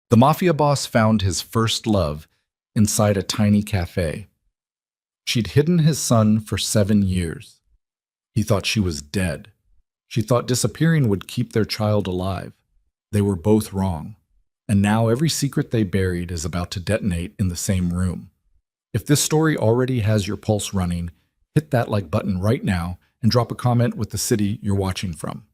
The Mafia boss found his first love inside a tiny cafe. She'd hidden his son for 7 years. He thought she was dead. She thought disappearing would keep their child alive. They were both wrong. And now every secret they buried is about to detonate in the same room. If this story already has your pulse running, hit that like button right now and drop a comment with the city you're watching from.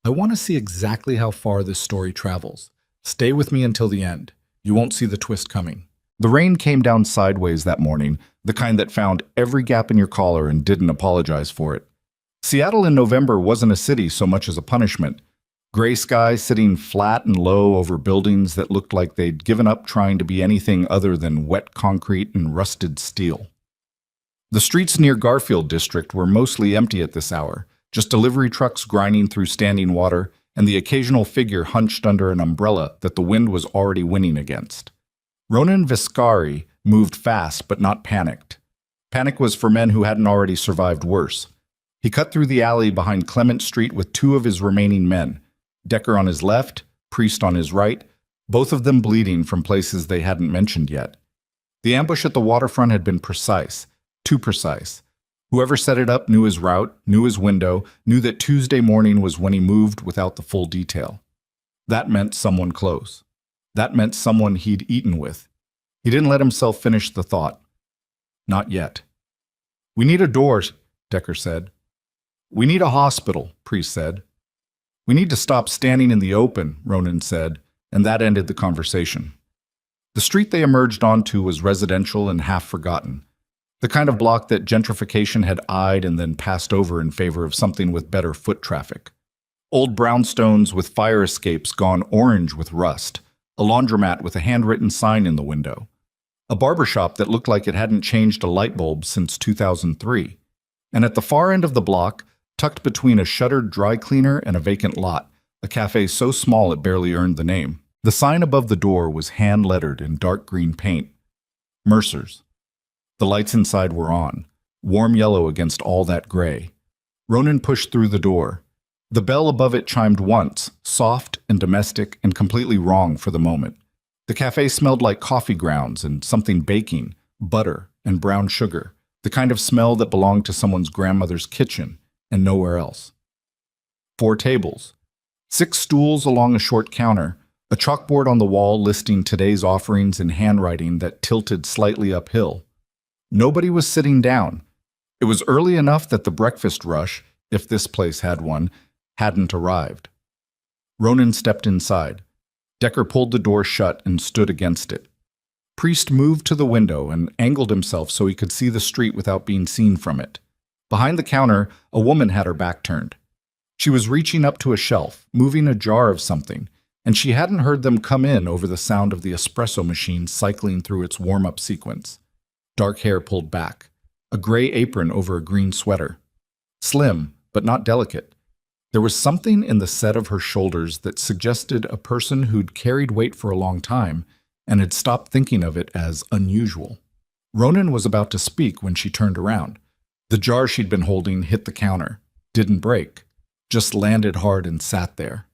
I want to see exactly how far this story travels. Stay with me until the end. You won't see the twist coming. The rain came down sideways that morning, the kind that found every gap in your collar and didn't apologize for it. Seattle in November wasn't a city so much as a punishment. Gray sky sitting flat and low over buildings that looked like they'd given up trying to be anything other than wet concrete and rusted steel. The streets near Garfield District were mostly empty at this hour, just delivery trucks grinding through standing water and the occasional figure hunched under an umbrella that the wind was already winning against. Ronan Viscari moved fast but not panicked. Panic was for men who hadn't already survived worse. He cut through the alley behind Clement Street with 2 of his remaining men, Decker on his left, Priest on his right, both of them bleeding from places they hadn't mentioned yet. The ambush at the waterfront had been precise, too precise. Whoever set it up knew his route, knew his window, knew that Tuesday morning was when he moved without the full detail. That meant someone close. That meant someone he'd eaten with. He didn't let himself finish the thought. Not yet. "We need a door," Decker said. "We need a hospital," Priest said. "We need to stop standing in the open," Ronan said, and that ended the conversation. The street they emerged onto was residential and half-forgotten. The kind of block that gentrification had eyed and then passed over in favor of something with better foot traffic. Old brownstones with fire escapes gone orange with rust, a laundromat with a handwritten sign in the window, a barbershop that looked like it hadn't changed a light bulb since 2003, and at the far end of the block, tucked between a shuttered dry cleaner and a vacant lot, a cafe so small it barely earned the name. The sign above the door was hand-lettered in dark green paint. Mercer's. The lights inside were on, warm yellow against all that gray. Ronan pushed through the door. The bell above it chimed once, soft and domestic and completely wrong for the moment. The cafe smelled like coffee grounds and something baking, butter and brown sugar, the kind of smell that belonged to someone's grandmother's kitchen and nowhere else. 4 tables, 6 stools along a short counter, a chalkboard on the wall listing today's offerings in handwriting that tilted slightly uphill. Nobody was sitting down. It was early enough that the breakfast rush, if this place had one, hadn't arrived. Ronan stepped inside. Decker pulled the door shut and stood against it. Priest moved to the window and angled himself so he could see the street without being seen from it. Behind the counter, a woman had her back turned. She was reaching up to a shelf, moving a jar of something, and she hadn't heard them come in over the sound of the espresso machine cycling through its warm-up sequence. Dark hair pulled back, a gray apron over a green sweater. Slim, but not delicate. There was something in the set of her shoulders that suggested a person who'd carried weight for a long time and had stopped thinking of it as unusual. Ronan was about to speak when she turned around. The jar she'd been holding hit the counter, didn't break, just landed hard and sat there.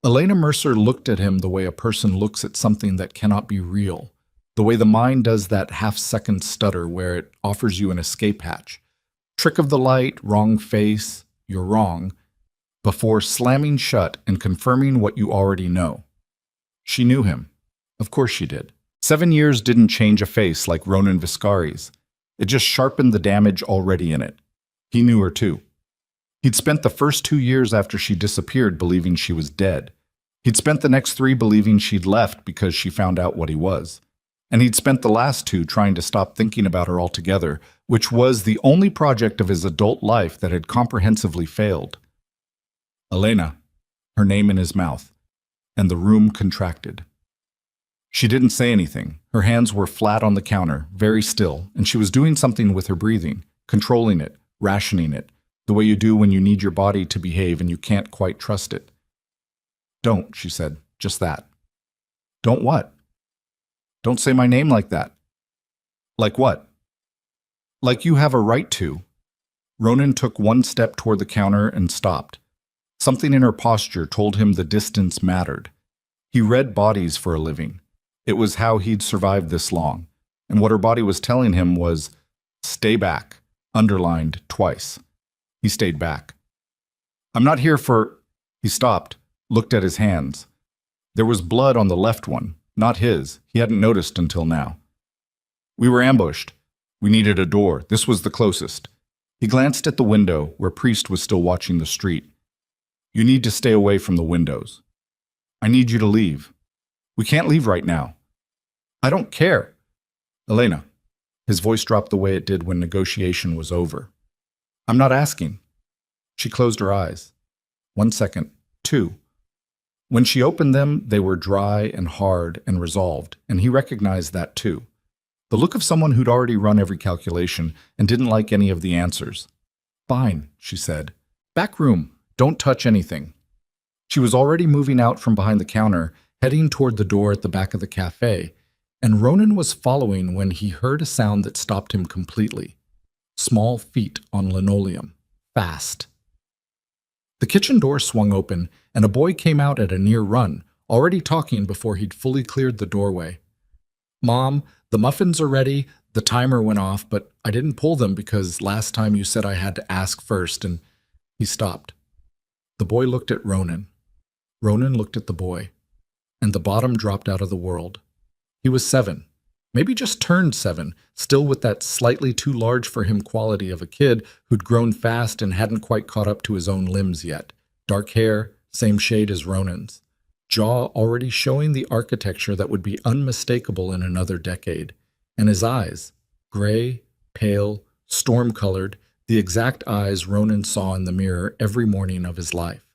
Elena Mercer looked at him the way a person looks at something that cannot be real, the way the mind does that half-second stutter where it offers you an escape hatch. Trick of the light, wrong face, you're wrong, before slamming shut and confirming what you already know. She knew him. Of course she did. 7 years didn't change a face like Ronan Viscari's. It just sharpened the damage already in it. He knew her too. He'd spent the first 2 years after she disappeared believing she was dead. He'd spent the next 3 believing she'd left because she found out what he was. And he'd spent the last 2 trying to stop thinking about her altogether, which was the only project of his adult life that had comprehensively failed. Elena, her name in his mouth, and the room contracted. She didn't say anything. Her hands were flat on the counter, very still, and she was doing something with her breathing, controlling it, rationing it, the way you do when you need your body to behave and you can't quite trust it. "Don't," she said, "just that." "Don't what?" "Don't say my name like that." "Like what?" "Like you have a right to." Ronan took 1 step toward the counter and stopped. Something in her posture told him the distance mattered. He read bodies for a living. It was how he'd survived this long, and what her body was telling him was, "Stay back," underlined twice. He stayed back. "I'm not here for—" He stopped, looked at his hands. There was blood on the left one, not his. He hadn't noticed until now. "We were ambushed. We needed a door. This was the closest." He glanced at the window, where Priest was still watching the street. "You need to stay away from the windows. I need you to leave. We can't leave right now." "I don't care." "Elena." His voice dropped the way it did when negotiation was over. "I'm not asking." She closed her eyes. 1 second. 2. When she opened them, they were dry and hard and resolved, and he recognized that too. The look of someone who'd already run every calculation and didn't like any of the answers. "Fine," she said. "Back room. Don't touch anything." She was already moving out from behind the counter, heading toward the door at the back of the cafe, and Ronan was following when he heard a sound that stopped him completely. Small feet on linoleum. Fast. The kitchen door swung open, and a boy came out at a near run, already talking before he'd fully cleared the doorway. "Mom, the muffins are ready. The timer went off, but I didn't pull them because last time you said I had to ask first," and he stopped. The boy looked at Ronan. Ronan looked at the boy, and the bottom dropped out of the world. He was 7, maybe just turned 7, still with that slightly too large for him quality of a kid who'd grown fast and hadn't quite caught up to his own limbs yet. Dark hair, same shade as Ronan's. Jaw already showing the architecture that would be unmistakable in another decade. And his eyes, gray, pale, storm-colored, the exact eyes Ronan saw in the mirror every morning of his life.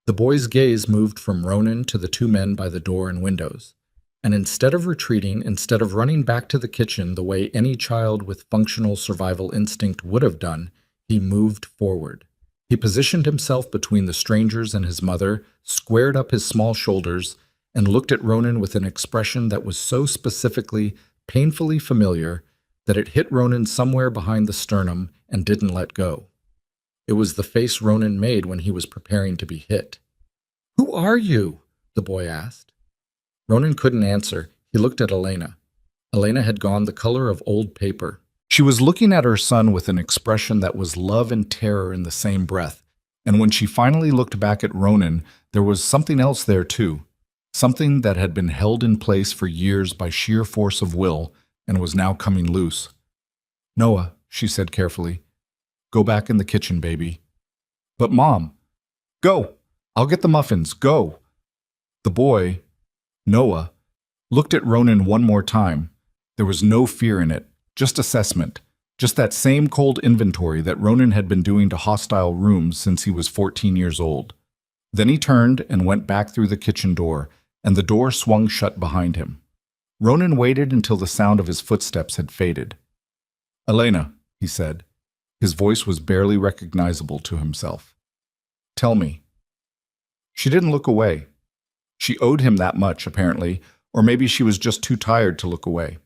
The boy's gaze moved from Ronan to the 2 men by the door and windows. And instead of retreating, instead of running back to the kitchen the way any child with functional survival instinct would have done, he moved forward. He positioned himself between the strangers and his mother, squared up his small shoulders, and looked at Ronan with an expression that was so specifically, painfully familiar that it hit Ronan somewhere behind the sternum and didn't let go. It was the face Ronan made when he was preparing to be hit. "Who are you?" the boy asked. Ronan couldn't answer. He looked at Elena. Elena had gone the color of old paper. She was looking at her son with an expression that was love and terror in the same breath, and when she finally looked back at Ronan, there was something else there too, something that had been held in place for years by sheer force of will and was now coming loose. "Noah," she said carefully, "go back in the kitchen, baby." "But Mom." "Go. I'll get the muffins. Go." The boy, Noah, looked at Ronan one more time. There was no fear in it. Just assessment, just that same cold inventory that Ronan had been doing to hostile rooms since he was 14 years old. Then he turned and went back through the kitchen door, and the door swung shut behind him. Ronan waited until the sound of his footsteps had faded. "Elena," he said. His voice was barely recognizable to himself. "Tell me." She didn't look away. She owed him that much, apparently, or maybe she was just too tired to look away.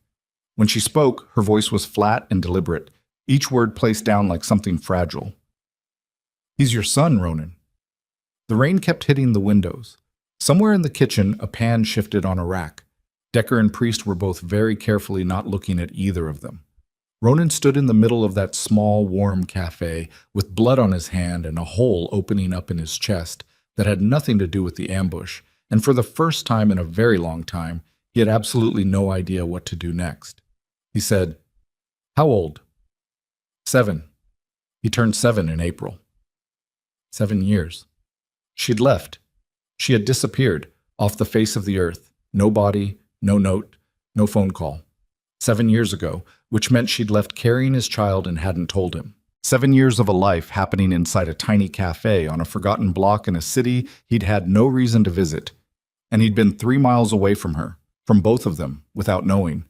When she spoke, her voice was flat and deliberate, each word placed down like something fragile. "He's your son, Ronan." The rain kept hitting the windows. Somewhere in the kitchen, a pan shifted on a rack. Decker and Priest were both very carefully not looking at either of them. Ronan stood in the middle of that small, warm cafe, with blood on his hand and a hole opening up in his chest that had nothing to do with the ambush, and for the first time in a very long time, he had absolutely no idea what to do next. He said, "How old?" 7. He turned 7 in April. 7 years. She'd left. She had disappeared, off the face of the earth. No body, no note, no phone call. 7 years ago, which meant she'd left carrying his child and hadn't told him. 7 years of a life happening inside a tiny cafe on a forgotten block in a city he'd had no reason to visit. And he'd been 3 miles away from her, from both of them, without knowing.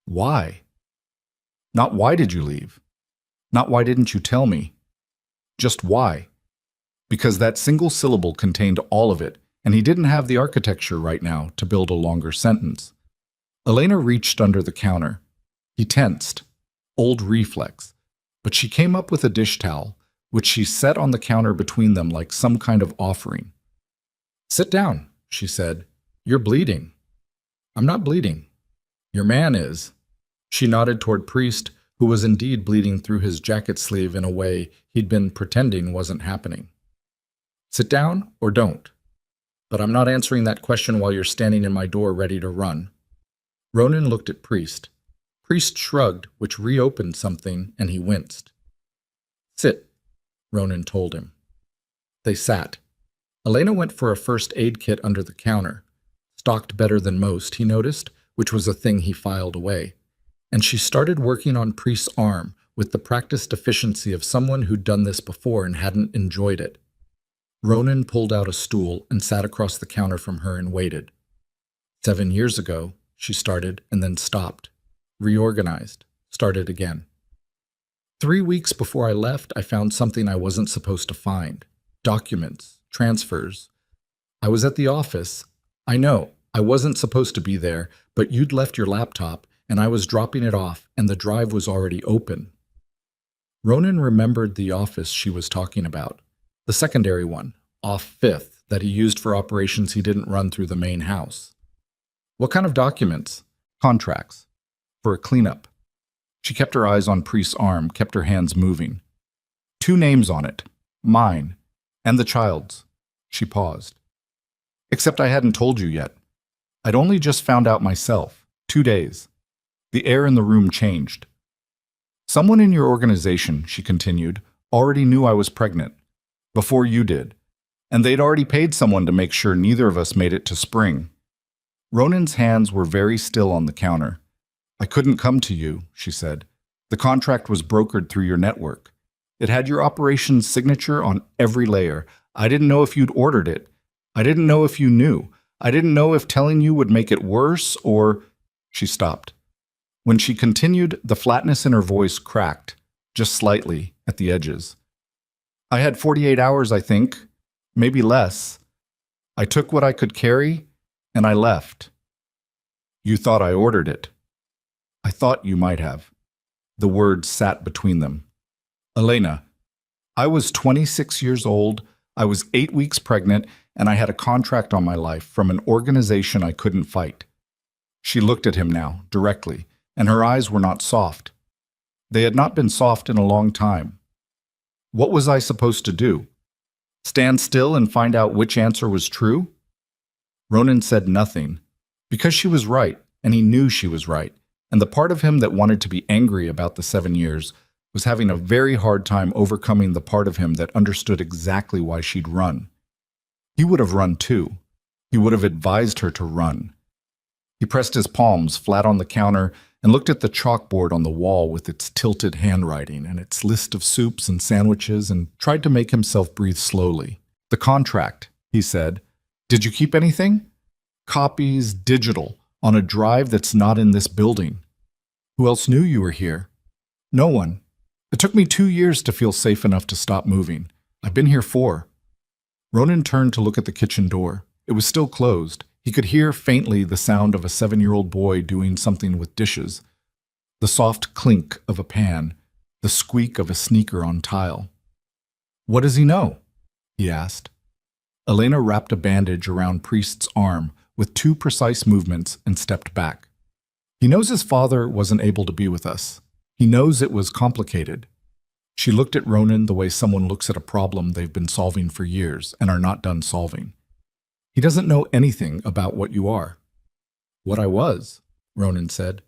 Why? Not why did you leave? Not why didn't you tell me? Just why? Because that single syllable contained all of it, and he didn't have the architecture right now to build a longer sentence. Elena reached under the counter. He tensed. Old reflex. But she came up with a dish towel, which she set on the counter between them like some kind of offering. "Sit down," she said. "You're bleeding." I'm not bleeding. Your man is. She nodded toward Priest, who was indeed bleeding through his jacket sleeve in a way he'd been pretending wasn't happening. Sit down or don't. But I'm not answering that question while you're standing in my door ready to run. Ronan looked at Priest. Priest shrugged, which reopened something, and he winced. Sit, Ronan told him. They sat. Elena went for a first aid kit under the counter. Stocked better than most, he noticed, which was a thing he filed away. And she started working on Priest's arm with the practiced efficiency of someone who'd done this before and hadn't enjoyed it. Ronan pulled out a stool and sat across the counter from her and waited. 7 years ago, she started and then stopped. Reorganized. Started again. 3 weeks before I left, I found something I wasn't supposed to find. Documents. Transfers. I was at the office. I know, I wasn't supposed to be there, but you'd left your laptop, and I was dropping it off, and the drive was already open. Ronan remembered the office she was talking about. The secondary one, off Fifth, that he used for operations he didn't run through the main house. What kind of documents? Contracts. For a cleanup. She kept her eyes on Priest's arm, kept her hands moving. 2 names on it. Mine. And the child's. She paused. Except I hadn't told you yet. I'd only just found out myself. 2 days. The air in the room changed. Someone in your organization, she continued, already knew I was pregnant. Before you did. And they'd already paid someone to make sure neither of us made it to spring. Ronan's hands were very still on the counter. I couldn't come to you, she said. The contract was brokered through your network. It had your operations signature on every layer. I didn't know if you'd ordered it. I didn't know if you knew. I didn't know if telling you would make it worse or... She stopped. When she continued, the flatness in her voice cracked, just slightly, at the edges. I had 48 hours, I think. Maybe less. I took what I could carry, and I left. You thought I ordered it. I thought you might have. The words sat between them. Elena, I was 26 years old, I was 8 weeks pregnant, and I had a contract on my life from an organization I couldn't fight. She looked at him now, directly, and her eyes were not soft. They had not been soft in a long time. What was I supposed to do? Stand still and find out which answer was true? Ronan said nothing, because she was right, and he knew she was right, and the part of him that wanted to be angry about the 7 years was having a very hard time overcoming the part of him that understood exactly why she'd run. He would have run too. He would have advised her to run. He pressed his palms flat on the counter and looked at the chalkboard on the wall with its tilted handwriting and its list of soups and sandwiches and tried to make himself breathe slowly. The contract, he said. Did you keep anything? Copies, digital, on a drive that's not in this building. Who else knew you were here? No one. It took me 2 years to feel safe enough to stop moving. I've been here 4. Ronan turned to look at the kitchen door. It was still closed. He could hear faintly the sound of a 7-year-old boy doing something with dishes, the soft clink of a pan, the squeak of a sneaker on tile. What does he know? He asked. Elena wrapped a bandage around Priest's arm with 2 precise movements and stepped back. He knows his father wasn't able to be with us. He knows it was complicated. She looked at Ronan the way someone looks at a problem they've been solving for years and are not done solving. He doesn't know anything about what you are. What I was, Ronan said.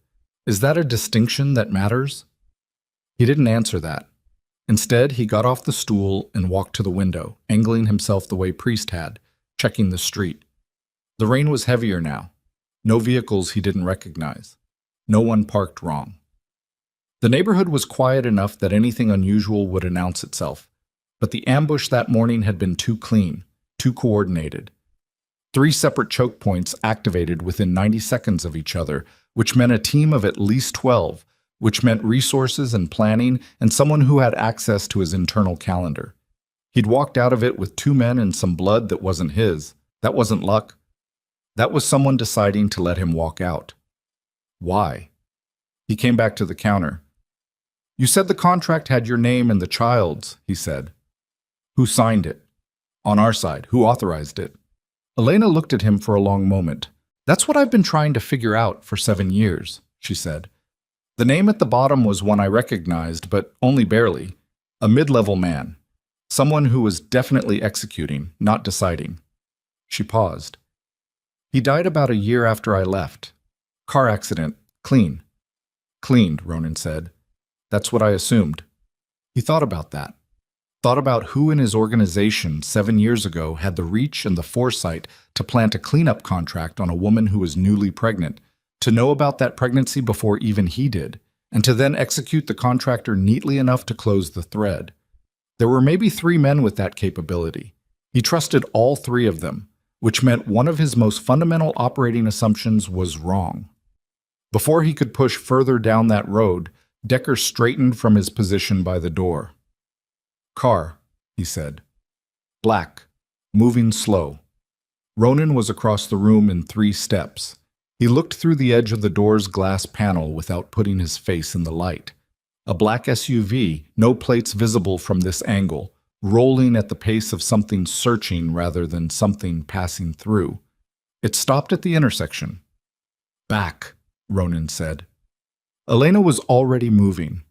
Is that a distinction that matters? He didn't answer that. Instead, he got off the stool and walked to the window, angling himself the way Priest had, checking the street. The rain was heavier now. No vehicles he didn't recognize. No one parked wrong. The neighborhood was quiet enough that anything unusual would announce itself, but the ambush that morning had been too clean, too coordinated. 3 separate choke points activated within 90 seconds of each other, which meant a team of at least 12, which meant resources and planning and someone who had access to his internal calendar. He'd walked out of it with 2 men and some blood that wasn't his. That wasn't luck. That was someone deciding to let him walk out. Why? He came back to the counter. You said the contract had your name and the child's, he said. Who signed it? On our side, who authorized it? Elena looked at him for a long moment. That's what I've been trying to figure out for 7 years, she said. The name at the bottom was one I recognized, but only barely. A mid-level man. Someone who was definitely executing, not deciding. She paused. He died about a year after I left. Car accident. Clean. Cleaned, Ronan said. That's what I assumed. He thought about that. Thought about who in his organization 7 years ago had the reach and the foresight to plant a cleanup contract on a woman who was newly pregnant, to know about that pregnancy before even he did, and to then execute the contractor neatly enough to close the thread. There were maybe 3 men with that capability. He trusted all 3 of them, which meant one of his most fundamental operating assumptions was wrong. Before he could push further down that road, Decker straightened from his position by the door. Car, he said. Black, moving slow. Ronan was across the room in 3 steps. He looked through the edge of the door's glass panel without putting his face in the light. A black SUV, no plates visible from this angle, rolling at the pace of something searching rather than something passing through. It stopped at the intersection. Back, Ronan said. Elena was already moving.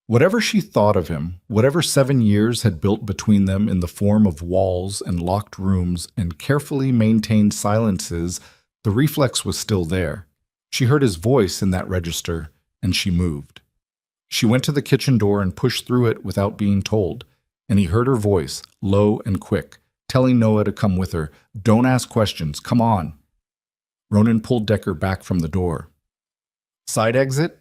Whatever she thought of him, whatever 7 years had built between them in the form of walls and locked rooms and carefully maintained silences, the reflex was still there. She heard his voice in that register, and she moved. She went to the kitchen door and pushed through it without being told, and he heard her voice, low and quick, telling Noah to come with her. Don't ask questions, come on. Ronan pulled Decker back from the door. Side exit?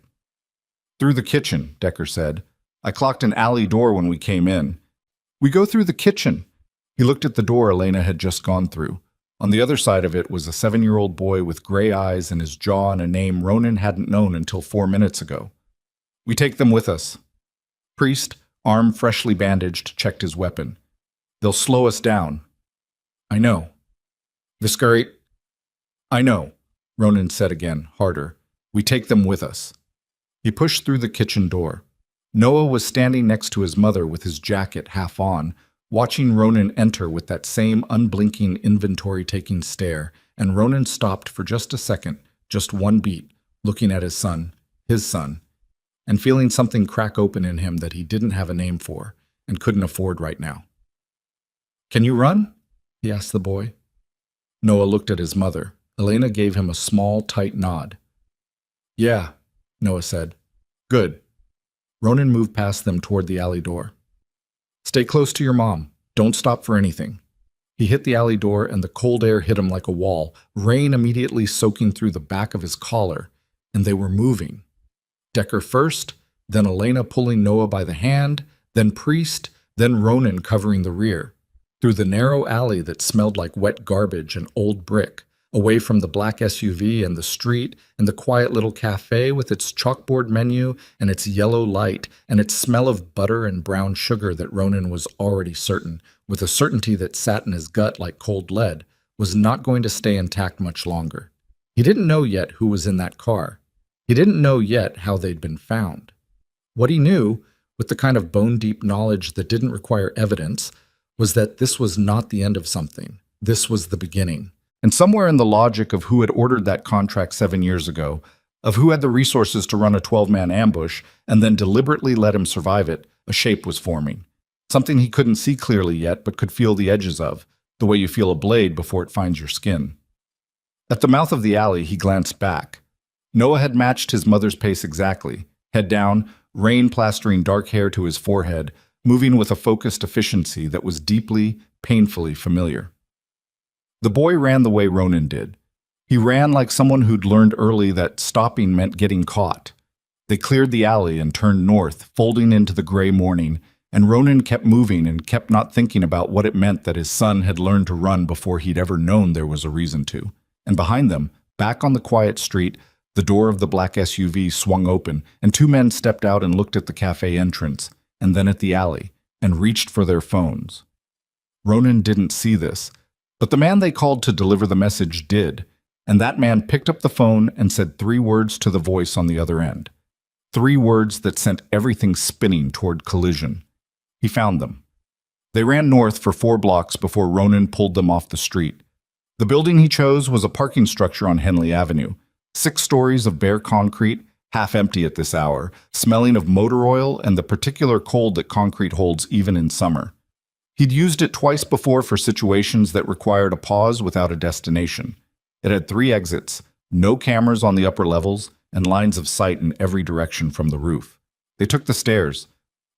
Through the kitchen, Decker said. I clocked an alley door when we came in. We go through the kitchen. He looked at the door Elena had just gone through. On the other side of it was a 7-year-old boy with gray eyes and his jaw and a name Ronan hadn't known until 4 minutes ago. We take them with us. Priest, arm freshly bandaged, checked his weapon. They'll slow us down. I know. Viscari. I know, Ronan said again, harder. We take them with us. He pushed through the kitchen door. Noah was standing next to his mother with his jacket half on, watching Ronan enter with that same unblinking inventory-taking stare, and Ronan stopped for just a second, just one beat, looking at his son, and feeling something crack open in him that he didn't have a name for and couldn't afford right now. Can you run? He asked the boy. Noah looked at his mother. Elena gave him a small, tight nod. Yeah, Noah said. Good. Ronan moved past them toward the alley door. Stay close to your mom. Don't stop for anything. He hit the alley door and the cold air hit him like a wall, rain immediately soaking through the back of his collar, and they were moving. Decker first, then Elena pulling Noah by the hand, then Priest, then Ronan covering the rear, through the narrow alley that smelled like wet garbage and old brick, away from the black SUV and the street and the quiet little cafe with its chalkboard menu and its yellow light and its smell of butter and brown sugar that Ronan was already certain, with a certainty that sat in his gut like cold lead, was not going to stay intact much longer. He didn't know yet who was in that car. He didn't know yet how they'd been found. What he knew, with the kind of bone-deep knowledge that didn't require evidence, was that this was not the end of something. This was the beginning. And somewhere in the logic of who had ordered that contract 7 years ago, of who had the resources to run a 12-man ambush and then deliberately let him survive it, a shape was forming. Something he couldn't see clearly yet but could feel the edges of, the way you feel a blade before it finds your skin. At the mouth of the alley, he glanced back. Noah had matched his mother's pace exactly, head down, rain plastering dark hair to his forehead, moving with a focused efficiency that was deeply, painfully familiar. The boy ran the way Ronan did. He ran like someone who'd learned early that stopping meant getting caught. They cleared the alley and turned north, folding into the gray morning, and Ronan kept moving and kept not thinking about what it meant that his son had learned to run before he'd ever known there was a reason to. And behind them, back on the quiet street, the door of the black SUV swung open, and 2 men stepped out and looked at the cafe entrance, and then at the alley, and reached for their phones. Ronan didn't see this, but the man they called to deliver the message did, and that man picked up the phone and said 3 words to the voice on the other end. 3 words that sent everything spinning toward collision. He found them. They ran north for 4 blocks before Ronan pulled them off the street. The building he chose was a parking structure on Henley Avenue. 6 stories of bare concrete, half empty at this hour, smelling of motor oil and the particular cold that concrete holds even in summer. He'd used it twice before for situations that required a pause without a destination. It had 3 exits, no cameras on the upper levels, and lines of sight in every direction from the roof. They took the stairs.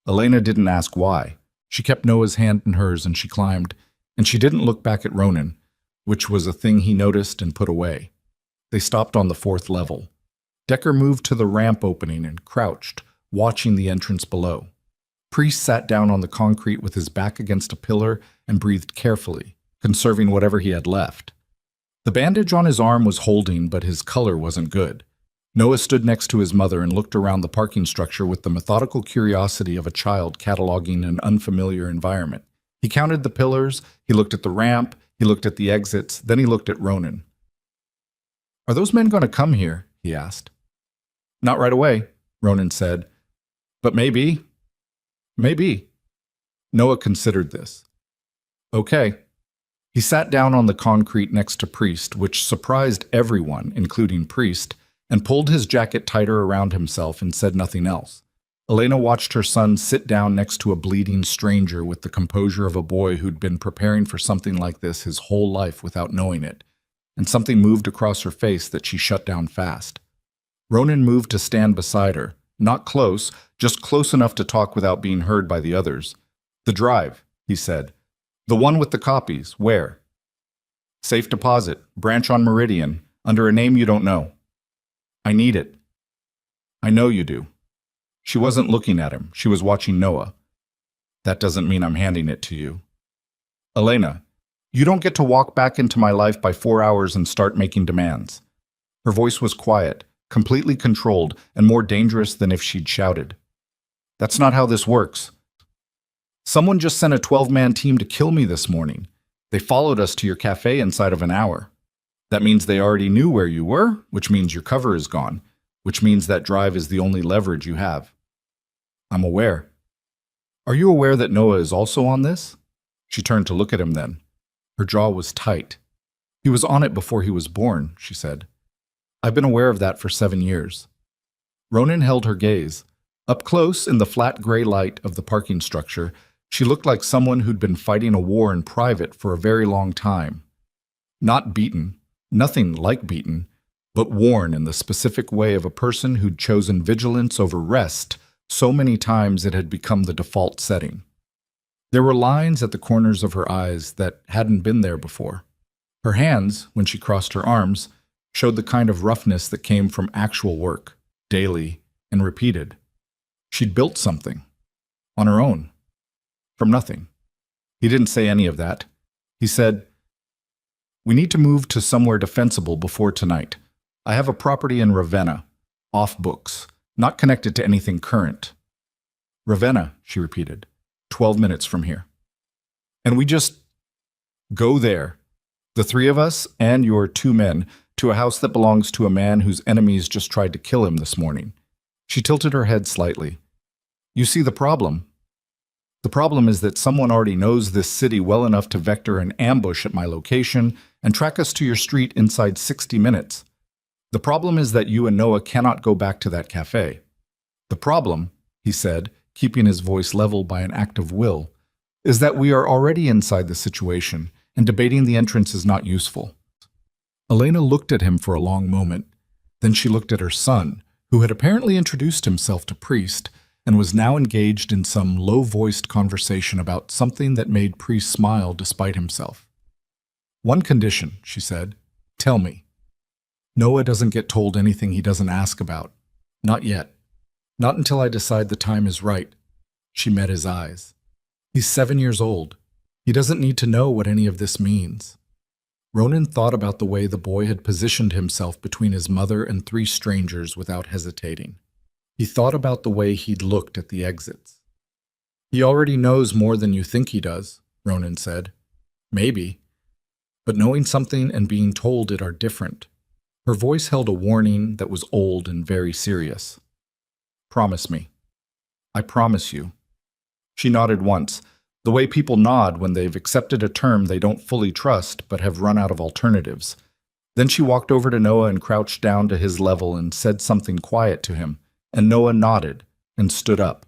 Elena didn't ask why. She kept Noah's hand in hers and she climbed, and she didn't look back at Ronan, which was a thing he noticed and put away. They stopped on the 4th level. Decker moved to the ramp opening and crouched, watching the entrance below. Priest sat down on the concrete with his back against a pillar and breathed carefully, conserving whatever he had left. The bandage on his arm was holding, but his color wasn't good. Noah stood next to his mother and looked around the parking structure with the methodical curiosity of a child cataloging an unfamiliar environment. He counted the pillars, he looked at the ramp, he looked at the exits, then he looked at Ronan. "Are those men going to come here?" he asked. "Not right away," Ronan said. "But maybe." "Maybe." Noah considered this. "Okay." He sat down on the concrete next to Priest, which surprised everyone, including Priest, and pulled his jacket tighter around himself and said nothing else. Elena watched her son sit down next to a bleeding stranger with the composure of a boy who'd been preparing for something like this his whole life without knowing it, and something moved across her face that she shut down fast. Ronan moved to stand beside her, not close, just close enough to talk without being heard by the others. "The drive," he said. "The one with the copies. Where?" "Safe deposit, branch on Meridian, under a name you don't know." "I need it." "I know you do." She wasn't looking at him. She was watching Noah. "That doesn't mean I'm handing it to you." "Elena, you don't get to walk back into my life by 4 hours and start making demands." Her voice was quiet, completely controlled, and more dangerous than if she'd shouted. "That's not how this works. Someone just sent a 12-man team to kill me this morning. They followed us to your cafe inside of an hour. That means they already knew where you were, which means your cover is gone, which means that drive is the only leverage you have." "I'm aware." "Are you aware that Noah is also on this?" She turned to look at him then. Her jaw was tight. "He was on it before he was born," she said. "I've been aware of that for 7 years." Ronan held her gaze. Up close, in the flat gray light of the parking structure, she looked like someone who'd been fighting a war in private for a very long time. Not beaten, nothing like beaten, but worn in the specific way of a person who'd chosen vigilance over rest so many times it had become the default setting. There were lines at the corners of her eyes that hadn't been there before. Her hands, when she crossed her arms, showed the kind of roughness that came from actual work, daily and repeated. She'd built something, on her own, from nothing. He didn't say any of that. He said, "We need to move to somewhere defensible before tonight. I have a property in Ravenna, off books, not connected to anything current." "Ravenna," she repeated, 12 minutes from here. "And we just go there, the 3 of us and your 2 men, to a house that belongs to a man whose enemies just tried to kill him this morning." She tilted her head slightly. "You see the problem? The problem is that someone already knows this city well enough to vector an ambush at my location and track us to your street inside 60 minutes. The problem is that you and Noah cannot go back to that cafe. The problem," he said, keeping his voice level by an act of will, "is that we are already inside the situation, and debating the entrance is not useful." Elena looked at him for a long moment. Then she looked at her son, who had apparently introduced himself to Priest and was now engaged in some low-voiced conversation about something that made Priest smile despite himself. "One condition," she said. "Tell me. Noah doesn't get told anything he doesn't ask about. Not yet. Not until I decide the time is right." She met his eyes. "He's 7 years old. He doesn't need to know what any of this means." Ronan thought about the way the boy had positioned himself between his mother and 3 strangers without hesitating. He thought about the way he'd looked at the exits. "He already knows more than you think he does," Ronan said. "Maybe. But knowing something and being told it are different." Her voice held a warning that was old and very serious. "Promise me." "I promise you." She nodded once, The way people nod when they've accepted a term they don't fully trust but have run out of alternatives. Then she walked over to Noah and crouched down to his level and said something quiet to him, and Noah nodded and stood up.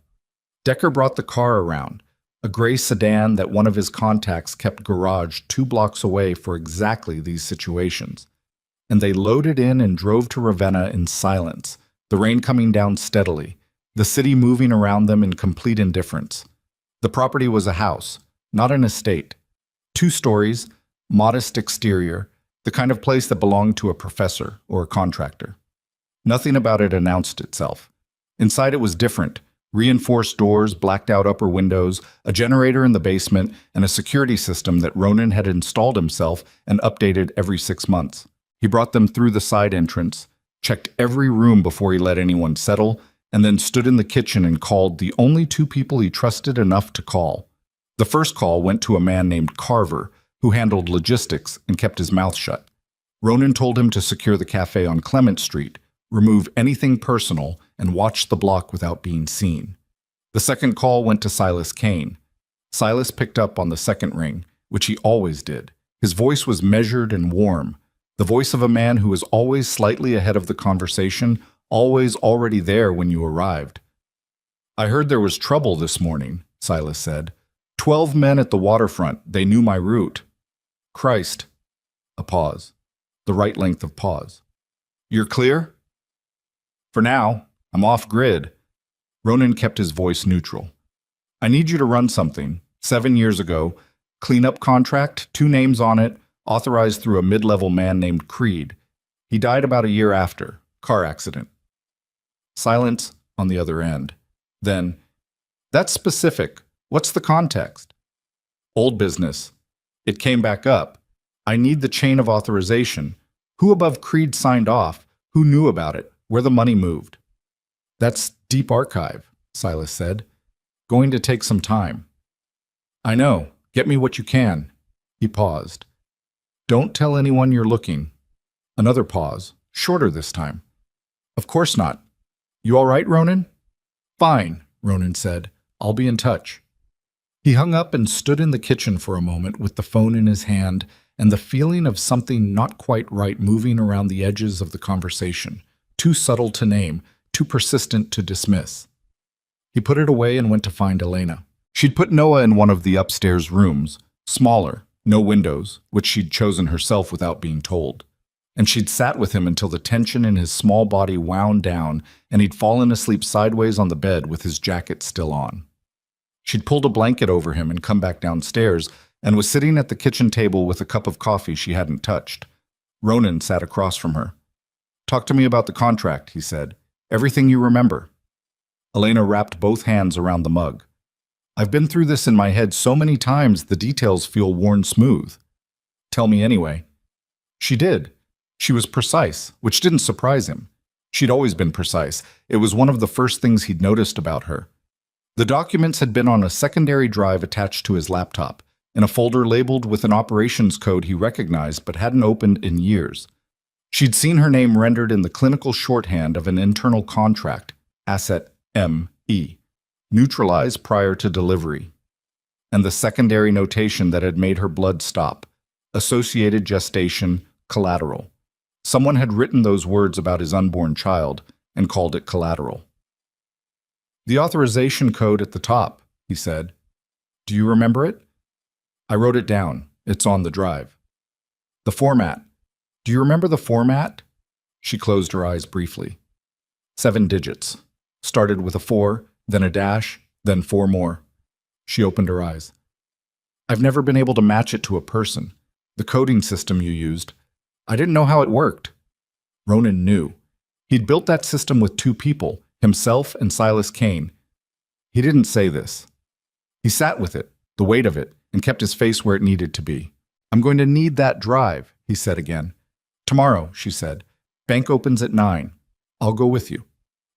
Decker brought the car around, a gray sedan that one of his contacts kept garaged 2 blocks away for exactly these situations. And they loaded in and drove to Ravenna in silence, the rain coming down steadily, the city moving around them in complete indifference. The property was a house, not an estate. 2 stories, modest exterior, the kind of place that belonged to a professor or a contractor. Nothing about it announced itself. Inside it was different. Reinforced doors, blacked-out upper windows, a generator in the basement, and a security system that Ronan had installed himself and updated every 6 months. He brought them through the side entrance, checked every room before he let anyone settle, and then stood in the kitchen and called the only 2 people he trusted enough to call. The first call went to a man named Carver, who handled logistics and kept his mouth shut. Ronan told him to secure the cafe on Clement Street, remove anything personal, and watch the block without being seen. The second call went to Silas Kane. Silas picked up on the second ring, which he always did. His voice was measured and warm, the voice of a man who was always slightly ahead of the conversation, always already there when you arrived. "I heard there was trouble this morning," Silas said. 12 men at the waterfront. They knew my route." "Christ." A pause. The right length of pause. "You're clear?" "For now. I'm off-grid." Ronan kept his voice neutral. "I need you to run something. 7 years ago. Cleanup contract, 2 names on it, authorized through a mid-level man named Creed. He died about a year after. Car accident." Silence on the other end. Then, "That's specific. What's the context?" "Old business. It came back up. I need the chain of authorization. Who above Creed signed off? Who knew about it? Where the money moved?" "That's deep archive," Silas said. "Going to take some time." "I know. Get me what you can." He paused. "Don't tell anyone you're looking." Another pause, shorter this time. "Of course not. You all right, Ronan?" "Fine," Ronan said. "I'll be in touch." He hung up and stood in the kitchen for a moment with the phone in his hand and the feeling of something not quite right moving around the edges of the conversation, too subtle to name, too persistent to dismiss. He put it away and went to find Elena. She'd put Noah in one of the upstairs rooms, smaller, no windows, which she'd chosen herself without being told. And she'd sat with him until the tension in his small body wound down and he'd fallen asleep sideways on the bed with his jacket still on. She'd pulled a blanket over him and come back downstairs and was sitting at the kitchen table with a cup of coffee she hadn't touched. Ronan sat across from her. "Talk to me about the contract," he said. "Everything you remember." Elena wrapped both hands around the mug. "I've been through this in my head so many times the details feel worn smooth." "Tell me anyway." She did. She was precise, which didn't surprise him. She'd always been precise. It was one of the first things he'd noticed about her. The documents had been on a secondary drive attached to his laptop, in a folder labeled with an operations code he recognized but hadn't opened in years. She'd seen her name rendered in the clinical shorthand of an internal contract, Asset M.E., neutralized prior to delivery, and the secondary notation that had made her blood stop, associated gestation, collateral. Someone had written those words about his unborn child and called it collateral. "The authorization code at the top," he said. "Do you remember it?" "I wrote it down. It's on the drive." "The format. Do you remember the format?" She closed her eyes briefly. 7 digits. Started with a 4, then a dash, then 4 more. She opened her eyes. "I've never been able to match it to a person. The coding system you used. I didn't know how it worked." Ronan knew. He'd built that system with 2 people, himself and Silas Kane. He didn't say this. He sat with it, the weight of it, and kept his face where it needed to be. "I'm going to need that drive," he said again. "Tomorrow," she said. "Bank opens at 9. I'll go with you."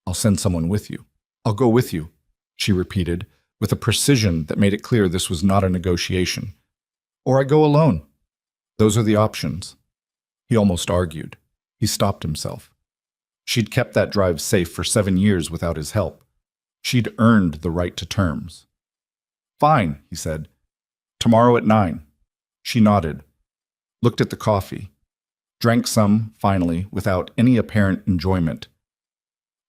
"I'll send someone with you." "I'll go with you," she repeated, with a precision that made it clear this was not a negotiation. "Or I go alone. Those are the options." He almost argued. He stopped himself. She'd kept that drive safe for 7 years without his help. She'd earned the right to terms. Fine, he said. Tomorrow at 9. She nodded, looked at the coffee, drank some, finally, without any apparent enjoyment.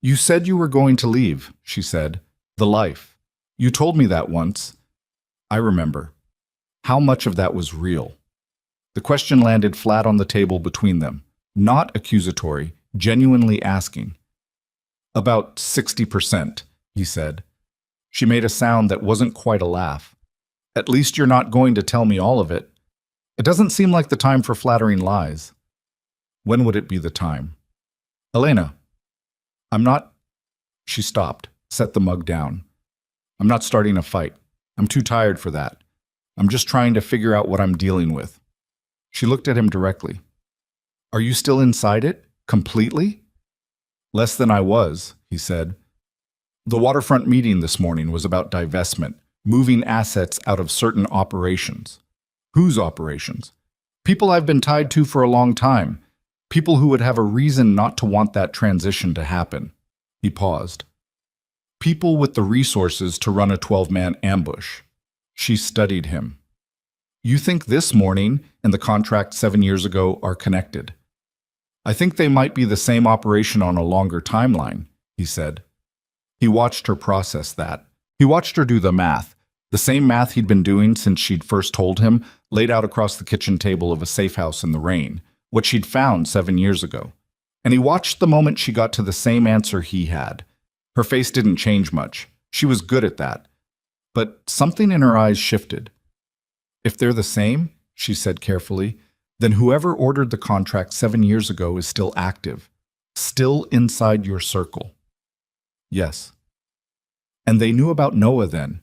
You said you were going to leave, she said. The life. You told me that once. I remember. How much of that was real? The question landed flat on the table between them, not accusatory, genuinely asking. About 60%, he said. She made a sound that wasn't quite a laugh. At least you're not going to tell me all of it. It doesn't seem like the time for flattering lies. When would it be the time? Elena, I'm not... She stopped, set the mug down. I'm not starting a fight. I'm too tired for that. I'm just trying to figure out what I'm dealing with. She looked at him directly. Are you still inside it? Completely? Less than I was, he said. The waterfront meeting this morning was about divestment, moving assets out of certain operations. Whose operations? People I've been tied to for a long time. People who would have a reason not to want that transition to happen. He paused. People with the resources to run a 12-man ambush. She studied him. You think this morning and the contract 7 years ago are connected? I think they might be the same operation on a longer timeline, he said. He watched her process that. He watched her do the math. The same math he'd been doing since she'd first told him, laid out across the kitchen table of a safe house in the rain, what she'd found 7 years ago. And he watched the moment she got to the same answer he had. Her face didn't change much. She was good at that. But something in her eyes shifted. If they're the same, she said carefully, then whoever ordered the contract 7 years ago is still active, still inside your circle. Yes. And they knew about Noah then,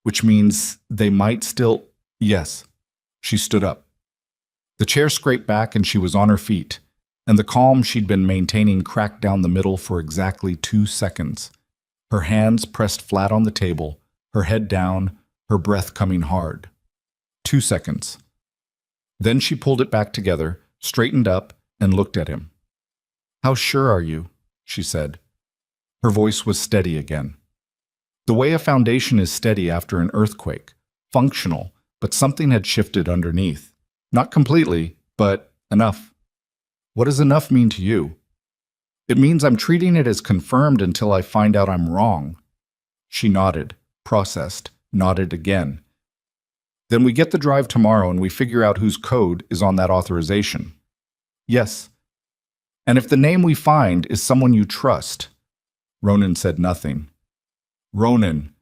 which means they might still... Yes. She stood up. The chair scraped back and she was on her feet, and the calm she'd been maintaining cracked down the middle for exactly 2 seconds. Her hands pressed flat on the table, her head down, her breath coming hard. 2 seconds. Then she pulled it back together, straightened up, and looked at him. How sure are you? She said. Her voice was steady again. The way a foundation is steady after an earthquake, functional, but something had shifted underneath. Not completely, but enough. What does enough mean to you? It means I'm treating it as confirmed until I find out I'm wrong. She nodded, processed, nodded again. Then we get the drive tomorrow and we figure out whose code is on that authorization. Yes. And if the name we find is someone you trust. Ronan said nothing. Ronan,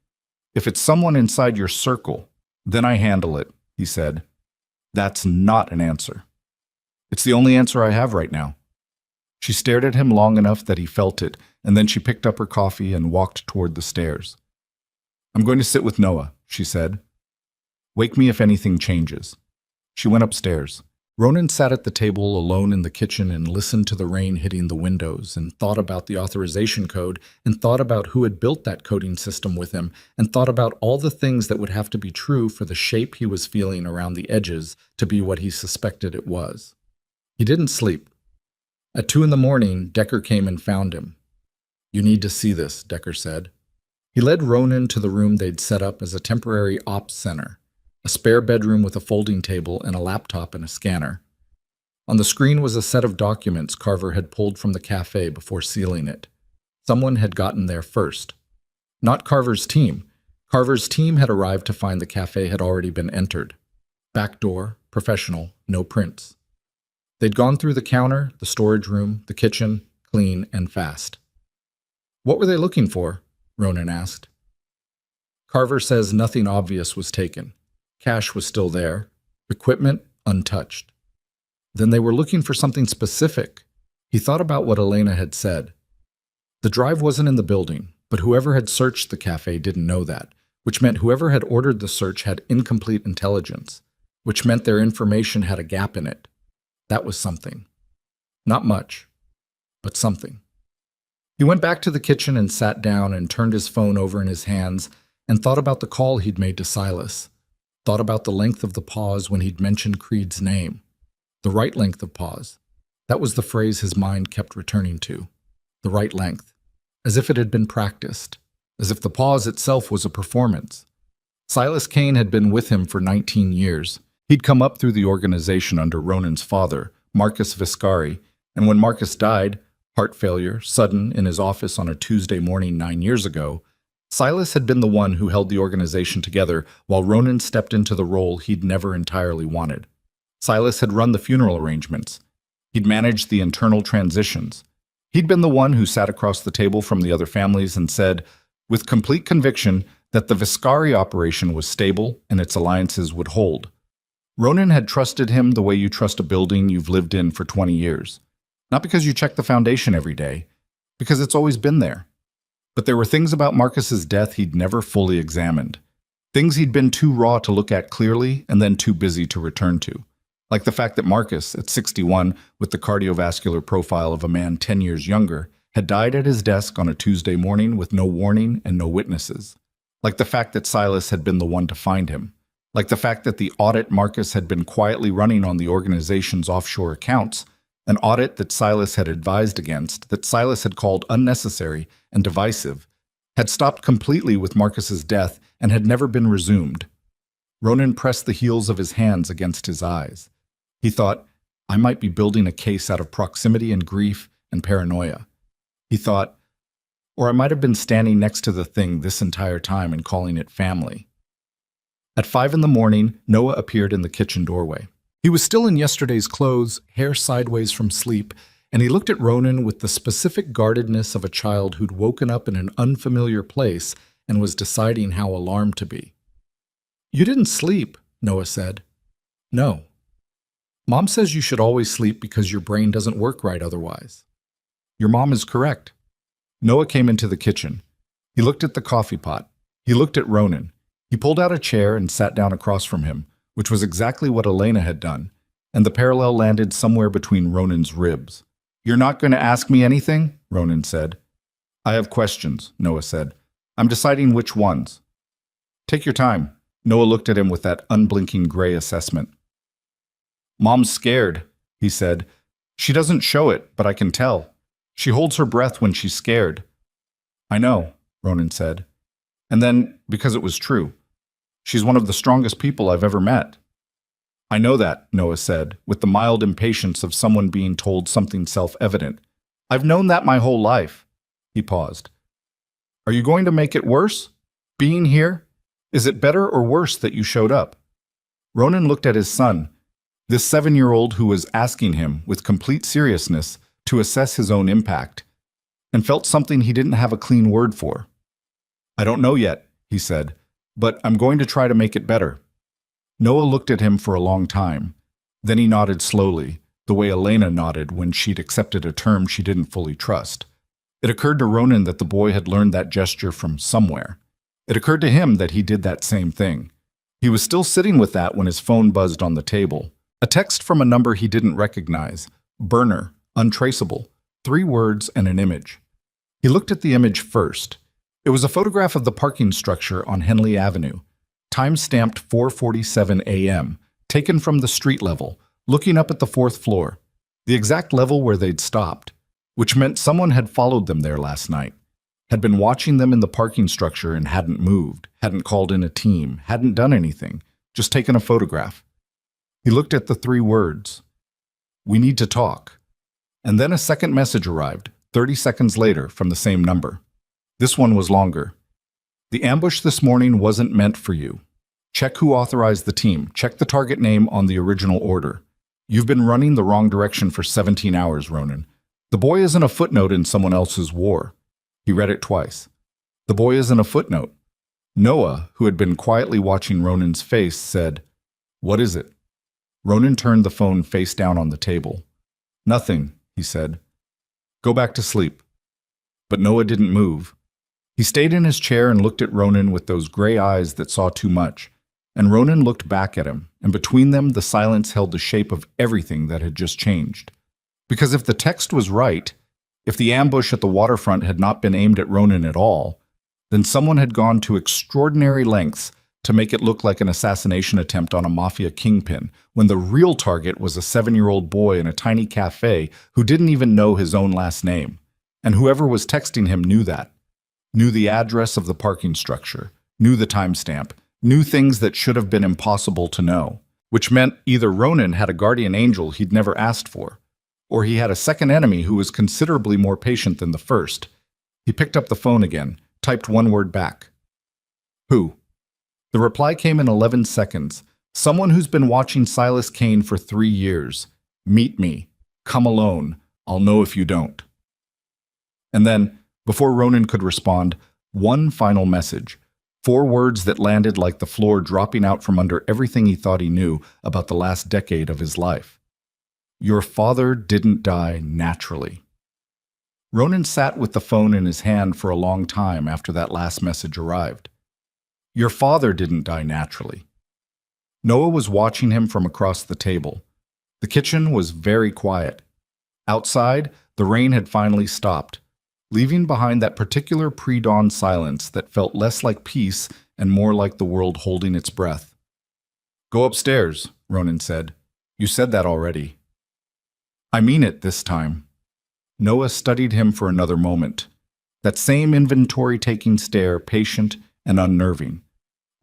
if it's someone inside your circle, then I handle it, he said. That's not an answer. It's the only answer I have right now. She stared at him long enough that he felt it, and then she picked up her coffee and walked toward the stairs. I'm going to sit with Noah, she said. Wake me if anything changes. She went upstairs. Ronan sat at the table alone in the kitchen and listened to the rain hitting the windows and thought about the authorization code and thought about who had built that coding system with him and thought about all the things that would have to be true for the shape he was feeling around the edges to be what he suspected it was. He didn't sleep. At 2 a.m, Decker came and found him. You need to see this, Decker said. He led Ronan to the room they'd set up as a temporary ops center. A spare bedroom with a folding table and a laptop and a scanner. On the screen was a set of documents Carver had pulled from the cafe before sealing it. Someone had gotten there first. Not Carver's team. Carver's team had arrived to find the cafe had already been entered. Back door, professional, no prints. They'd gone through the counter, the storage room, the kitchen, clean and fast. What were they looking for? Ronan asked. Carver says nothing obvious was taken. Cash was still there, equipment untouched. Then they were looking for something specific. He thought about what Elena had said. The drive wasn't in the building, but whoever had searched the cafe didn't know that, which meant whoever had ordered the search had incomplete intelligence, which meant their information had a gap in it. That was something. Not much, but something. He went back to the kitchen and sat down and turned his phone over in his hands and thought about the call he'd made to Silas. Thought about the length of the pause when he'd mentioned Creed's name. The right length of pause. That was the phrase his mind kept returning to. The right length. As if it had been practiced. As if the pause itself was a performance. Silas Kane had been with him for 19 years. He'd come up through the organization under Ronan's father, Marcus Viscari, and when Marcus died, heart failure, sudden, in his office on a Tuesday morning 9 years ago, Silas had been the one who held the organization together while Ronan stepped into the role he'd never entirely wanted. Silas had run the funeral arrangements. He'd managed the internal transitions. He'd been the one who sat across the table from the other families and said, with complete conviction, that the Viscari operation was stable and its alliances would hold. Ronan had trusted him the way you trust a building you've lived in for 20 years. Not because you check the foundation every day, because it's always been there. But there were things about Marcus's death he'd never fully examined. Things he'd been too raw to look at clearly and then too busy to return to. Like the fact that Marcus, at 61, with the cardiovascular profile of a man 10 years younger, had died at his desk on a Tuesday morning with no warning and no witnesses. Like the fact that Silas had been the one to find him. Like the fact that the audit Marcus had been quietly running on the organization's offshore accounts, an audit that Silas had advised against, that Silas had called unnecessary and divisive, had stopped completely with Marcus's death and had never been resumed. Ronan pressed the heels of his hands against his eyes. He thought, I might be building a case out of proximity and grief and paranoia. He thought, or I might have been standing next to the thing this entire time and calling it family. At 5 in the morning, Noah appeared in the kitchen doorway. He was still in yesterday's clothes, hair sideways from sleep, and he looked at Ronan with the specific guardedness of a child who'd woken up in an unfamiliar place and was deciding how alarmed to be. You didn't sleep, Noah said. No. Mom says you should always sleep because your brain doesn't work right otherwise. Your mom is correct. Noah came into the kitchen. He looked at the coffee pot. He looked at Ronan. He pulled out a chair and sat down across from him, which was exactly what Elena had done, and the parallel landed somewhere between Ronan's ribs. You're not going to ask me anything? Ronan said. I have questions, Noah said. I'm deciding which ones. Take your time. Noah looked at him with that unblinking gray assessment. Mom's scared, he said. She doesn't show it, but I can tell. She holds her breath when she's scared. I know, Ronan said. And then, because it was true, she's one of the strongest people I've ever met. I know that, Noah said, with the mild impatience of someone being told something self-evident. I've known that my whole life. He paused. Are you going to make it worse? Being here? Is it better or worse that you showed up? Ronan looked at his son, this 7-year-old who was asking him, with complete seriousness, to assess his own impact, and felt something he didn't have a clean word for. I don't know yet, he said, but I'm going to try to make it better. Noah looked at him for a long time. Then he nodded slowly, the way Elena nodded when she'd accepted a term she didn't fully trust. It occurred to Ronan that the boy had learned that gesture from somewhere. It occurred to him that he did that same thing. He was still sitting with that when his phone buzzed on the table. A text from a number he didn't recognize. Burner, untraceable, 3 words and an image. He looked at the image first. It was a photograph of the parking structure on Henley Avenue, time-stamped 4:47 a.m., taken from the street level, looking up at the 4th floor, the exact level where they'd stopped, which meant someone had followed them there last night, had been watching them in the parking structure and hadn't moved, hadn't called in a team, hadn't done anything, just taken a photograph. He looked at the 3 words. We need to talk. And then a second message arrived, 30 seconds later, from the same number. This one was longer. The ambush this morning wasn't meant for you. Check who authorized the team. Check the target name on the original order. You've been running the wrong direction for 17 hours, Ronan. The boy isn't a footnote in someone else's war. He read it twice. The boy isn't a footnote. Noah, who had been quietly watching Ronan's face, said, What is it? Ronan turned the phone face down on the table. Nothing, he said. Go back to sleep. But Noah didn't move. He stayed in his chair and looked at Ronan with those gray eyes that saw too much, and Ronan looked back at him, and between them the silence held the shape of everything that had just changed. Because if the text was right, if the ambush at the waterfront had not been aimed at Ronan at all, then someone had gone to extraordinary lengths to make it look like an assassination attempt on a Mafia kingpin, when the real target was a 7-year-old boy in a tiny cafe who didn't even know his own last name. And whoever was texting him knew that, knew the address of the parking structure, knew the timestamp, Knew things that should have been impossible to know, which meant either Ronan had a guardian angel he'd never asked for, or he had a second enemy who was considerably more patient than the first. He picked up the phone again, typed one word back. Who? The reply came in 11 seconds. Someone who's been watching Silas Kane for 3 years. Meet me. Come alone. I'll know if you don't. And then, before Ronan could respond, one final message. 4 words that landed like the floor dropping out from under everything he thought he knew about the last decade of his life. Your father didn't die naturally. Ronan sat with the phone in his hand for a long time after that last message arrived. Your father didn't die naturally. Noah was watching him from across the table. The kitchen was very quiet. Outside, the rain had finally stopped, leaving behind that particular pre-dawn silence that felt less like peace and more like the world holding its breath. Go upstairs, Ronan said. You said that already. I mean it this time. Noah studied him for another moment. That same inventory-taking stare, patient and unnerving.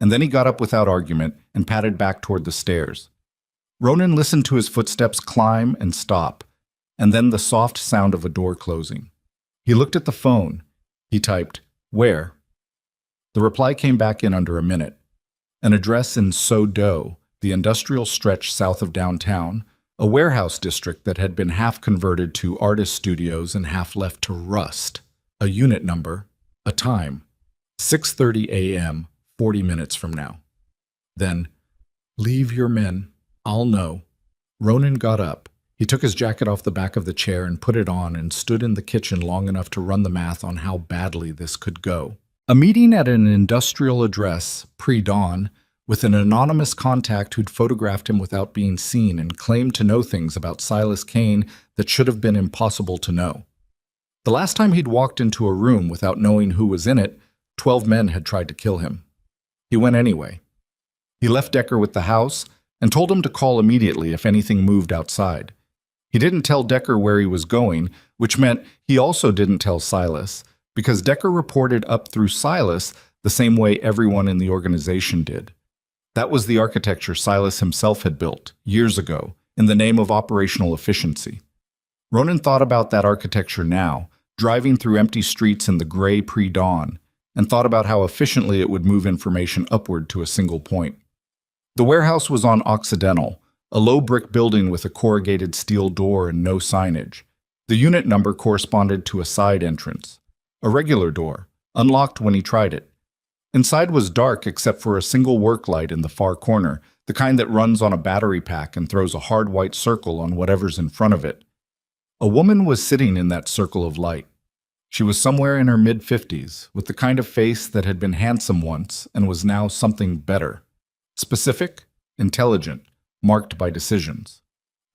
And then he got up without argument and padded back toward the stairs. Ronan listened to his footsteps climb and stop, and then the soft sound of a door closing. He looked at the phone. He typed, "Where?" The reply came back in under a minute. An address in Sodo, the industrial stretch south of downtown, a warehouse district that had been half converted to artist studios and half left to rust. A unit number, a time, 6:30 a.m., 40 minutes from now. Then, leave your men. I'll know. Ronan got up. He took his jacket off the back of the chair and put it on and stood in the kitchen long enough to run the math on how badly this could go. A meeting at an industrial address, pre-dawn, with an anonymous contact who'd photographed him without being seen and claimed to know things about Silas Kane that should have been impossible to know. The last time he'd walked into a room without knowing who was in it, 12 men had tried to kill him. He went anyway. He left Decker with the house and told him to call immediately if anything moved outside. He didn't tell Decker where he was going, which meant he also didn't tell Silas, because Decker reported up through Silas the same way everyone in the organization did. That was the architecture Silas himself had built, years ago, in the name of operational efficiency. Ronan thought about that architecture now, driving through empty streets in the gray pre-dawn, and thought about how efficiently it would move information upward to a single point. The warehouse was on Occidental, a low brick building with a corrugated steel door and no signage. The unit number corresponded to a side entrance, a regular door, unlocked when he tried it. Inside was dark except for a single work light in the far corner, the kind that runs on a battery pack and throws a hard white circle on whatever's in front of it. A woman was sitting in that circle of light. She was somewhere in her mid-50s, with the kind of face that had been handsome once and was now something better. Specific, intelligent, marked by decisions.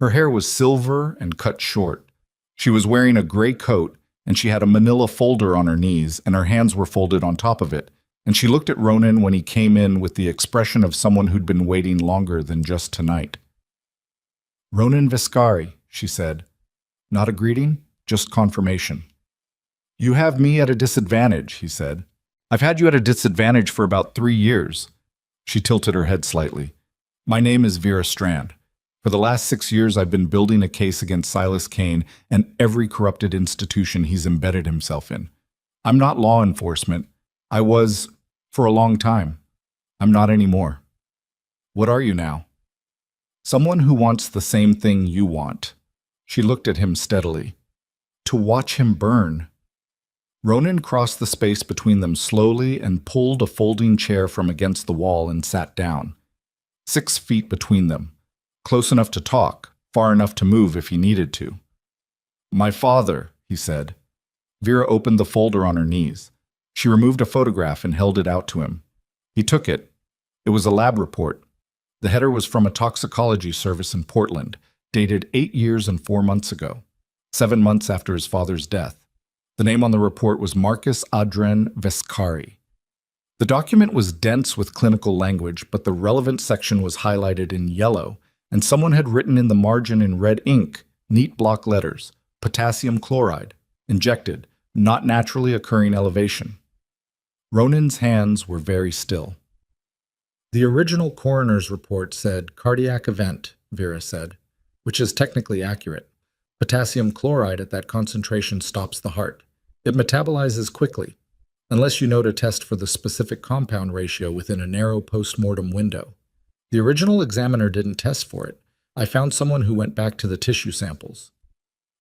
Her hair was silver and cut short. She was wearing a gray coat, and she had a manila folder on her knees, and her hands were folded on top of it, and she looked at Ronan when he came in with the expression of someone who'd been waiting longer than just tonight. "Ronan Viscari," she said. Not a greeting, just confirmation. "You have me at a disadvantage," he said. "I've had you at a disadvantage for about 3 years." She tilted her head slightly. "My name is Vera Strand. For the last 6 years, I've been building a case against Silas Kane and every corrupted institution he's embedded himself in. I'm not law enforcement. I was for a long time. I'm not anymore." "What are you now?" "Someone who wants the same thing you want." She looked at him steadily. "To watch him burn." Ronan crossed the space between them slowly and pulled a folding chair from against the wall and sat down. 6 feet between them, close enough to talk, far enough to move if he needed to. "My father," he said. Vera opened the folder on her knees. She removed a photograph and held it out to him. He took it. It was a lab report. The header was from a toxicology service in Portland, dated 8 years and 4 months ago, 7 months after his father's death. The name on the report was Marcus Adren Vescari. The document was dense with clinical language, but the relevant section was highlighted in yellow, and someone had written in the margin in red ink, neat block letters, potassium chloride, injected, not naturally occurring elevation. Ronan's hands were very still. The original coroner's report said cardiac event, Vera said, which is technically accurate. Potassium chloride at that concentration stops the heart. It metabolizes quickly, unless you know to test for the specific compound ratio within a narrow post-mortem window. The original examiner didn't test for it. I found someone who went back to the tissue samples.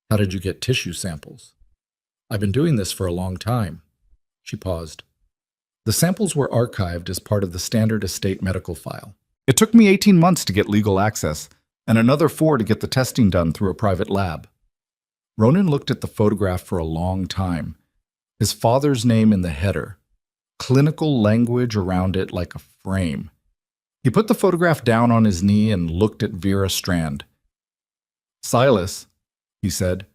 How did you get tissue samples? I've been doing this for a long time. She paused. The samples were archived as part of the standard estate medical file. It took me 18 months to get legal access, and another 4 to get the testing done through a private lab. Ronan looked at the photograph for a long time. His father's name in the header, clinical language around it like a frame. He put the photograph down on his knee and looked at Vera Strand. Silas, he said.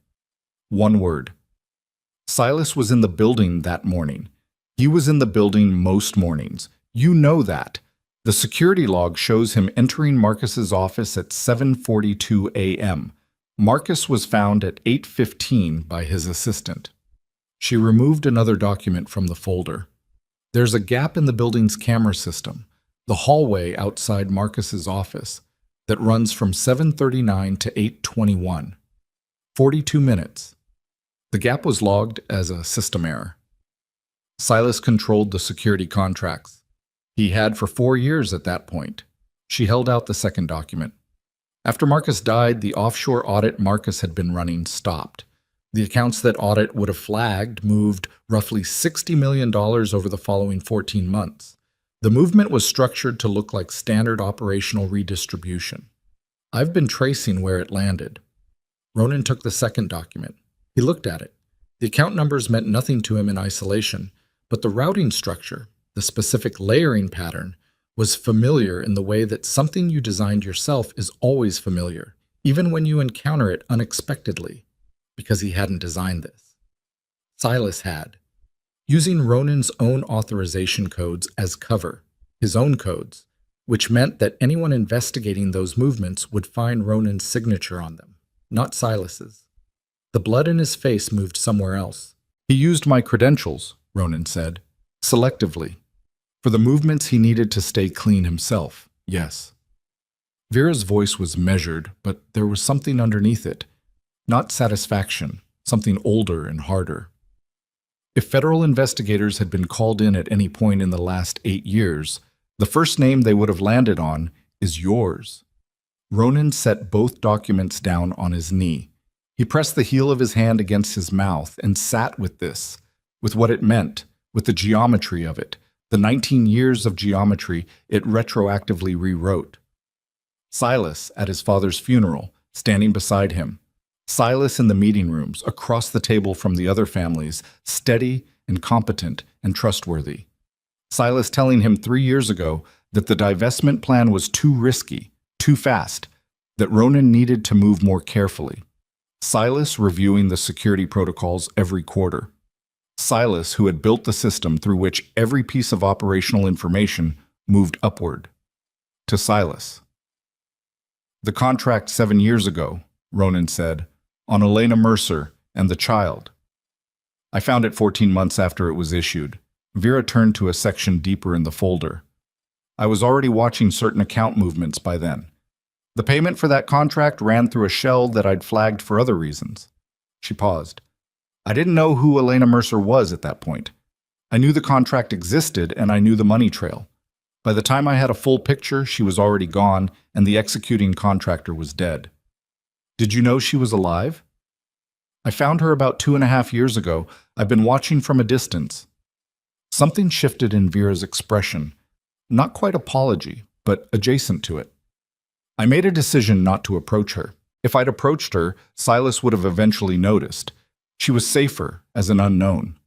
One word. Silas was in the building that morning. He was in the building most mornings. You know that. The security log shows him entering Marcus's office at 7:42 a.m. Marcus was found at 8:15 by his assistant. She removed another document from the folder. There's a gap in the building's camera system, the hallway outside Marcus's office, that runs from 7:39 to 8:21. 42 minutes. The gap was logged as a system error. Silas controlled the security contracts. He had for 4 years at that point. She held out the second document. After Marcus died, the offshore audit Marcus had been running stopped. The accounts that audit would have flagged moved roughly $60 million over the following 14 months. The movement was structured to look like standard operational redistribution. I've been tracing where it landed. Ronan took the second document. He looked at it. The account numbers meant nothing to him in isolation, but the routing structure, the specific layering pattern, was familiar in the way that something you designed yourself is always familiar, even when you encounter it unexpectedly, because he hadn't designed this. Silas had, using Ronan's own authorization codes as cover, his own codes, which meant that anyone investigating those movements would find Ronan's signature on them, not Silas's. The blood in his face moved somewhere else. He used my credentials, Ronan said, selectively. For the movements he needed to stay clean himself, yes. Vera's voice was measured, but there was something underneath it. Not satisfaction, something older and harder. If federal investigators had been called in at any point in the last 8 years, the first name they would have landed on is yours. Ronan set both documents down on his knee. He pressed the heel of his hand against his mouth and sat with this, with what it meant, with the geometry of it, the 19 years of geometry it retroactively rewrote. Silas at his father's funeral, standing beside him. Silas in the meeting rooms, across the table from the other families, steady and competent and trustworthy. Silas telling him 3 years ago that the divestment plan was too risky, too fast, that Ronan needed to move more carefully. Silas reviewing the security protocols every quarter. Silas who had built the system through which every piece of operational information moved upward. To Silas. The contract 7 years ago, Ronan said, on Elena Mercer and the child. I found it 14 months after it was issued. Vera turned to a section deeper in the folder. I was already watching certain account movements by then. The payment for that contract ran through a shell that I'd flagged for other reasons. She paused. I didn't know who Elena Mercer was at that point. I knew the contract existed and I knew the money trail. By the time I had a full picture, she was already gone and the executing contractor was dead. Did you know she was alive? I found her about 2.5 years ago. I've been watching from a distance. Something shifted in Vera's expression. Not quite apology, but adjacent to it. I made a decision not to approach her. If I'd approached her, Silas would have eventually noticed. She was safer as an unknown.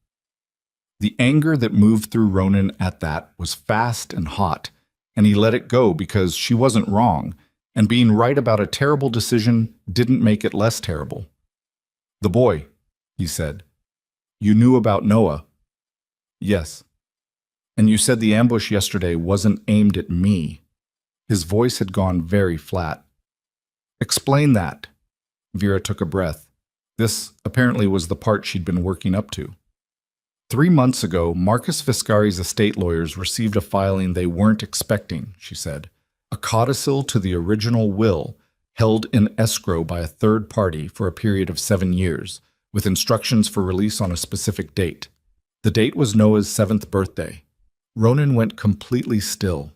The anger that moved through Ronan at that was fast and hot, and he let it go because she wasn't wrong, and being right about a terrible decision didn't make it less terrible. The boy, he said. You knew about Noah. Yes. And you said the ambush yesterday wasn't aimed at me. His voice had gone very flat. Explain that. Vera took a breath. This apparently was the part she'd been working up to. 3 months ago, Marcus Viscari's estate lawyers received a filing they weren't expecting, she said. A codicil to the original will, held in escrow by a third party for a period of 7 years, with instructions for release on a specific date. The date was Noah's 7th birthday. Ronan went completely still.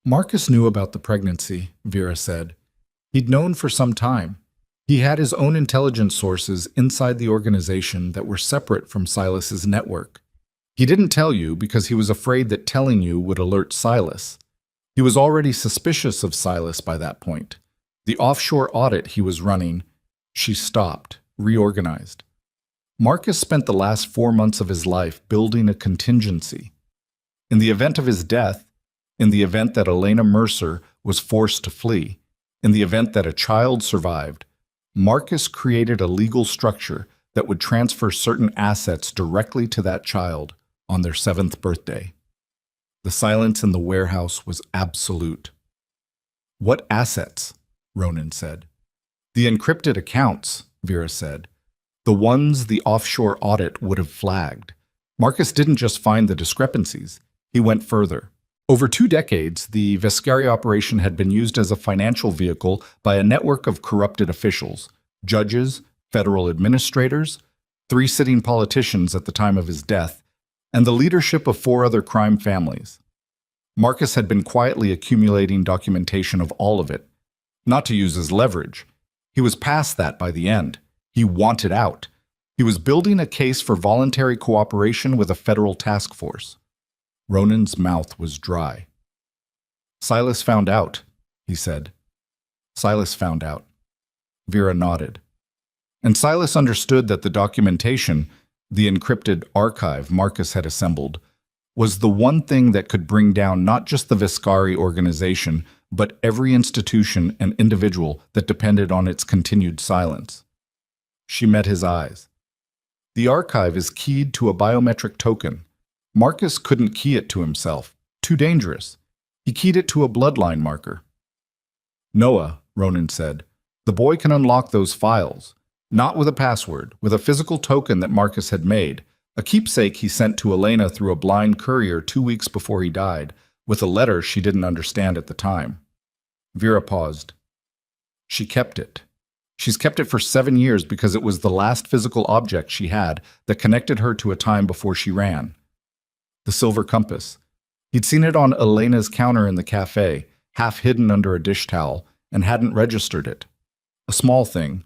Marcus knew about the pregnancy, Vera said. He'd known for some time. He had his own intelligence sources inside the organization that were separate from Silas's network. He didn't tell you because he was afraid that telling you would alert Silas. He was already suspicious of Silas by that point. The offshore audit he was running, she stopped, reorganized. Marcus spent the last 4 months of his life building a contingency. In the event of his death, in the event that Elena Mercer was forced to flee, in the event that a child survived, Marcus created a legal structure that would transfer certain assets directly to that child on their 7th birthday. The silence in the warehouse was absolute. What assets? Ronan said. The encrypted accounts, Vera said. The ones the offshore audit would have flagged. Marcus didn't just find the discrepancies. He went further. Over 2 decades, the Viscari operation had been used as a financial vehicle by a network of corrupted officials, judges, federal administrators, 3 sitting politicians at the time of his death, and the leadership of 4 other crime families. Marcus had been quietly accumulating documentation of all of it, not to use as leverage. He was past that by the end. He wanted out. He was building a case for voluntary cooperation with a federal task force. Ronan's mouth was dry. Silas found out, he said. Silas found out. Vera nodded. And Silas understood that the documentation, the encrypted archive Marcus had assembled, was the one thing that could bring down not just the Viscari organization, but every institution and individual that depended on its continued silence. She met his eyes. The archive is keyed to a biometric token. Marcus couldn't key it to himself. Too dangerous. He keyed it to a bloodline marker. Noah, Ronan said, the boy can unlock those files. Not with a password, with a physical token that Marcus had made, a keepsake he sent to Elena through a blind courier 2 weeks before he died, with a letter she didn't understand at the time. Vera paused. She kept it. She's kept it for 7 years because it was the last physical object she had that connected her to a time before she ran. The silver compass. He'd seen it on Elena's counter in the cafe, half hidden under a dish towel, and hadn't registered it. A small thing.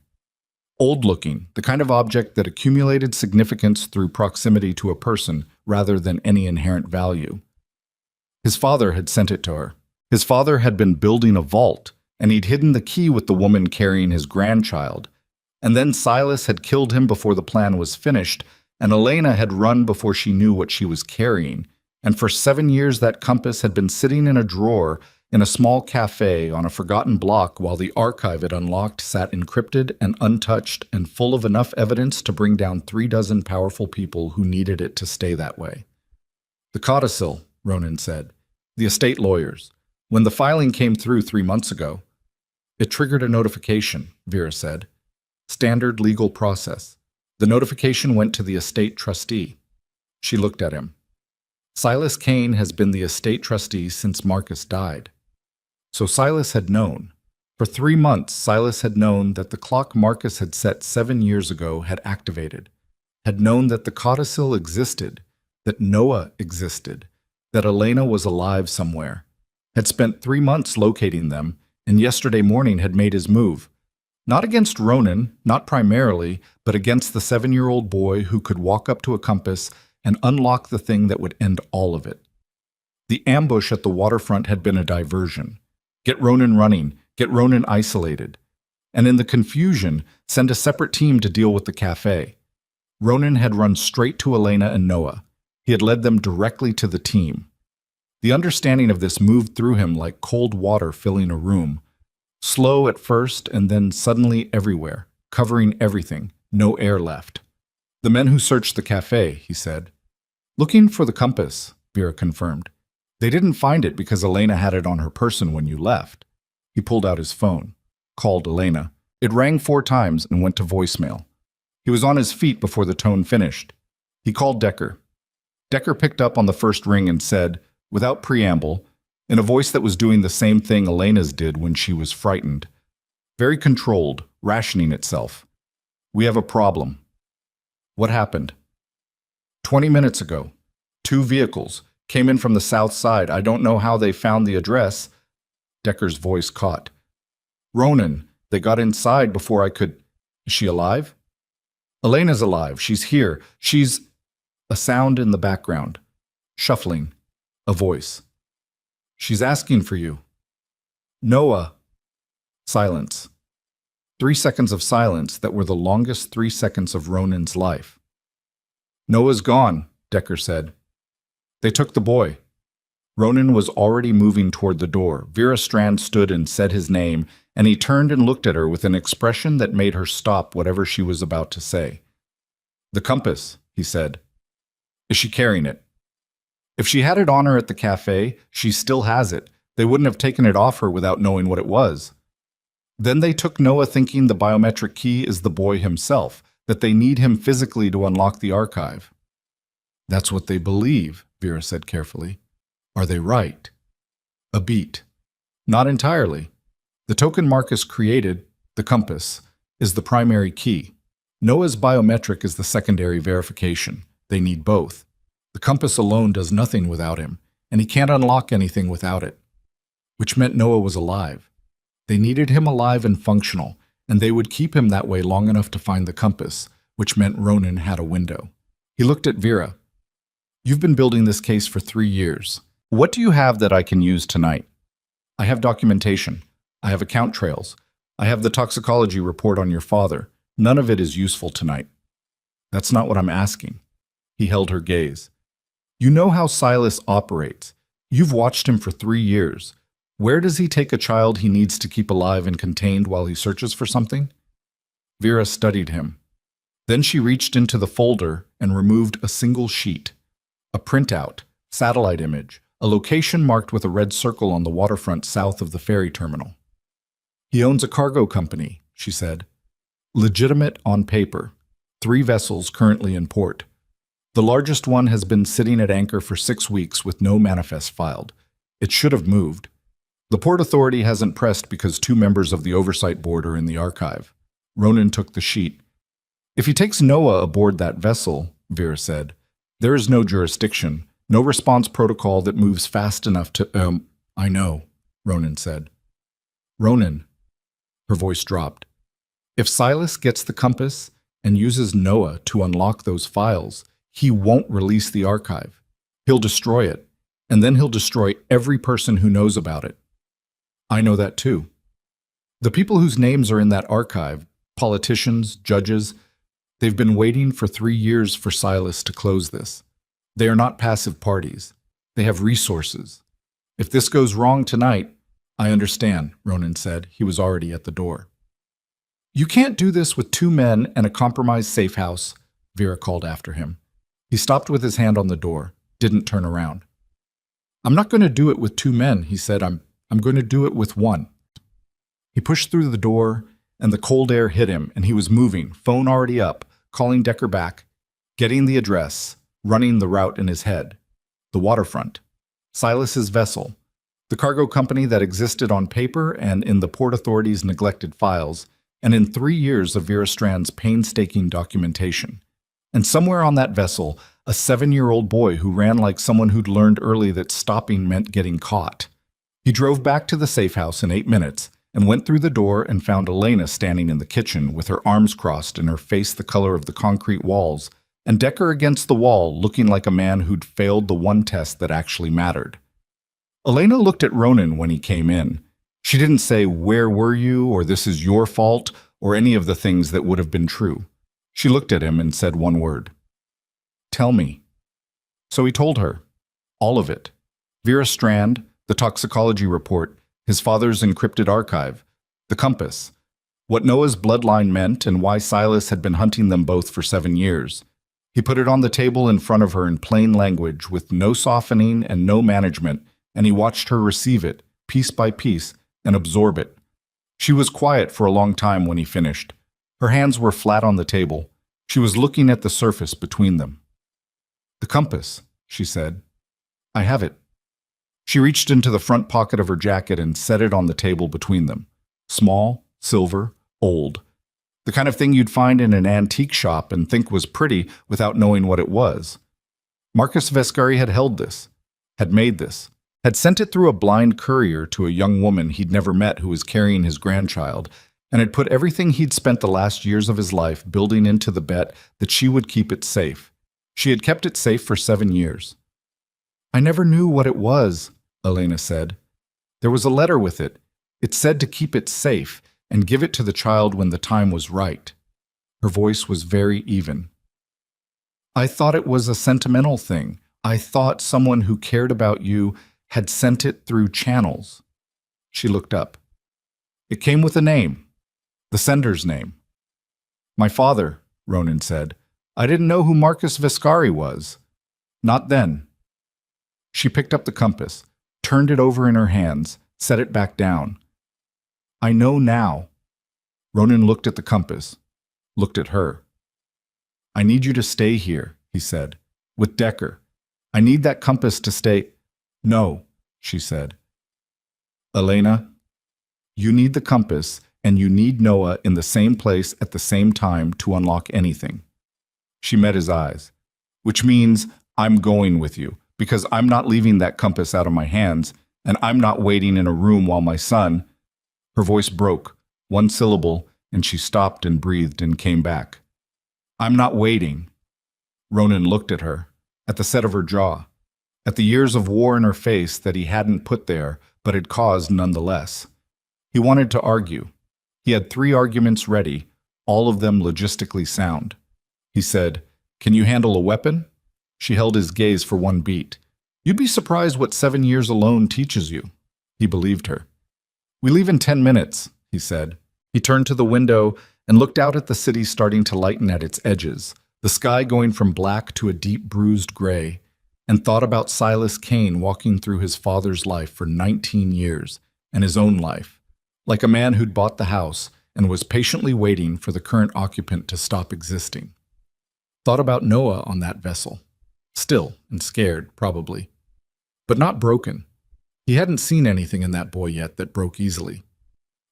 Old-looking, the kind of object that accumulated significance through proximity to a person rather than any inherent value. His father had sent it to her. His father had been building a vault, and he'd hidden the key with the woman carrying his grandchild. And then Silas had killed him before the plan was finished, and Elena had run before she knew what she was carrying. And for 7 years that compass had been sitting in a drawer in a small cafe on a forgotten block while the archive it unlocked sat encrypted and untouched and full of enough evidence to bring down 36 powerful people who needed it to stay that way. The codicil, Ronan said. The estate lawyers. When the filing came through 3 months ago, it triggered a notification, Vera said. Standard legal process. The notification went to the estate trustee. She looked at him. Silas Kane has been the estate trustee since Marcus died. So Silas had known. For 3 months, Silas had known that the clock Marcus had set 7 years ago had activated, had known that the codicil existed, that Noah existed, that Elena was alive somewhere, had spent 3 months locating them, and yesterday morning had made his move. Not against Ronan, not primarily, but against the 7-year-old boy who could walk up to a compass and unlock the thing that would end all of it. The ambush at the waterfront had been a diversion. Get Ronan running, get Ronan isolated. And in the confusion, send a separate team to deal with the cafe. Ronan had run straight to Elena and Noah. He had led them directly to the team. The understanding of this moved through him like cold water filling a room. Slow at first and then suddenly everywhere, covering everything, no air left. The men who searched the cafe, he said. Looking for the compass, Vera confirmed. They didn't find it because Elena had it on her person when you left. He pulled out his phone, called Elena. It rang 4 times and went to voicemail. He was on his feet before the tone finished. He called Decker. Decker picked up on the first ring and said, without preamble, in a voice that was doing the same thing Elena's did when she was frightened, very controlled, rationing itself. We have a problem. What happened? 20 minutes ago. 2 vehicles came in from the south side. I don't know how they found the address. Decker's voice caught. Ronan, they got inside before I could... Is she alive? Elena's alive. She's here. She's... A sound in the background. Shuffling. A voice. She's asking for you. Noah. Silence. 3 seconds of silence that were the longest 3 seconds of Ronan's life. Noah's gone, Decker said. They took the boy. Ronan was already moving toward the door. Vera Strand stood and said his name, and he turned and looked at her with an expression that made her stop whatever she was about to say. The compass, he said. Is she carrying it? If she had it on her at the cafe, she still has it. They wouldn't have taken it off her without knowing what it was. Then they took Noah thinking the biometric key is the boy himself, that they need him physically to unlock the archive. That's what they believe, Vera said carefully. Are they right? A beat. Not entirely. The token Marcus created, the compass, is the primary key. Noah's biometric is the secondary verification. They need both. The compass alone does nothing without him, and he can't unlock anything without it. Which meant Noah was alive. They needed him alive and functional, and they would keep him that way long enough to find the compass, which meant Ronan had a window. He looked at Vera. You've been building this case for 3 years. What do you have that I can use tonight? I have documentation. I have account trails. I have the toxicology report on your father. None of it is useful tonight. That's not what I'm asking. He held her gaze. You know how Silas operates. You've watched him for 3 years. Where does he take a child he needs to keep alive and contained while he searches for something? Vera studied him. Then she reached into the folder and removed a single sheet. A printout, satellite image, a location marked with a red circle on the waterfront south of the ferry terminal. He owns a cargo company, she said. Legitimate on paper. 3 vessels currently in port. The largest one has been sitting at anchor for 6 weeks with no manifest filed. It should have moved. The Port Authority hasn't pressed because 2 members of the Oversight Board are in the archive. Ronan took the sheet. If he takes Noah aboard that vessel, Vera said, there is no jurisdiction, no response protocol that moves fast enough to, I know, Ronan said. Ronan. Her voice dropped. If Silas gets the compass and uses Noah to unlock those files, he won't release the archive. He'll destroy it, and then he'll destroy every person who knows about it. I know that too. The people whose names are in that archive, politicians, judges, they've been waiting for 3 years for Silas to close this. They are not passive parties. They have resources. If this goes wrong tonight, I understand, Ronan said. He was already at the door. You can't do this with 2 men and a compromised safe house, Vera called after him. He stopped with his hand on the door, didn't turn around. I'm not going to do it with 2 men, he said. I'm going to do it with 1. He pushed through the door, and the cold air hit him, and he was moving, phone already up, calling Decker back, getting the address, running the route in his head. The waterfront. Silas's vessel. The cargo company that existed on paper and in the Port Authority's neglected files, and in 3 years of Vera Strand's painstaking documentation. And somewhere on that vessel, a 7-year-old boy who ran like someone who'd learned early that stopping meant getting caught. He drove back to the safe house in 8 minutes and went through the door and found Elena standing in the kitchen with her arms crossed and her face the color of the concrete walls, and Decker against the wall looking like a man who'd failed the one test that actually mattered. Elena looked at Ronan when he came in. She didn't say, "Where were you?" or "This is your fault," or any of the things that would have been true. She looked at him and said one word. Tell me. So he told her. All of it. Vera Strand, the toxicology report, his father's encrypted archive, the compass, what Noah's bloodline meant and why Silas had been hunting them both for 7 years. He put it on the table in front of her in plain language with no softening and no management, and he watched her receive it, piece by piece, and absorb it. She was quiet for a long time when he finished. Her hands were flat on the table. She was looking at the surface between them. The compass, she said. I have it. She reached into the front pocket of her jacket and set it on the table between them. Small, silver, old. The kind of thing you'd find in an antique shop and think was pretty without knowing what it was. Marcus Vescari had held this, had made this, had sent it through a blind courier to a young woman he'd never met who was carrying his grandchild, and had put everything he'd spent the last years of his life building into the bet that she would keep it safe. She had kept it safe for 7 years. I never knew what it was, Elena said. There was a letter with it. It said to keep it safe and give it to the child when the time was right. Her voice was very even. I thought it was a sentimental thing. I thought someone who cared about you had sent it through channels. She looked up. It came with a name, the sender's name. My father, Ronan said. I didn't know who Marcus Vescari was. Not then. She picked up the compass, turned it over in her hands, set it back down. I know now. Ronan looked at the compass, looked at her. I need you to stay here, he said, with Decker. I need that compass to stay. No, she said. Elena, you need the compass and you need Noah in the same place at the same time to unlock anything. She met his eyes, which means I'm going with you because I'm not leaving that compass out of my hands and I'm not waiting in a room while my son. Her voice broke, one syllable, and she stopped and breathed and came back. I'm not waiting. Ronan looked at her, at the set of her jaw, at the years of war in her face that he hadn't put there but had caused nonetheless. He wanted to argue. He had 3 arguments ready, all of them logistically sound. He said, Can you handle a weapon? She held his gaze for one beat. You'd be surprised what 7 years alone teaches you. He believed her. We leave in 10 minutes, he said. He turned to the window and looked out at the city starting to lighten at its edges, the sky going from black to a deep bruised gray, and thought about Silas Kane walking through his father's life for 19 years and his own life, like a man who'd bought the house and was patiently waiting for the current occupant to stop existing. Thought about Noah on that vessel, still and scared, probably, but not broken. He hadn't seen anything in that boy yet that broke easily.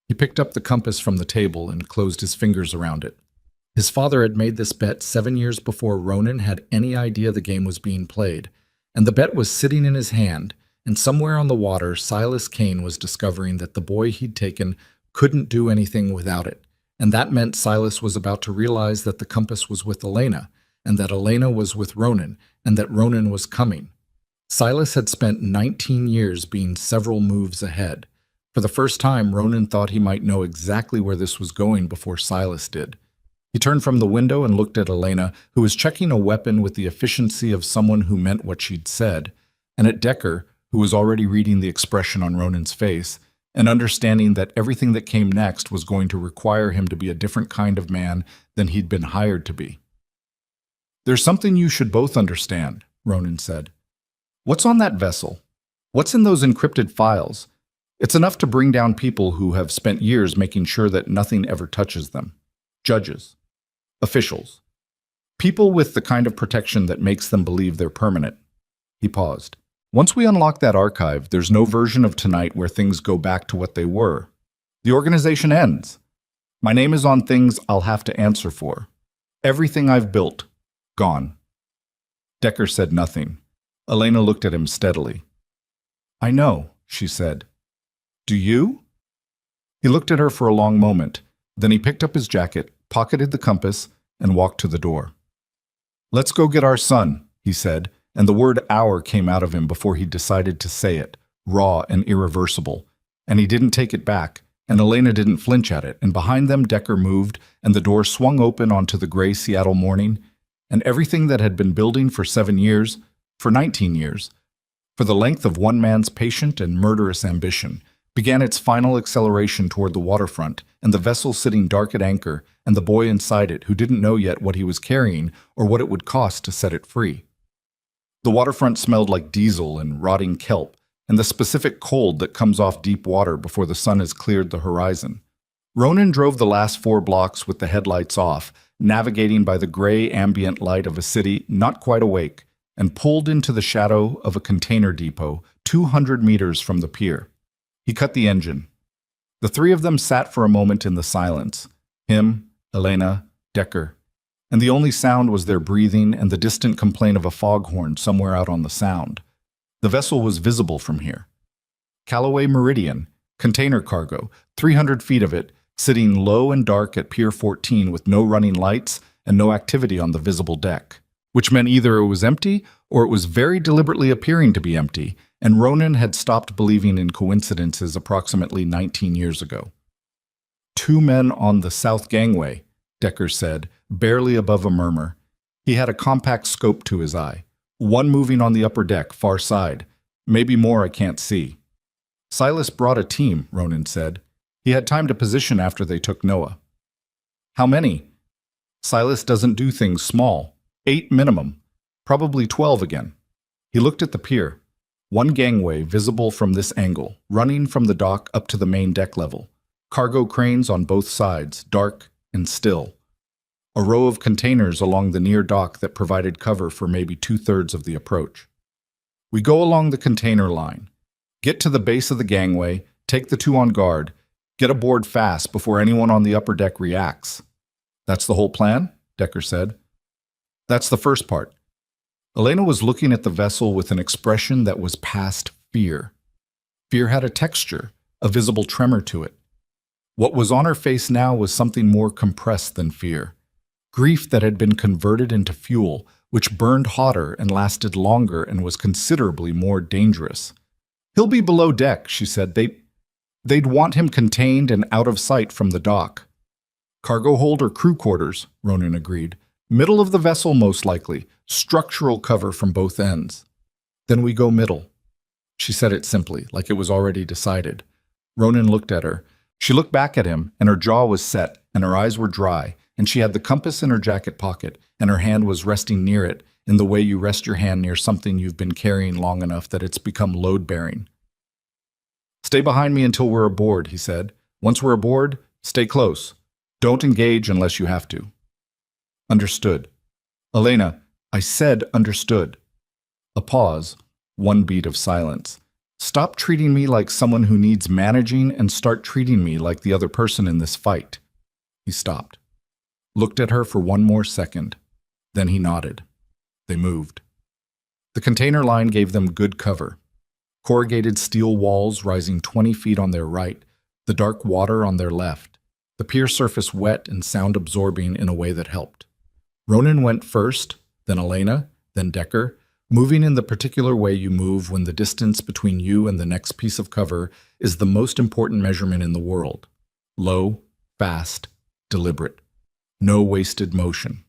He picked up the compass from the table and closed his fingers around it. His father had made this bet 7 years before Ronan had any idea the game was being played, and the bet was sitting in his hand, and somewhere on the water Silas Kane was discovering that the boy he'd taken couldn't do anything without it, and that meant Silas was about to realize that the compass was with Elena, and that Elena was with Ronan, and that Ronan was coming. Silas had spent 19 years being several moves ahead. For the first time, Ronan thought he might know exactly where this was going before Silas did. He turned from the window and looked at Elena, who was checking a weapon with the efficiency of someone who meant what she'd said, and at Decker, who was already reading the expression on Ronan's face, and understanding that everything that came next was going to require him to be a different kind of man than he'd been hired to be. There's something you should both understand, Ronan said. What's on that vessel? What's in those encrypted files? It's enough to bring down people who have spent years making sure that nothing ever touches them. Judges. Officials. People with the kind of protection that makes them believe they're permanent. He paused. Once we unlock that archive, there's no version of tonight where things go back to what they were. The organization ends. My name is on things I'll have to answer for. Everything I've built. Gone. Decker said nothing. Elena looked at him steadily. I know, she said. Do you? He looked at her for a long moment. Then he picked up his jacket, pocketed the compass, and walked to the door. Let's go get our son, he said, and the word our came out of him before he decided to say it, raw and irreversible. And he didn't take it back, and Elena didn't flinch at it, and behind them Decker moved, and the door swung open onto the gray Seattle morning, and everything that had been building for 7 years, for 19 years, for the length of one man's patient and murderous ambition, began its final acceleration toward the waterfront, and the vessel sitting dark at anchor, and the boy inside it who didn't know yet what he was carrying or what it would cost to set it free. The waterfront smelled like diesel and rotting kelp, and the specific cold that comes off deep water before the sun has cleared the horizon. Ronan drove the last 4 blocks with the headlights off, navigating by the gray ambient light of a city not quite awake, and pulled into the shadow of a container depot 200 meters from the pier. He cut the engine. The three of them sat for a moment in the silence. Him, Elena, Decker. And the only sound was their breathing and the distant complaint of a foghorn somewhere out on the Sound. The vessel was visible from here. Callaway Meridian, container cargo, 300 feet of it, sitting low and dark at Pier 14 with no running lights and no activity on the visible deck, which meant either it was empty or it was very deliberately appearing to be empty, and Ronan had stopped believing in coincidences approximately 19 years ago. 2 men on the south gangway, Decker said, barely above a murmur. He had a compact scope to his eye. 1 moving on the upper deck, far side. Maybe more I can't see. Silas brought a team, Ronan said. He had time to position after they took Noah. How many? Silas doesn't do things small. 8 minimum. Probably 12 again. He looked at the pier. 1 gangway visible from this angle, running from the dock up to the main deck level. Cargo cranes on both sides, dark and still. A row of containers along the near dock that provided cover for maybe 2/3 of the approach. We go along the container line. Get to the base of the gangway, take the 2 on guard, get aboard fast before anyone on the upper deck reacts. That's the whole plan? Decker said. That's the first part. Elena was looking at the vessel with an expression that was past fear. Fear had a texture, a visible tremor to it. What was on her face now was something more compressed than fear. Grief that had been converted into fuel, which burned hotter and lasted longer and was considerably more dangerous. He'll be below deck, she said. They'd want him contained and out of sight from the dock. Cargo hold or crew quarters, Ronan agreed. Middle of the vessel, most likely. Structural cover from both ends. Then we go middle. She said it simply, like it was already decided. Ronan looked at her. She looked back at him, and her jaw was set, and her eyes were dry, and she had the compass in her jacket pocket, and her hand was resting near it, in the way you rest your hand near something you've been carrying long enough that it's become load-bearing. Stay behind me until we're aboard, he said. Once we're aboard, stay close. Don't engage unless you have to. Understood. Elena, I said understood. A pause, 1 beat of silence. Stop treating me like someone who needs managing and start treating me like the other person in this fight. He stopped. Looked at her for 1 more second. Then he nodded. They moved. The container line gave them good cover. Corrugated steel walls rising 20 feet on their right, the dark water on their left, the pier surface wet and sound-absorbing in a way that helped. Ronan went first, then Elena, then Decker, moving in the particular way you move when the distance between you and the next piece of cover is the most important measurement in the world. Low, fast, deliberate. No wasted motion.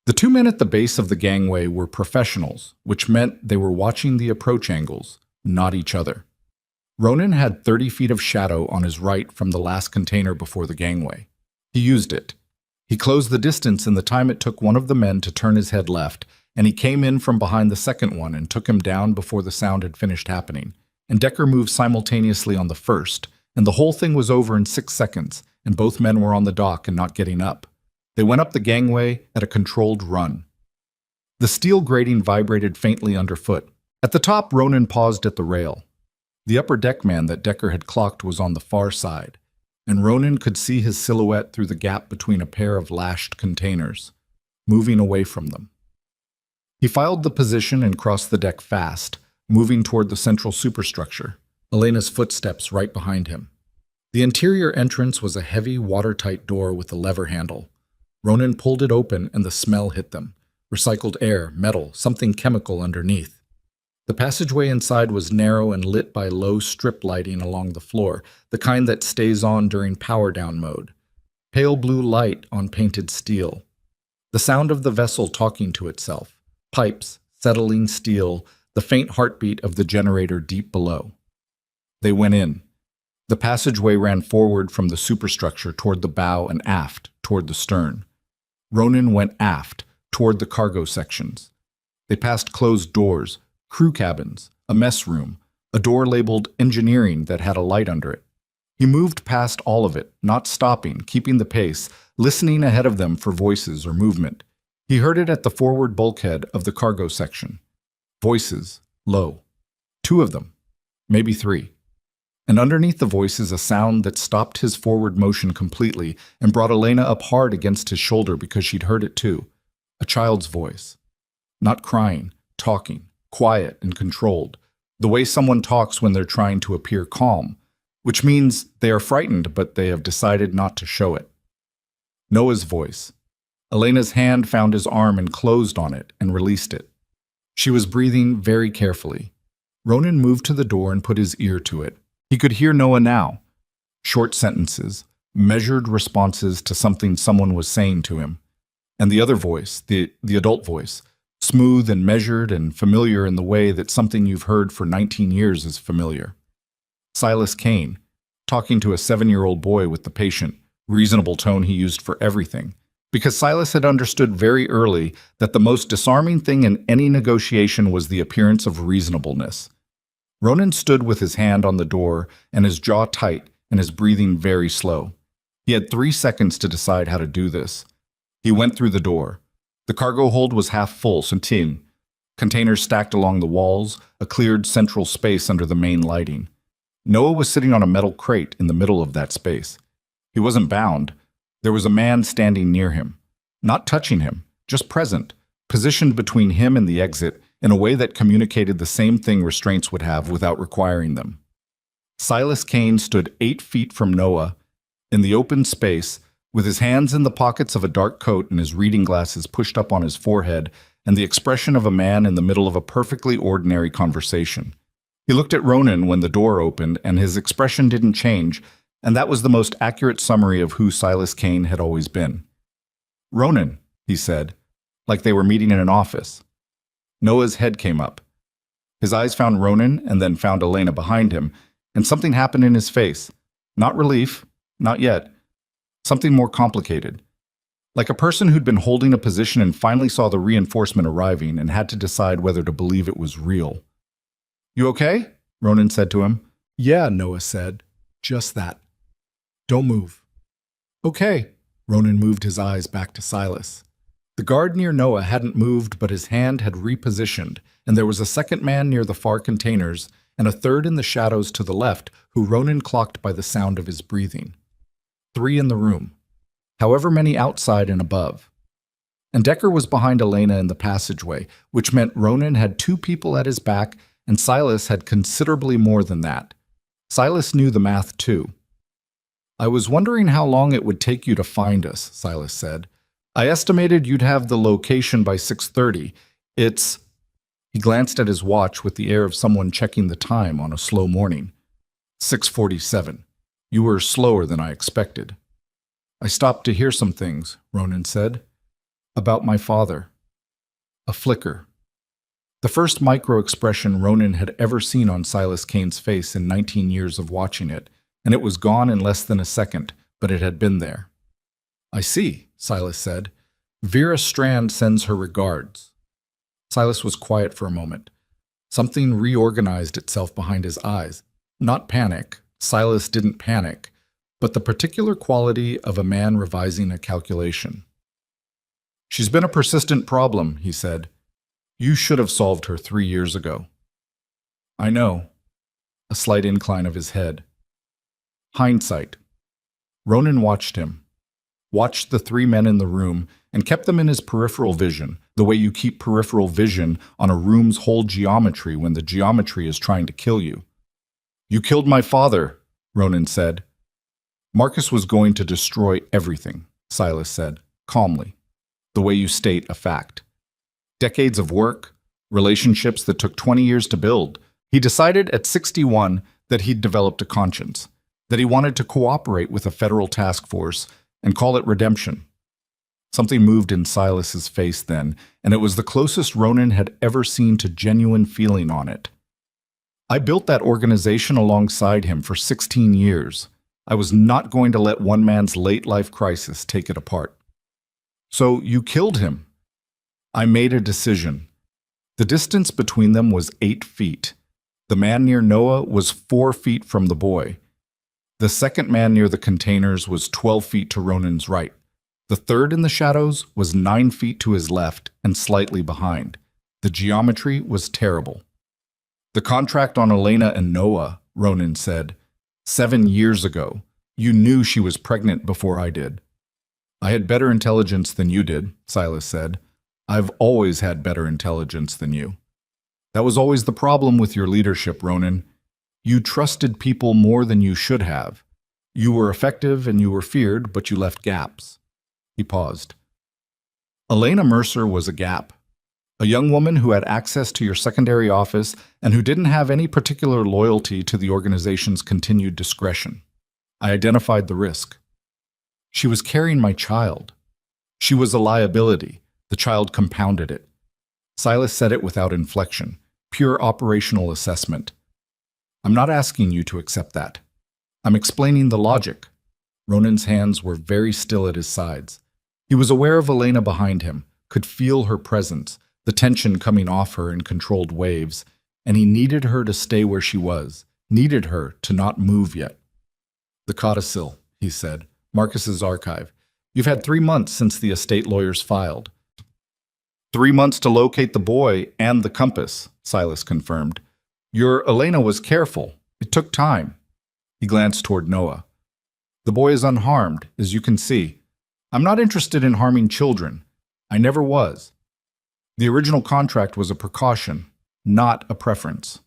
The 2 men at the base of the gangway were professionals, which meant they were watching the approach angles, not each other. Ronan had 30 feet of shadow on his right from the last container before the gangway. He used it. He closed the distance in the time it took one of the men to turn his head left, and he came in from behind the second one and took him down before the sound had finished happening. And Decker moved simultaneously on the first, and the whole thing was over in 6 seconds, and both men were on the dock and not getting up. They went up the gangway at a controlled run. The steel grating vibrated faintly underfoot. At the top, Ronan paused at the rail. The upper deck man that Decker had clocked was on the far side, and Ronan could see his silhouette through the gap between a pair of lashed containers, moving away from them. He filed the position and crossed the deck fast, moving toward the central superstructure, Elena's footsteps right behind him. The interior entrance was a heavy, watertight door with a lever handle. Ronan pulled it open and the smell hit them. Recycled air, metal, something chemical underneath. The passageway inside was narrow and lit by low strip lighting along the floor, the kind that stays on during power down mode. Pale blue light on painted steel. The sound of the vessel talking to itself. Pipes, settling steel, the faint heartbeat of the generator deep below. They went in. The passageway ran forward from the superstructure toward the bow and aft, toward the stern. Ronan went aft, toward the cargo sections. They passed closed doors, crew cabins, a mess room, a door labeled engineering that had a light under it. He moved past all of it, not stopping, keeping the pace, listening ahead of them for voices or movement. He heard it at the forward bulkhead of the cargo section. Voices, low. 2 of them, maybe 3. And underneath the voices, a sound that stopped his forward motion completely and brought Elena up hard against his shoulder because she'd heard it too. A child's voice. Not crying, talking, quiet and controlled. The way someone talks when they're trying to appear calm, which means they are frightened but they have decided not to show it. Noah's voice. Elena's hand found his arm and closed on it and released it. She was breathing very carefully. Ronan moved to the door and put his ear to it. He could hear Noah now. Short sentences, measured responses to something someone was saying to him. And the other voice, the adult voice, smooth and measured and familiar in the way that something you've heard for 19 years is familiar. Silas Kane, talking to a 7-year-old boy with the patient, reasonable tone he used for everything. Because Silas had understood very early that the most disarming thing in any negotiation was the appearance of reasonableness. Ronan stood with his hand on the door and his jaw tight and his breathing very slow. He had 3 seconds to decide how to do this. He went through the door. The cargo hold was half full, centine. Containers stacked along the walls, a cleared central space under the main lighting. Noah was sitting on a metal crate in the middle of that space. He wasn't bound. There was a man standing near him. Not touching him, just present, positioned between him and the exit in a way that communicated the same thing restraints would have without requiring them. Silas Kane stood 8 feet from Noah, in the open space, with his hands in the pockets of a dark coat and his reading glasses pushed up on his forehead, and the expression of a man in the middle of a perfectly ordinary conversation. He looked at Ronan when the door opened, and his expression didn't change, and that was the most accurate summary of who Silas Kane had always been. "Ronan," he said, like they were meeting in an office. Noah's head came up. His eyes found Ronan and then found Elena behind him, and something happened in his face. Not relief, not yet. Something more complicated. Like a person who'd been holding a position and finally saw the reinforcement arriving and had to decide whether to believe it was real. "You okay?" Ronan said to him. "Yeah," Noah said. "Just that. Don't move." "Okay." Ronan moved his eyes back to Silas. The guard near Noah hadn't moved, but his hand had repositioned, and there was a second man near the far containers and a third in the shadows to the left who Ronan clocked by the sound of his breathing. 3 in the room, however many outside and above. And Decker was behind Elena in the passageway, which meant Ronan had 2 people at his back and Silas had considerably more than that. Silas knew the math too. "I was wondering how long it would take you to find us," Silas said. "I estimated you'd have the location by 6:30. It's..." He glanced at his watch with the air of someone checking the time on a slow morning. 6:47. You were slower than I expected." "I stopped to hear some things," Ronan said. "About my father." A flicker. The first micro-expression Ronan had ever seen on Silas Kane's face in 19 years of watching it, and it was gone in less than a second, but it had been there. "I see," Silas said. "Vera Strand sends her regards." Silas was quiet for a moment. Something reorganized itself behind his eyes. Not panic. Silas didn't panic, but the particular quality of a man revising a calculation. "She's been a persistent problem," he said. "You should have solved her 3 years ago." "I know." A slight incline of his head. Hindsight. Ronan watched him. Watched the 3 men in the room and kept them in his peripheral vision, the way you keep peripheral vision on a room's whole geometry when the geometry is trying to kill you. "You killed my father," Ronan said. "Marcus was going to destroy everything," Silas said, calmly, the way you state a fact. Decades of work, relationships that took 20 years to build. He decided at 61 that he'd developed a conscience, that he wanted to cooperate with a federal task force and call it redemption. Something moved in Silas's face then, and it was the closest Ronan had ever seen to genuine feeling on it. "I built that organization alongside him for 16 years. I was not going to let one man's late-life crisis take it apart." "So you killed him?" "I made a decision." The distance between them was 8 feet. The man near Noah was 4 feet from the boy. The second man near the containers was 12 feet to Ronan's right. The third in the shadows was 9 feet to his left and slightly behind. The geometry was terrible. The contract on Elena and Noah, Ronan said. 7 years ago. You knew she was pregnant before I did. I had better intelligence than you did, Silas said. I've always had better intelligence than you. That was always the problem with your leadership, Ronan. You trusted people more than you should have. You were effective and you were feared, but you left gaps. He paused. Elena Mercer was a gap. A young woman who had access to your secondary office and who didn't have any particular loyalty to the organization's continued discretion. I identified the risk. She was carrying my child. She was a liability. The child compounded it. Silas said it without inflection, pure operational assessment. I'm not asking you to accept that. I'm explaining the logic. Ronan's hands were very still at his sides. He was aware of Elena behind him, could feel her presence, the tension coming off her in controlled waves, and he needed her to stay where she was, needed her to not move yet. The codicil, he said, Marcus's archive. You've had 3 months since the estate lawyers filed. 3 months to locate the boy and the compass, Silas confirmed. Your Elena was careful. It took time. He glanced toward Noah. The boy is unharmed, as you can see. I'm not interested in harming children. I never was. The original contract was a precaution, not a preference.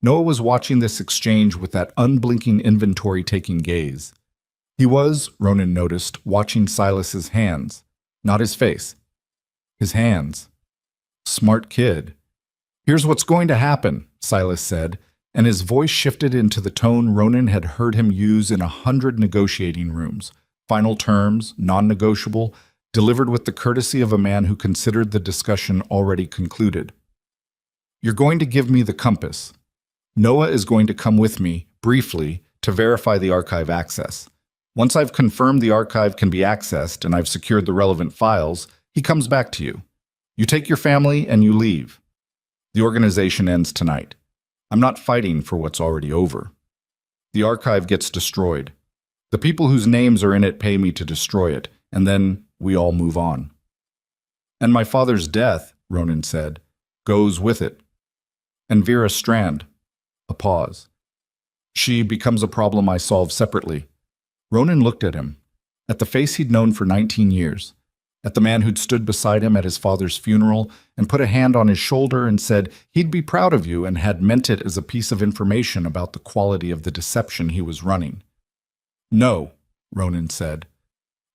Noah was watching this exchange with that unblinking inventory-taking gaze. He was, Ronan noticed, watching Silas's hands, not his face. His hands. Smart kid. Here's what's going to happen, Silas said, and his voice shifted into the tone Ronan had heard him use in 100 negotiating rooms. Final terms, non-negotiable, delivered with the courtesy of a man who considered the discussion already concluded. You're going to give me the compass. Noah is going to come with me, briefly, to verify the archive access. Once I've confirmed the archive can be accessed and I've secured the relevant files, he comes back to you. You take your family and you leave. The organization ends tonight. I'm not fighting for what's already over. The archive gets destroyed. The people whose names are in it pay me to destroy it, and then we all move on. And my father's death, Ronan said, goes with it. And Vera Strand. A pause. She becomes a problem I solve separately. Ronan looked at him, at the face he'd known for 19 years, at the man who'd stood beside him at his father's funeral and put a hand on his shoulder and said he'd be proud of you and had meant it as a piece of information about the quality of the deception he was running. No, Ronan said.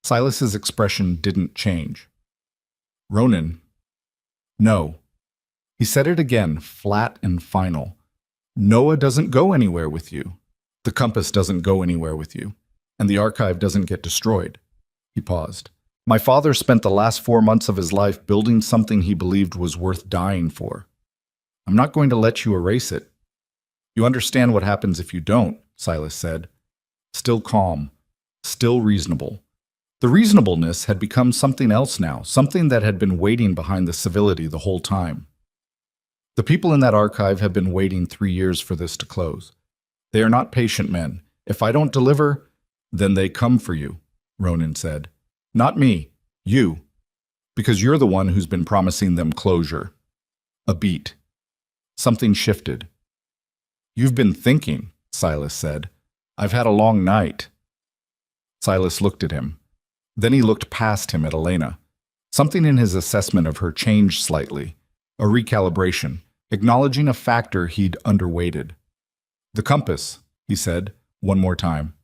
Silas's expression didn't change. Ronan. No. He said it again, flat and final. Noah doesn't go anywhere with you. The compass doesn't go anywhere with you. And the archive doesn't get destroyed. He paused. My father spent the last 4 months of his life building something he believed was worth dying for. I'm not going to let you erase it. You understand what happens if you don't, Silas said. Still calm, still reasonable. The reasonableness had become something else now, something that had been waiting behind the civility the whole time. The people in that archive have been waiting 3 years for this to close. They are not patient men. If I don't deliver, then they come for you, Ronan said. Not me, you. Because you're the one who's been promising them closure. A beat. Something shifted. You've been thinking, Silas said. I've had a long night. Silas looked at him. Then he looked past him at Elena. Something in his assessment of her changed slightly. A recalibration, acknowledging a factor he'd underweighted. The compass, he said, one more time.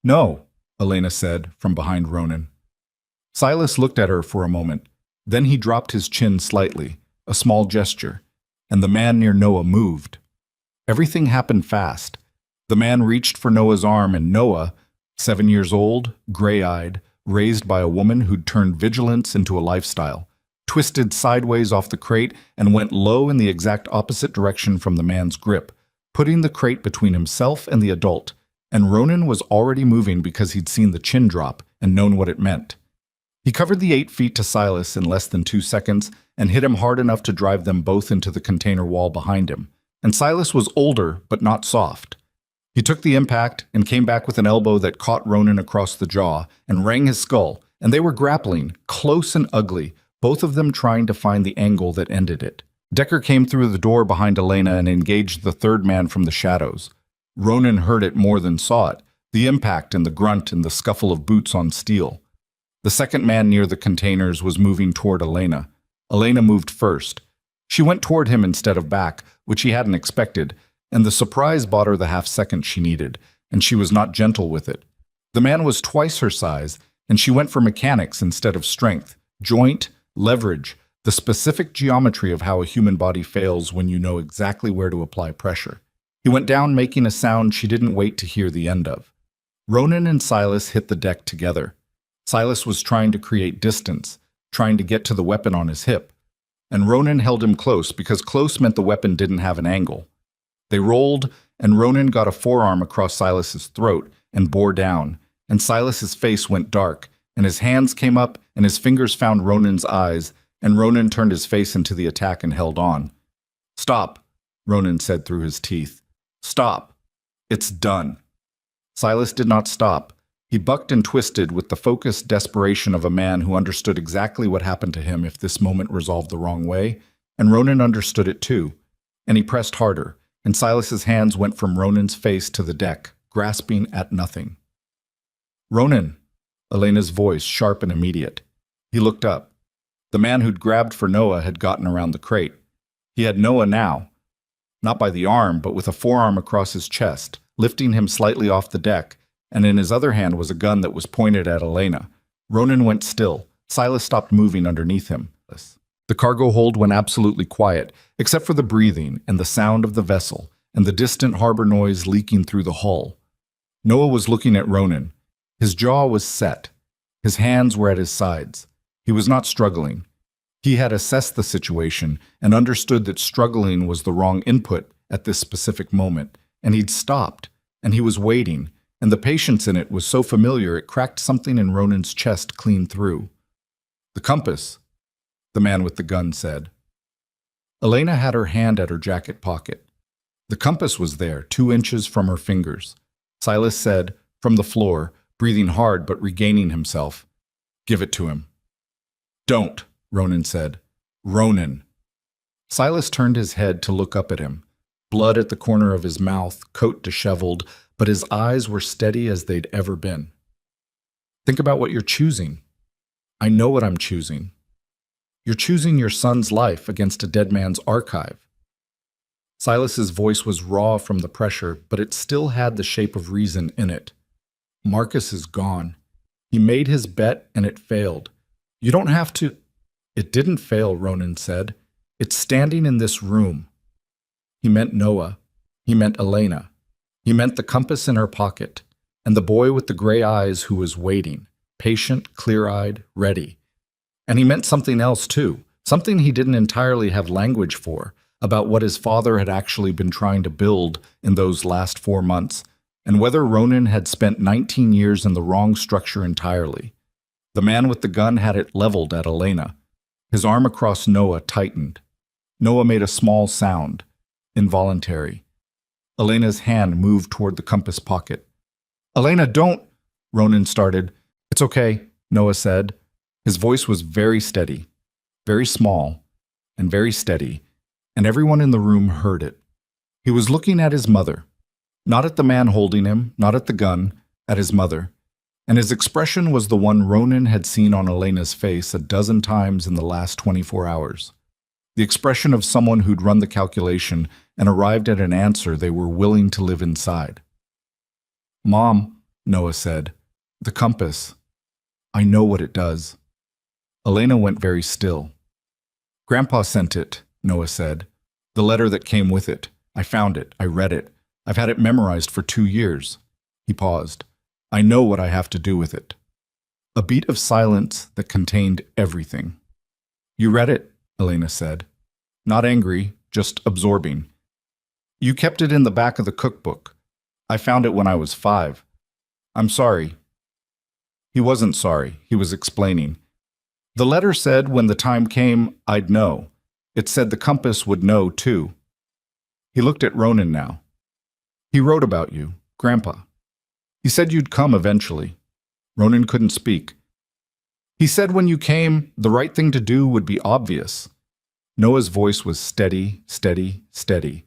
No, Elena said from behind Ronan. Silas looked at her for a moment. Then he dropped his chin slightly, a small gesture, and the man near Noah moved. Everything happened fast. The man reached for Noah's arm, and Noah, 7 years old, gray-eyed, raised by a woman who'd turned vigilance into a lifestyle, twisted sideways off the crate and went low in the exact opposite direction from the man's grip, putting the crate between himself and the adult, and Ronan was already moving because he'd seen the chin drop and known what it meant. He covered the 8 feet to Silas in less than 2 seconds and hit him hard enough to drive them both into the container wall behind him, and Silas was older but not soft. He took the impact and came back with an elbow that caught Ronan across the jaw and rang his skull, and they were grappling, close and ugly, both of them trying to find the angle that ended it. Decker came through the door behind Elena and engaged the third man from the shadows. Ronan heard it more than saw it, the impact and the grunt and the scuffle of boots on steel. The second man near the containers was moving toward Elena. Elena moved first. She went toward him instead of back, which he hadn't expected, and the surprise bought her the half-second she needed, and she was not gentle with it. The man was twice her size, and she went for mechanics instead of strength, joint, leverage, the specific geometry of how a human body fails when you know exactly where to apply pressure. He went down making a sound she didn't wait to hear the end of. Ronan and Silas hit the deck together. Silas was trying to create distance, trying to get to the weapon on his hip, and Ronan held him close because close meant the weapon didn't have an angle. They rolled, and Ronan got a forearm across Silas's throat and bore down, and Silas's face went dark, and his hands came up, and his fingers found Ronan's eyes, and Ronan turned his face into the attack and held on. "Stop," Ronan said through his teeth. "Stop. It's done." Silas did not stop. He bucked and twisted with the focused desperation of a man who understood exactly what happened to him if this moment resolved the wrong way, and Ronan understood it too. And he pressed harder, and Silas's hands went from Ronan's face to the deck, grasping at nothing. "Ronan," Elena's voice, sharp and immediate. He looked up. The man who'd grabbed for Noah had gotten around the crate. He had Noah now, not by the arm, but with a forearm across his chest, lifting him slightly off the deck, and in his other hand was a gun that was pointed at Elena. Ronan went still. Silas stopped moving underneath him. The cargo hold went absolutely quiet, except for the breathing and the sound of the vessel and the distant harbor noise leaking through the hull. Noah was looking at Ronan. His jaw was set. His hands were at his sides. He was not struggling. He had assessed the situation and understood that struggling was the wrong input at this specific moment, and he'd stopped, and he was waiting, and the patience in it was so familiar it cracked something in Ronan's chest clean through. "The compass," the man with the gun said. Elena had her hand at her jacket pocket. The compass was there, 2 inches from her fingers. Silas said, from the floor, breathing hard but regaining himself, "Give it to him." "Don't," Ronan said. "Ronan." Silas turned his head to look up at him. Blood at the corner of his mouth, coat disheveled, but his eyes were steady as they'd ever been. "Think about what you're choosing." "I know what I'm choosing." "You're choosing your son's life against a dead man's archive." Silas's voice was raw from the pressure, but it still had the shape of reason in it. "Marcus is gone. He made his bet and it failed. You don't have to—" "It didn't fail," Ronan said. "It's standing in this room." He meant Noah. He meant Elena. He meant the compass in her pocket, and the boy with the gray eyes who was waiting, patient, clear-eyed, ready. And he meant something else too, something he didn't entirely have language for, about what his father had actually been trying to build in those last 4 months, and whether Ronan had spent 19 years in the wrong structure entirely. The man with the gun had it leveled at Elena. His arm across Noah tightened. Noah made a small sound, involuntary. Elena's hand moved toward the compass pocket. "Elena, don't," Ronan started. "It's okay," Noah said. His voice was very steady, very small, and very steady, and everyone in the room heard it. He was looking at his mother, not at the man holding him, not at the gun, at his mother, and his expression was the one Ronan had seen on Elena's face a dozen times in the last 24 hours. The expression of someone who'd run the calculation and arrived at an answer they were willing to live inside. "Mom," Noah said, "the compass. I know what it does." Elena went very still. "Grandpa sent it," Noah said. "The letter that came with it. I found it. I read it. I've had it memorized for 2 years. He paused. "I know what I have to do with it." A beat of silence that contained everything. "You read it," Elena said. Not angry, just absorbing. "You kept it in the back of the cookbook. I found it when I was 5. I'm sorry." He wasn't sorry. He was explaining. "The letter said when the time came, I'd know. It said the compass would know, too." He looked at Ronan now. "He wrote about you, Grandpa. He said you'd come eventually." Ronan couldn't speak. He said when you came, the right thing to do would be obvious. Noah's voice was steady, steady, steady.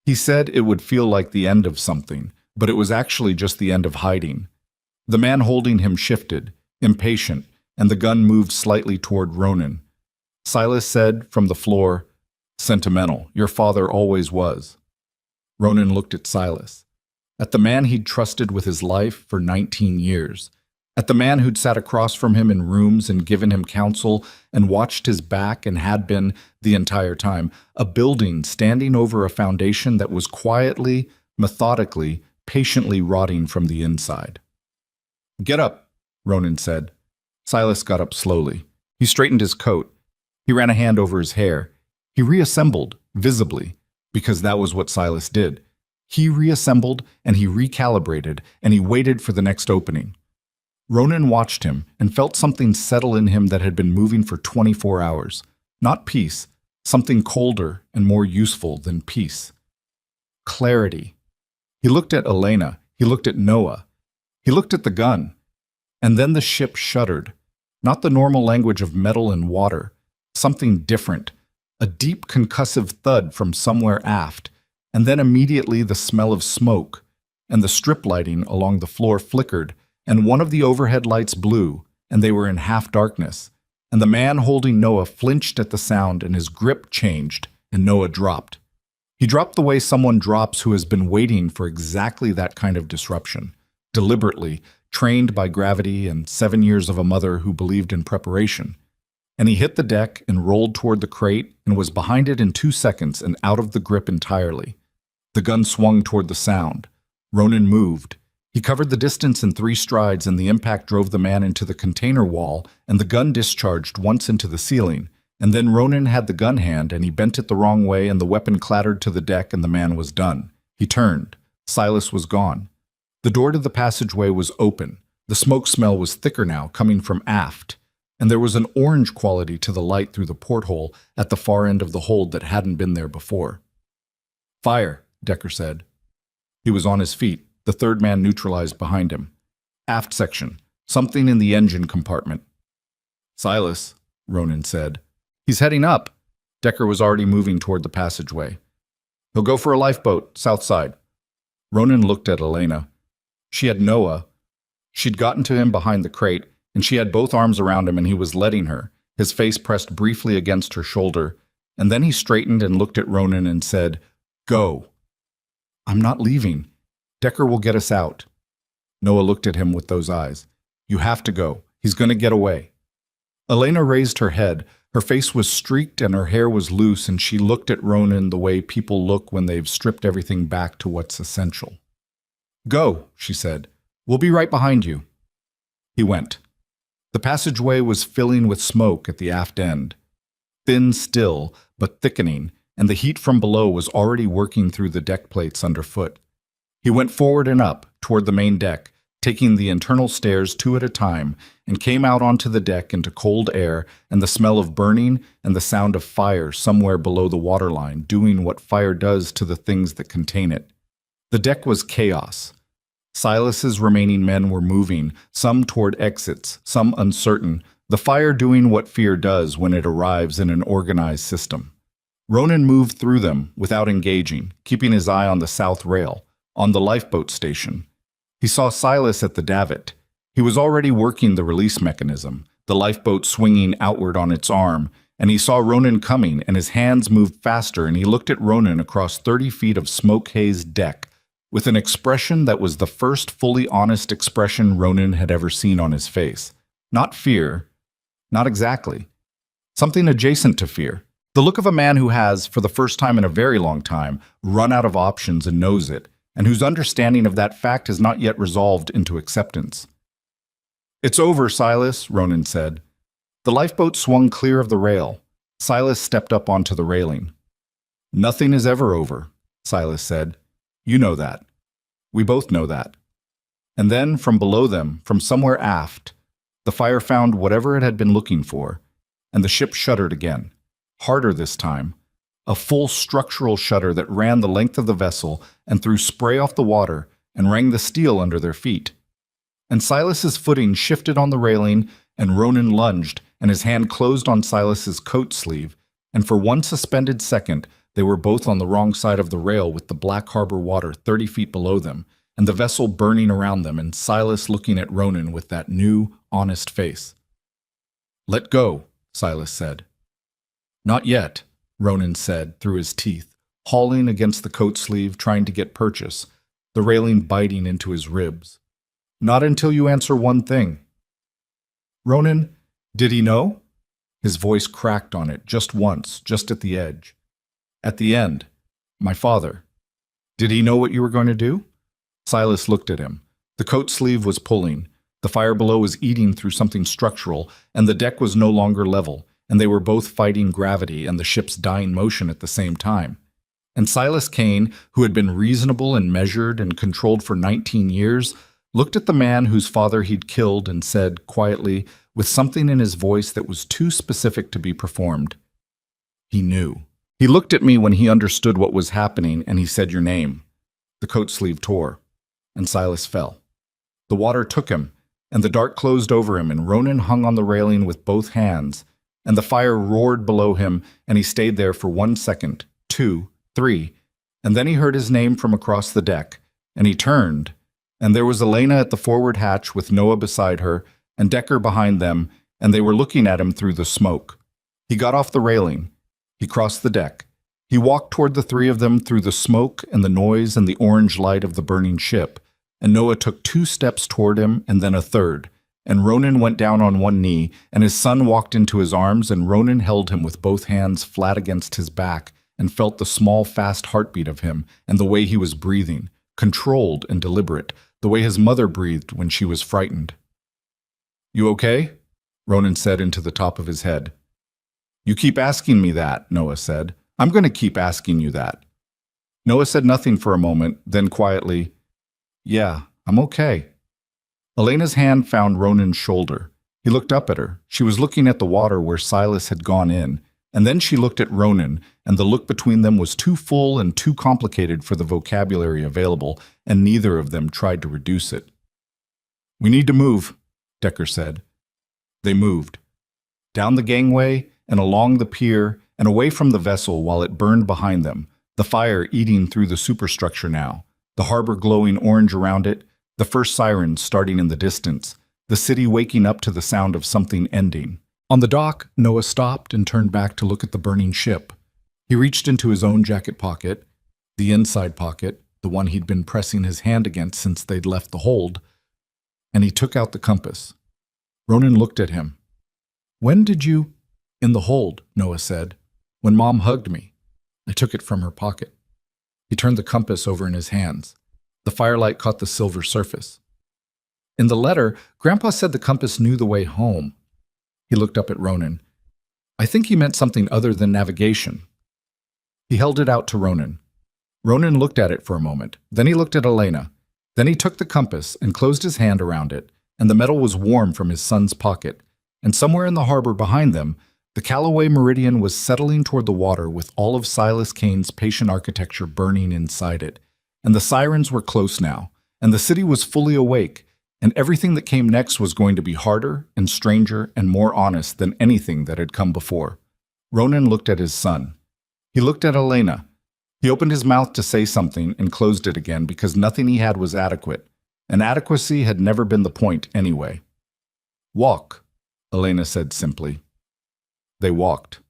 He said it would feel like the end of something, but it was actually just the end of hiding. The man holding him shifted, impatient, and the gun moved slightly toward Ronan. Silas said from the floor, "Sentimental, your father always was." Ronan looked at Silas, at the man he'd trusted with his life for 19 years, at the man who'd sat across from him in rooms and given him counsel and watched his back and had been, the entire time, a building standing over a foundation that was quietly, methodically, patiently rotting from the inside. "Get up," Ronan said. Silas got up slowly. He straightened his coat. He ran a hand over his hair. He reassembled, visibly, because that was what Silas did. He reassembled and he recalibrated and he waited for the next opening. Ronan watched him and felt something settle in him that had been moving for 24 hours. Not peace, something colder and more useful than peace. Clarity. He looked at Elena. He looked at Noah. He looked at the gun. And then the ship shuddered. Not the normal language of metal and water. Something different. A deep concussive thud from somewhere aft. And then immediately the smell of smoke. And the strip lighting along the floor flickered. And one of the overhead lights blew. And they were in half darkness. And the man holding Noah flinched at the sound and his grip changed. And Noah dropped. He dropped the way someone drops who has been waiting for exactly that kind of disruption. Deliberately, trained by gravity and 7 years of a mother who believed in preparation. And he hit the deck and rolled toward the crate and was behind it in 2 seconds and out of the grip entirely. The gun swung toward the sound. Ronan moved. He covered the distance in 3 strides and the impact drove the man into the container wall and the gun discharged once into the ceiling. And then Ronan had the gun hand and he bent it the wrong way and the weapon clattered to the deck and the man was done. He turned. Silas was gone. The door to the passageway was open. The smoke smell was thicker now, coming from aft. And there was an orange quality to the light through the porthole at the far end of the hold that hadn't been there before. "Fire," Decker said. He was on his feet, the third man neutralized behind him. "Aft section. Something in the engine compartment." "Silas," Ronan said. "He's heading up." Decker was already moving toward the passageway. "He'll go for a lifeboat, south side." Ronan looked at Elena. She had Noah. She'd gotten to him behind the crate, and she had both arms around him and he was letting her, his face pressed briefly against her shoulder. And then he straightened and looked at Ronan and said, "Go." "I'm not leaving. Decker will get us out." Noah looked at him with those eyes. "You have to go. He's going to get away." Elena raised her head. Her face was streaked and her hair was loose, and she looked at Ronan the way people look when they've stripped everything back to what's essential. "Go," she said. "We'll be right behind you." He went. The passageway was filling with smoke at the aft end. Thin still, but thickening, and the heat from below was already working through the deck plates underfoot. He went forward and up, toward the main deck, taking the internal stairs 2 at a time, and came out onto the deck into cold air and the smell of burning and the sound of fire somewhere below the waterline, doing what fire does to the things that contain it. The deck was chaos. Silas's remaining men were moving, some toward exits, some uncertain, the fire doing what fear does when it arrives in an organized system. Ronan moved through them without engaging, keeping his eye on the south rail, on the lifeboat station. He saw Silas at the davit. He was already working the release mechanism, the lifeboat swinging outward on its arm, and he saw Ronan coming, and his hands moved faster, and he looked at Ronan across 30 feet of smoke-hazed deck, with an expression that was the first fully honest expression Ronan had ever seen on his face. Not fear. Not exactly. Something adjacent to fear. The look of a man who has, for the first time in a very long time, run out of options and knows it, and whose understanding of that fact has not yet resolved into acceptance. "It's over, Silas," Ronan said. The lifeboat swung clear of the rail. Silas stepped up onto the railing. "Nothing is ever over," Silas said. "You know that. We both know that." And then, from below them, from somewhere aft, the fire found whatever it had been looking for, and the ship shuddered again, harder this time, a full structural shudder that ran the length of the vessel and threw spray off the water and rang the steel under their feet. And Silas's footing shifted on the railing, and Ronan lunged, and his hand closed on Silas's coat sleeve, and for one suspended second, they were both on the wrong side of the rail with the Black Harbor water 30 feet below them, and the vessel burning around them, and Silas looking at Ronan with that new, honest face. "Let go," Silas said. "Not yet," Ronan said through his teeth, hauling against the coat sleeve, trying to get purchase, the railing biting into his ribs. "Not until you answer one thing." "Ronan, did he know?" His voice cracked on it just once, just at the edge. "At the end. My father. Did he know what you were going to do?" Silas looked at him. The coat sleeve was pulling. The fire below was eating through something structural, and the deck was no longer level, and they were both fighting gravity and the ship's dying motion at the same time. And Silas Kane, who had been reasonable and measured and controlled for 19 years, looked at the man whose father he'd killed and said, quietly, with something in his voice that was too specific to be performed, "He knew. He looked at me when he understood what was happening, and he said your name." The coat sleeve tore, and Silas fell. The water took him, and the dark closed over him, and Ronan hung on the railing with both hands, and the fire roared below him, and he stayed there for 1 second, 2, 3, and then he heard his name from across the deck, and he turned, and there was Elena at the forward hatch with Noah beside her, and Decker behind them, and they were looking at him through the smoke. He got off the railing. He crossed the deck. He walked toward the three of them through the smoke and the noise and the orange light of the burning ship, and Noah took 2 steps toward him and then a third, and Ronan went down on one knee, and his son walked into his arms, and Ronan held him with both hands flat against his back and felt the small, fast heartbeat of him and the way he was breathing, controlled and deliberate, the way his mother breathed when she was frightened. "You okay?" Ronan said into the top of his head. "You keep asking me that," Noah said. "I'm going to keep asking you that." Noah said nothing for a moment, then quietly, "Yeah, I'm okay." Elena's hand found Ronan's shoulder. He looked up at her. She was looking at the water where Silas had gone in, and then she looked at Ronan, and the look between them was too full and too complicated for the vocabulary available, and neither of them tried to reduce it. "We need to move," Decker said. They moved. Down the gangway and along the pier and away from the vessel while it burned behind them, the fire eating through the superstructure now, the harbor glowing orange around it, the first sirens starting in the distance, the city waking up to the sound of something ending. On the dock, Noah stopped and turned back to look at the burning ship. He reached into his own jacket pocket, the inside pocket, the one he'd been pressing his hand against since they'd left the hold, and he took out the compass. Ronan looked at him. "When did you—" "In the hold," Noah said. "When Mom hugged me. I took it from her pocket." He turned the compass over in his hands. The firelight caught the silver surface. "In the letter, Grandpa said the compass knew the way home." He looked up at Ronan. "I think he meant something other than navigation." He held it out to Ronan. Ronan looked at it for a moment. Then he looked at Elena. Then he took the compass and closed his hand around it, and the metal was warm from his son's pocket. And somewhere in the harbor behind them, the Callaway Meridian was settling toward the water with all of Silas Kane's patient architecture burning inside it. And the sirens were close now, and the city was fully awake, and everything that came next was going to be harder and stranger and more honest than anything that had come before. Ronan looked at his son. He looked at Elena. He opened his mouth to say something and closed it again because nothing he had was adequate, and adequacy had never been the point anyway. "Walk," Elena said simply. They walked.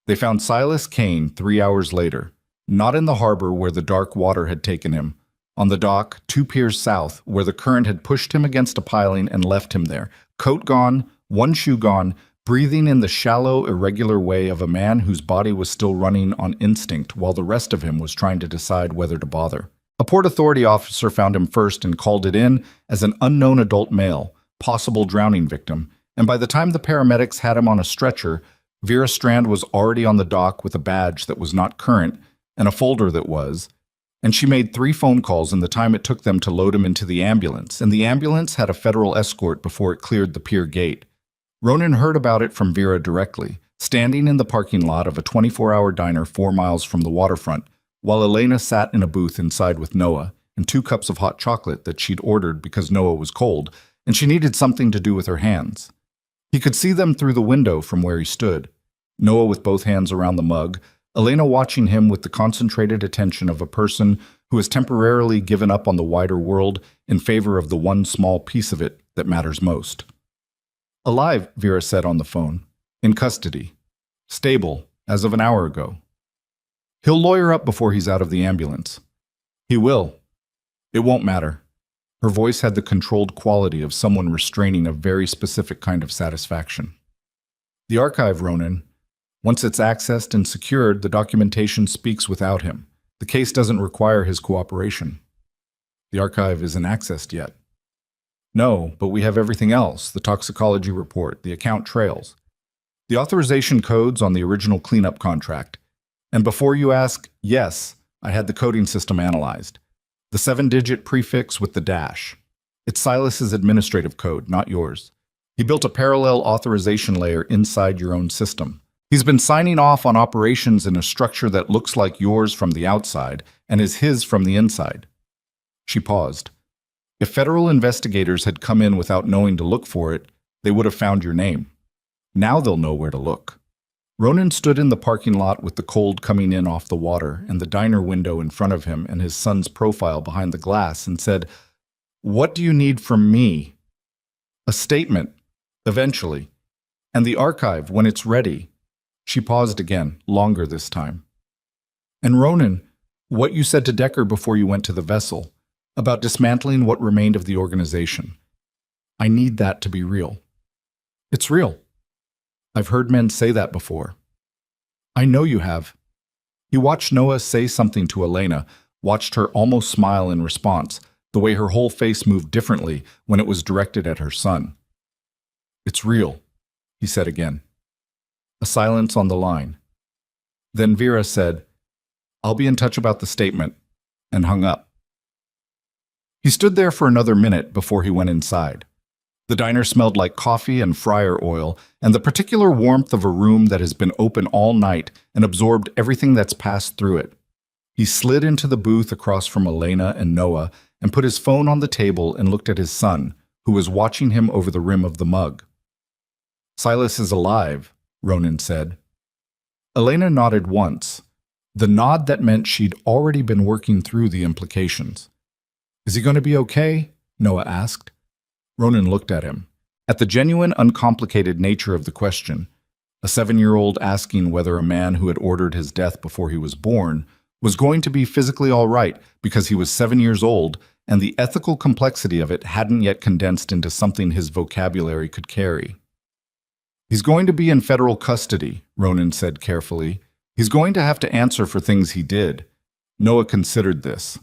They found Silas Kane 3 hours later, not in the harbor where the dark water had taken him, on the dock 2 piers south where the current had pushed him against a piling and left him there, coat gone, one shoe gone, breathing in the shallow, irregular way of a man whose body was still running on instinct while the rest of him was trying to decide whether to bother. A Port Authority officer found him first and called it in as an unknown adult male, possible drowning victim, and by the time the paramedics had him on a stretcher, Vera Strand was already on the dock with a badge that was not current and a folder that was, and she made 3 phone calls in the time it took them to load him into the ambulance, and the ambulance had a federal escort before it cleared the pier gate. Ronan heard about it from Vera directly, standing in the parking lot of a 24-hour diner 4 miles from the waterfront, while Elena sat in a booth inside with Noah and 2 cups of hot chocolate that she'd ordered because Noah was cold, and she needed something to do with her hands. He could see them through the window from where he stood. Noah with both hands around the mug, Elena watching him with the concentrated attention of a person who has temporarily given up on the wider world in favor of the one small piece of it that matters most. Alive, Vera said on the phone. In custody. Stable, as of an hour ago. He'll lawyer up before he's out of the ambulance. He will. It won't matter. Her voice had the controlled quality of someone restraining a very specific kind of satisfaction. The archive, Ronan. Once it's accessed and secured, the documentation speaks without him. The case doesn't require his cooperation. The archive isn't accessed yet. No, but we have everything else, the toxicology report, the account trails, the authorization codes on the original cleanup contract. And before you ask, yes, I had the coding system analyzed. The 7-digit prefix with the dash. It's Silas's administrative code, not yours. He built a parallel authorization layer inside your own system. He's been signing off on operations in a structure that looks like yours from the outside and is his from the inside. She paused. If federal investigators had come in without knowing to look for it, they would have found your name. Now they'll know where to look. Ronan stood in the parking lot with the cold coming in off the water and the diner window in front of him and his son's profile behind the glass and said, "What do you need from me?" "A statement, eventually. And the archive when it's ready." She paused again, longer this time. "And Ronan, what you said to Decker before you went to the vessel, about dismantling what remained of the organization. I need that to be real." "It's real. I've heard men say that before." "I know you have." He watched Noah say something to Elena, watched her almost smile in response, the way her whole face moved differently when it was directed at her son. "It's real," he said again. A silence on the line. Then Vera said, "I'll be in touch about the statement," and hung up. He stood there for another minute before he went inside. The diner smelled like coffee and fryer oil and the particular warmth of a room that has been open all night and absorbed everything that's passed through it. He slid into the booth across from Elena and Noah and put his phone on the table and looked at his son, who was watching him over the rim of the mug. "Silas is alive," Ronan said. Elena nodded once, the nod that meant she'd already been working through the implications. "Is he going to be okay?" Noah asked. Ronan looked at him. At the genuine, uncomplicated nature of the question, a 7-year-old asking whether a man who had ordered his death before he was born was going to be physically all right because he was 7 years old and the ethical complexity of it hadn't yet condensed into something his vocabulary could carry. "He's going to be in federal custody," Ronan said carefully. "He's going to have to answer for things he did." Noah considered this.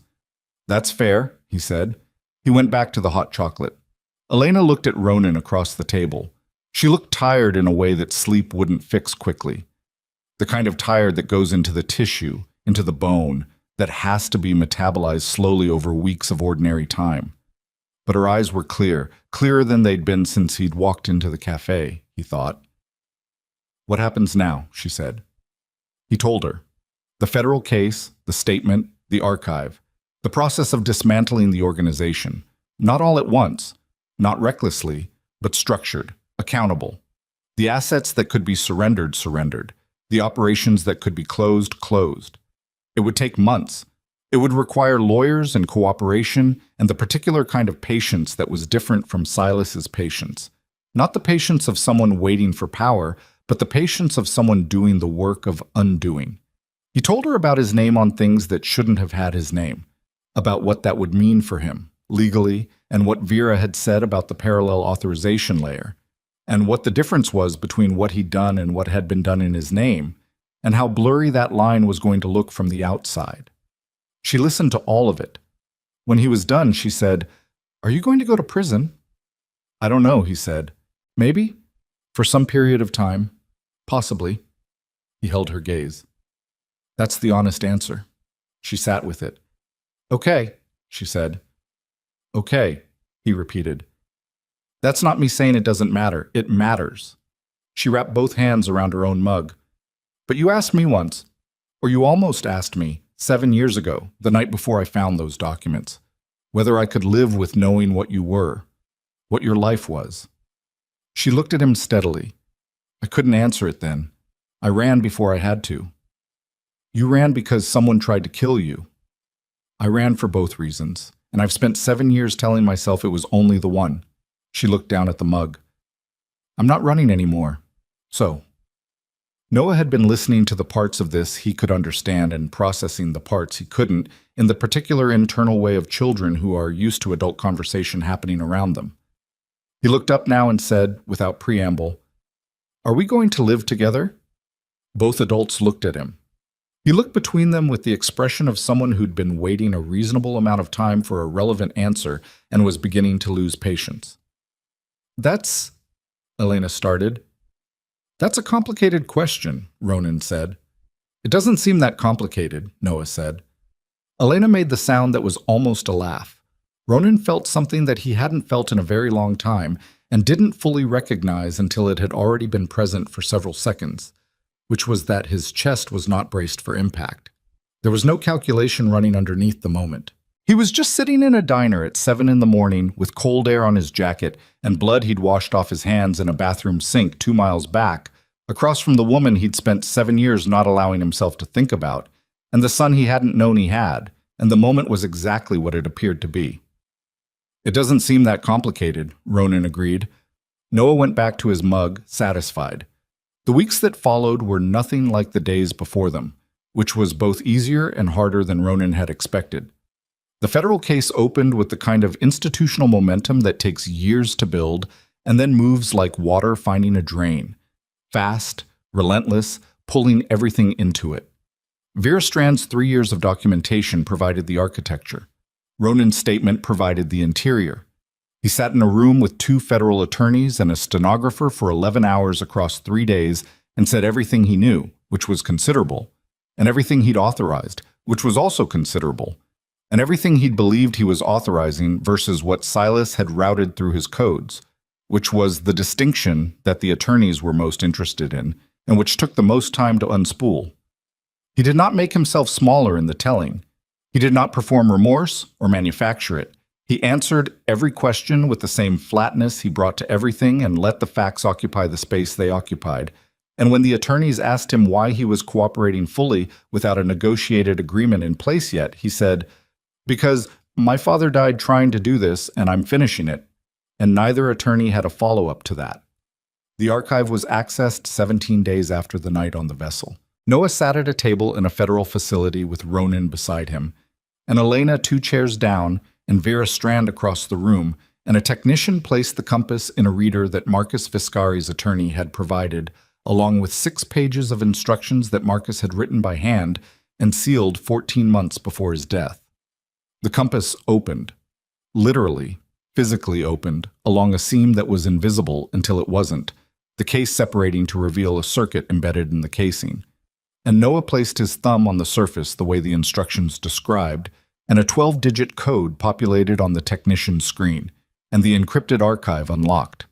"That's fair," he said. He went back to the hot chocolate. Elena looked at Ronan across the table. She looked tired in a way that sleep wouldn't fix quickly. The kind of tired that goes into the tissue, into the bone, that has to be metabolized slowly over weeks of ordinary time. But her eyes were clear, clearer than they'd been since he'd walked into the cafe, he thought. "What happens now?" she said. He told her. The federal case, the statement, the archive, the process of dismantling the organization, not all at once, not recklessly, but structured, accountable. The assets that could be surrendered, surrendered. The operations that could be closed, closed. It would take months. It would require lawyers and cooperation and the particular kind of patience that was different from Silas's patience. Not the patience of someone waiting for power, but the patience of someone doing the work of undoing. He told her about his name on things that shouldn't have had his name, about what that would mean for him, legally, and what Vera had said about the parallel authorization layer, and what the difference was between what he'd done and what had been done in his name, and how blurry that line was going to look from the outside. She listened to all of it. When he was done, she said, "Are you going to go to prison?" "I don't know," he said. "Maybe. For some period of time. Possibly." He held her gaze. "That's the honest answer." She sat with it. "Okay," she said. "Okay," he repeated. "That's not me saying it doesn't matter. It matters." She wrapped both hands around her own mug. "But you asked me once, or you almost asked me, 7 years ago, the night before I found those documents, whether I could live with knowing what you were, what your life was." She looked at him steadily. I couldn't answer it then. I ran before I had to. You ran because someone tried to kill you. I ran for both reasons, and I've spent 7 years telling myself it was only the one. She looked down at the mug. I'm not running anymore. So. Noah had been listening to the parts of this he could understand and processing the parts he couldn't in the particular internal way of children who are used to adult conversation happening around them. He looked up now and said, without preamble, Are we going to live together? Both adults looked at him. He looked between them with the expression of someone who'd been waiting a reasonable amount of time for a relevant answer and was beginning to lose patience. That's, Elena started. That's a complicated question, Ronan said. It doesn't seem that complicated, Noah said. Elena made the sound that was almost a laugh. Ronan felt something that he hadn't felt in a very long time and didn't fully recognize until it had already been present for several seconds, which was that his chest was not braced for impact. There was no calculation running underneath the moment. He was just sitting in a diner at 7 in the morning with cold air on his jacket and blood he'd washed off his hands in a bathroom sink 2 miles back, across from the woman he'd spent 7 years not allowing himself to think about, and the son he hadn't known he had, and the moment was exactly what it appeared to be. It doesn't seem that complicated, Ronan agreed. Noah went back to his mug, satisfied. The weeks that followed were nothing like the days before them, which was both easier and harder than Ronan had expected. The federal case opened with the kind of institutional momentum that takes years to build and then moves like water finding a drain. Fast, relentless, pulling everything into it. Vera Strand's 3 years of documentation provided the architecture. Ronan's statement provided the interior. He sat in a room with 2 federal attorneys and a stenographer for 11 hours across 3 days and said everything he knew, which was considerable, and everything he'd authorized, which was also considerable, and everything he'd believed he was authorizing versus what Silas had routed through his codes, which was the distinction that the attorneys were most interested in and which took the most time to unspool. He did not make himself smaller in the telling. He did not perform remorse or manufacture it. He answered every question with the same flatness he brought to everything and let the facts occupy the space they occupied. And when the attorneys asked him why he was cooperating fully without a negotiated agreement in place yet, he said, Because my father died trying to do this and I'm finishing it. And neither attorney had a follow-up to that. The archive was accessed 17 days after the night on the vessel. Noah sat at a table in a federal facility with Ronan beside him, and Elena 2 chairs down, and Vera Strand across the room, and a technician placed the compass in a reader that Marcus Viscari's attorney had provided, along with 6 pages of instructions that Marcus had written by hand and sealed 14 months before his death. The compass opened, literally, physically opened, along a seam that was invisible until it wasn't, the case separating to reveal a circuit embedded in the casing. And Noah placed his thumb on the surface the way the instructions described, and a 12-digit code populated on the technician's screen, and the encrypted archive unlocked.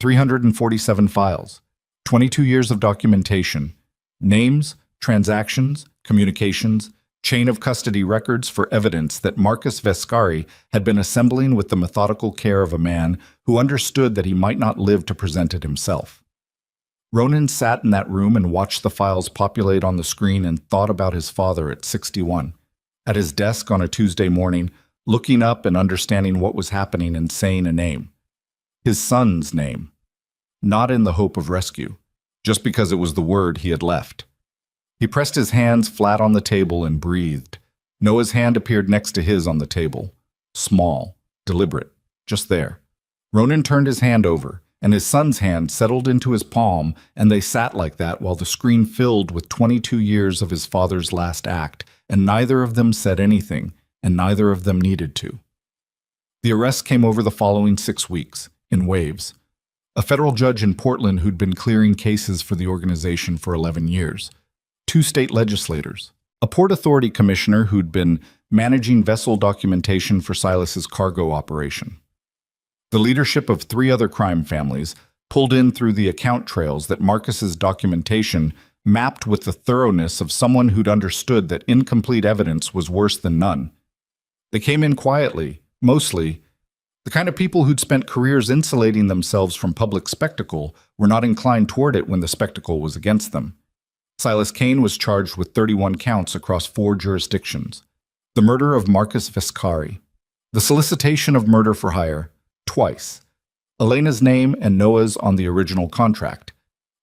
347 files, 22 years of documentation, names, transactions, communications, chain of custody records for evidence that Marcus Viscari had been assembling with the methodical care of a man who understood that he might not live to present it himself. Ronan sat in that room and watched the files populate on the screen and thought about his father at 61, at his desk on a Tuesday morning, looking up and understanding what was happening and saying a name. His son's name. Not in the hope of rescue, just because it was the word he had left. He pressed his hands flat on the table and breathed. Noah's hand appeared next to his on the table. Small, deliberate, just there. Ronan turned his hand over, and his son's hand settled into his palm, and they sat like that while the screen filled with 22 years of his father's last act, and neither of them said anything, and neither of them needed to. The arrests came over the following 6 weeks, in waves. A federal judge in Portland who'd been clearing cases for the organization for 11 years. 2 state legislators. A Port Authority commissioner who'd been managing vessel documentation for Silas's cargo operation. The leadership of 3 other crime families, pulled in through the account trails that Marcus's documentation mapped with the thoroughness of someone who'd understood that incomplete evidence was worse than none. They came in quietly, mostly, The kind of people who'd spent careers insulating themselves from public spectacle were not inclined toward it when the spectacle was against them. Silas Kane was charged with 31 counts across 4 jurisdictions. The murder of Marcus Vescari. The solicitation of murder for hire, twice. Elena's name and Noah's on the original contract.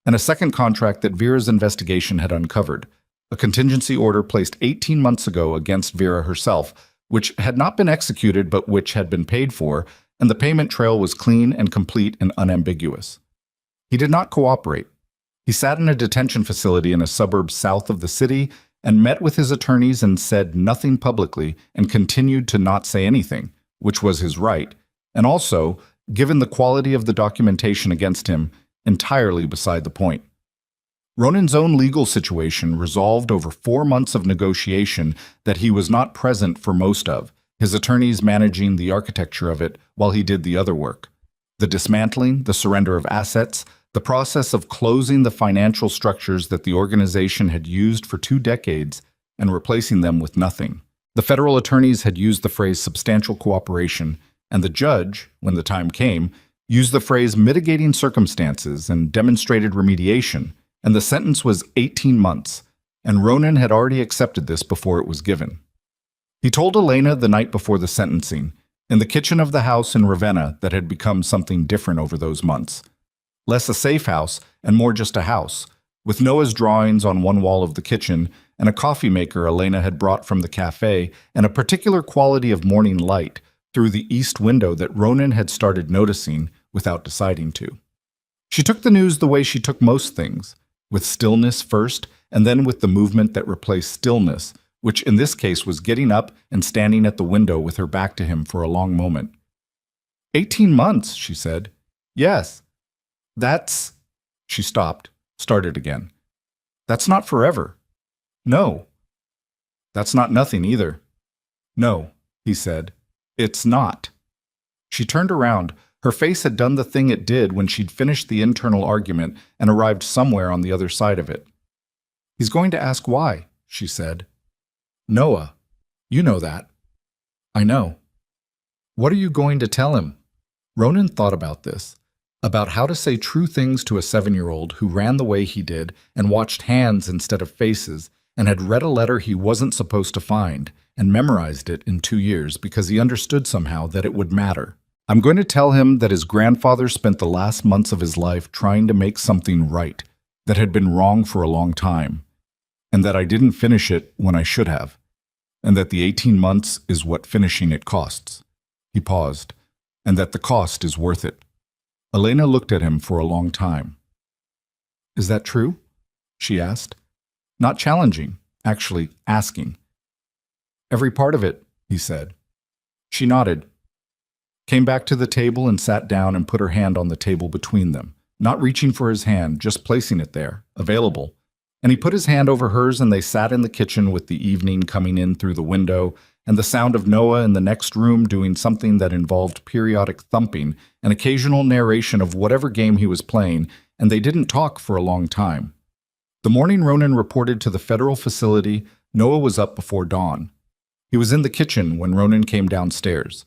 And a second contract that Vera's investigation had uncovered. A contingency order placed 18 months ago against Vera herself, which had not been executed but which had been paid for, and the payment trail was clean and complete and unambiguous. He did not cooperate. He sat in a detention facility in a suburb south of the city and met with his attorneys and said nothing publicly and continued to not say anything, which was his right, and also, given the quality of the documentation against him, entirely beside the point. Ronan's own legal situation resolved over 4 months of negotiation that he was not present for most of, his attorneys managing the architecture of it while he did the other work. The dismantling, the surrender of assets, the process of closing the financial structures that the organization had used for 2 decades and replacing them with nothing. The federal attorneys had used the phrase substantial cooperation, and the judge, when the time came, used the phrase mitigating circumstances and demonstrated remediation, and the sentence was 18 months, and Ronan had already accepted this before it was given. He told Elena the night before the sentencing, in the kitchen of the house in Ravenna that had become something different over those months. Less a safe house and more just a house, with Noah's drawings on one wall of the kitchen and a coffee maker Elena had brought from the cafe and a particular quality of morning light through the east window that Ronan had started noticing without deciding to. She took the news the way she took most things, with stillness first and then with the movement that replaced stillness, which in this case was getting up and standing at the window with her back to him for a long moment. 18 months, she said. Yes. That's... She stopped, started again. That's not forever. No. That's not nothing either. No, he said. It's not. She turned around. Her face had done the thing it did when she'd finished the internal argument and arrived somewhere on the other side of it. He's going to ask why, she said. Noah, you know that. I know. What are you going to tell him? Ronan thought about this, about how to say true things to a 7-year-old who ran the way he did and watched hands instead of faces and had read a letter he wasn't supposed to find and memorized it in 2 years because he understood somehow that it would matter. I'm going to tell him that his grandfather spent the last months of his life trying to make something right that had been wrong for a long time, and that I didn't finish it when I should have, and that the 18 months is what finishing it costs. He paused, and that the cost is worth it. Elena looked at him for a long time. Is that true? She asked. Not challenging, actually asking. Every part of it, he said. She nodded, came back to the table and sat down and put her hand on the table between them, not reaching for his hand, just placing it there, available. And he put his hand over hers and they sat in the kitchen with the evening coming in through the window and the sound of Noah in the next room doing something that involved periodic thumping and occasional narration of whatever game he was playing, and they didn't talk for a long time. The morning Ronan reported to the federal facility, Noah was up before dawn. He was in the kitchen when Ronan came downstairs,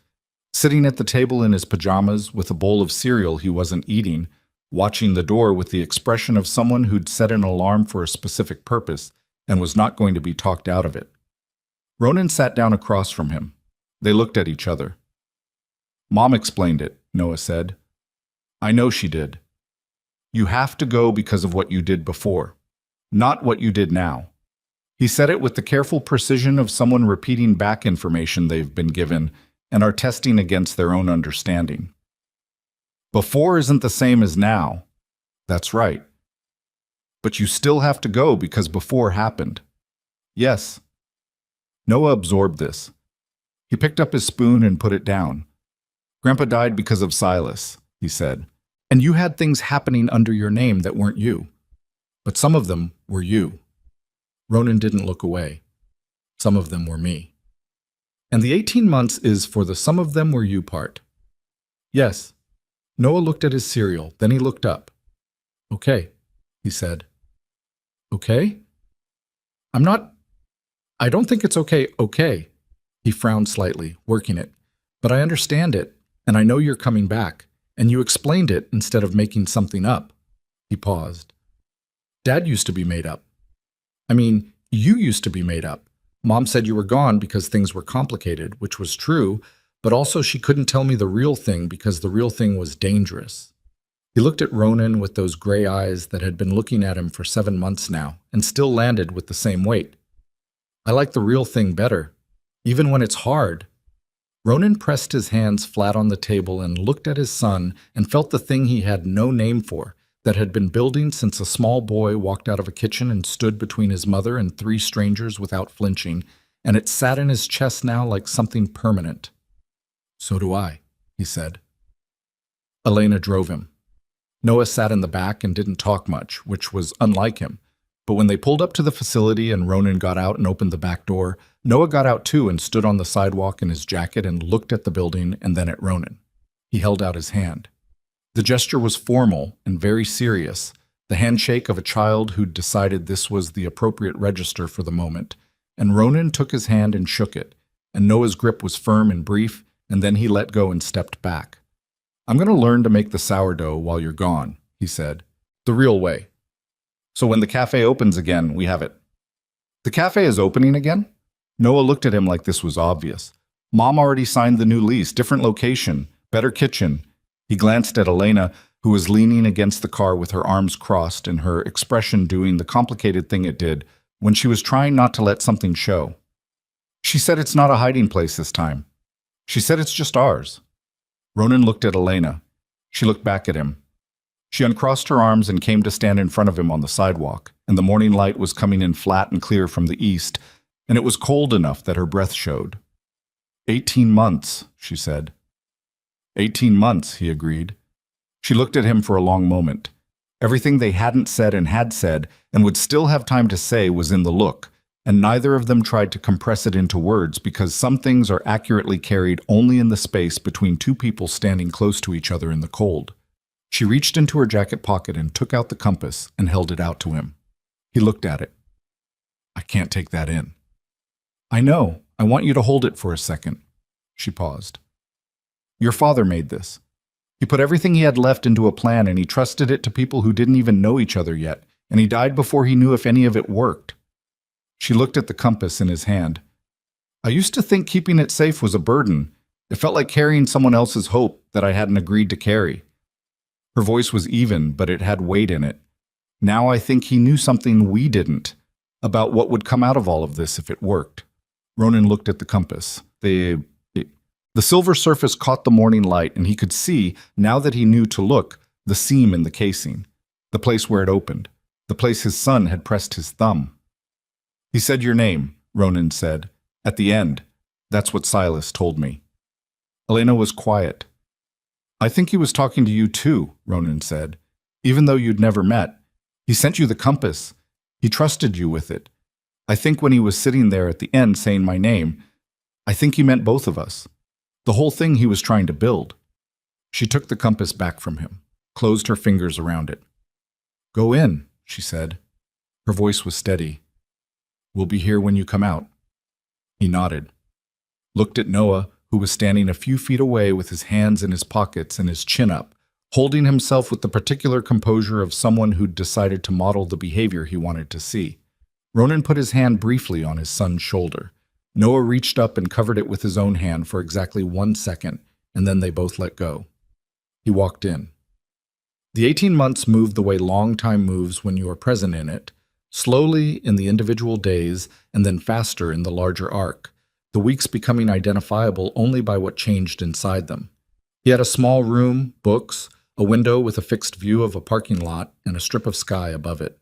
sitting at the table in his pajamas with a bowl of cereal he wasn't eating, watching the door with the expression of someone who'd set an alarm for a specific purpose and was not going to be talked out of it. Ronan sat down across from him. They looked at each other. Mom explained it, Noah said. I know she did. You have to go because of what you did before, not what you did now. He said it with the careful precision of someone repeating back information they've been given and are testing against their own understanding. Before isn't the same as now. That's right. But you still have to go because before happened. Yes. Noah absorbed this. He picked up his spoon and put it down. Grandpa died because of Silas, he said. And you had things happening under your name that weren't you. But some of them were you. Ronan didn't look away. Some of them were me. And the 18 months is for the some of them were you part. Yes. Noah looked at his cereal, then he looked up. Okay, he said. Okay? I don't think it's okay. He frowned slightly, working it. But I understand it. And I know you're coming back, and you explained it instead of making something up." He paused. "Dad used to be made up. I mean, you used to be made up. Mom said you were gone because things were complicated, which was true, but also she couldn't tell me the real thing because the real thing was dangerous." He looked at Ronan with those gray eyes that had been looking at him for 7 months now, and still landed with the same weight. "I like the real thing better, even when it's hard." Ronan pressed his hands flat on the table and looked at his son and felt the thing he had no name for, that had been building since a small boy walked out of a kitchen and stood between his mother and 3 strangers without flinching, and it sat in his chest now like something permanent. "So do I," he said. Elena drove him. Noah sat in the back and didn't talk much, which was unlike him. But when they pulled up to the facility and Ronan got out and opened the back door, Noah got out too and stood on the sidewalk in his jacket and looked at the building and then at Ronan. He held out his hand. The gesture was formal and very serious, the handshake of a child who'd decided this was the appropriate register for the moment, and Ronan took his hand and shook it, and Noah's grip was firm and brief, and then he let go and stepped back. "I'm going to learn to make the sourdough while you're gone," he said. "The real way. So when the cafe opens again, we have it." "The cafe is opening again?" Noah looked at him like this was obvious. "Mom already signed the new lease, different location, better kitchen." He glanced at Elena, who was leaning against the car with her arms crossed and her expression doing the complicated thing it did when she was trying not to let something show. "She said it's not a hiding place this time. She said it's just ours." Ronan looked at Elena. She looked back at him. She uncrossed her arms and came to stand in front of him on the sidewalk, and the morning light was coming in flat and clear from the east, and it was cold enough that her breath showed. 18 months, she said. 18 months, he agreed. She looked at him for a long moment. Everything they hadn't said and would still have time to say was in the look, and neither of them tried to compress it into words because some things are accurately carried only in the space between 2 people standing close to each other in the cold. She reached into her jacket pocket and took out the compass and held it out to him. He looked at it. "I can't take that in." "I know. I want you to hold it for a second." She paused. "Your father made this. He put everything he had left into a plan and he trusted it to people who didn't even know each other yet, and he died before he knew if any of it worked." She looked at the compass in his hand. "I used to think keeping it safe was a burden. It felt like carrying someone else's hope that I hadn't agreed to carry." Her voice was even, but it had weight in it. "Now I think he knew something we didn't, about what would come out of all of this if it worked." Ronan looked at the compass. The silver surface caught the morning light, and he could see, now that he knew to look, the seam in the casing, the place where it opened, the place his son had pressed his thumb. "He said your name," Ronan said. "At the end. That's what Silas told me." Elena was quiet. "I think he was talking to you too," Ronan said. "Even though you'd never met. He sent you the compass. He trusted you with it. I think when he was sitting there at the end saying my name, I think he meant both of us. The whole thing he was trying to build." She took the compass back from him, closed her fingers around it. "Go in," she said. Her voice was steady. "We'll be here when you come out." He nodded, looked at Noah, who was standing a few feet away with his hands in his pockets and his chin up, holding himself with the particular composure of someone who'd decided to model the behavior he wanted to see. Ronan put his hand briefly on his son's shoulder. Noah reached up and covered it with his own hand for exactly 1 second, and then they both let go. He walked in. The 18 months moved the way long time moves when you are present in it, slowly in the individual days and then faster in the larger arc, the weeks becoming identifiable only by what changed inside them. He had a small room, books, a window with a fixed view of a parking lot, and a strip of sky above it.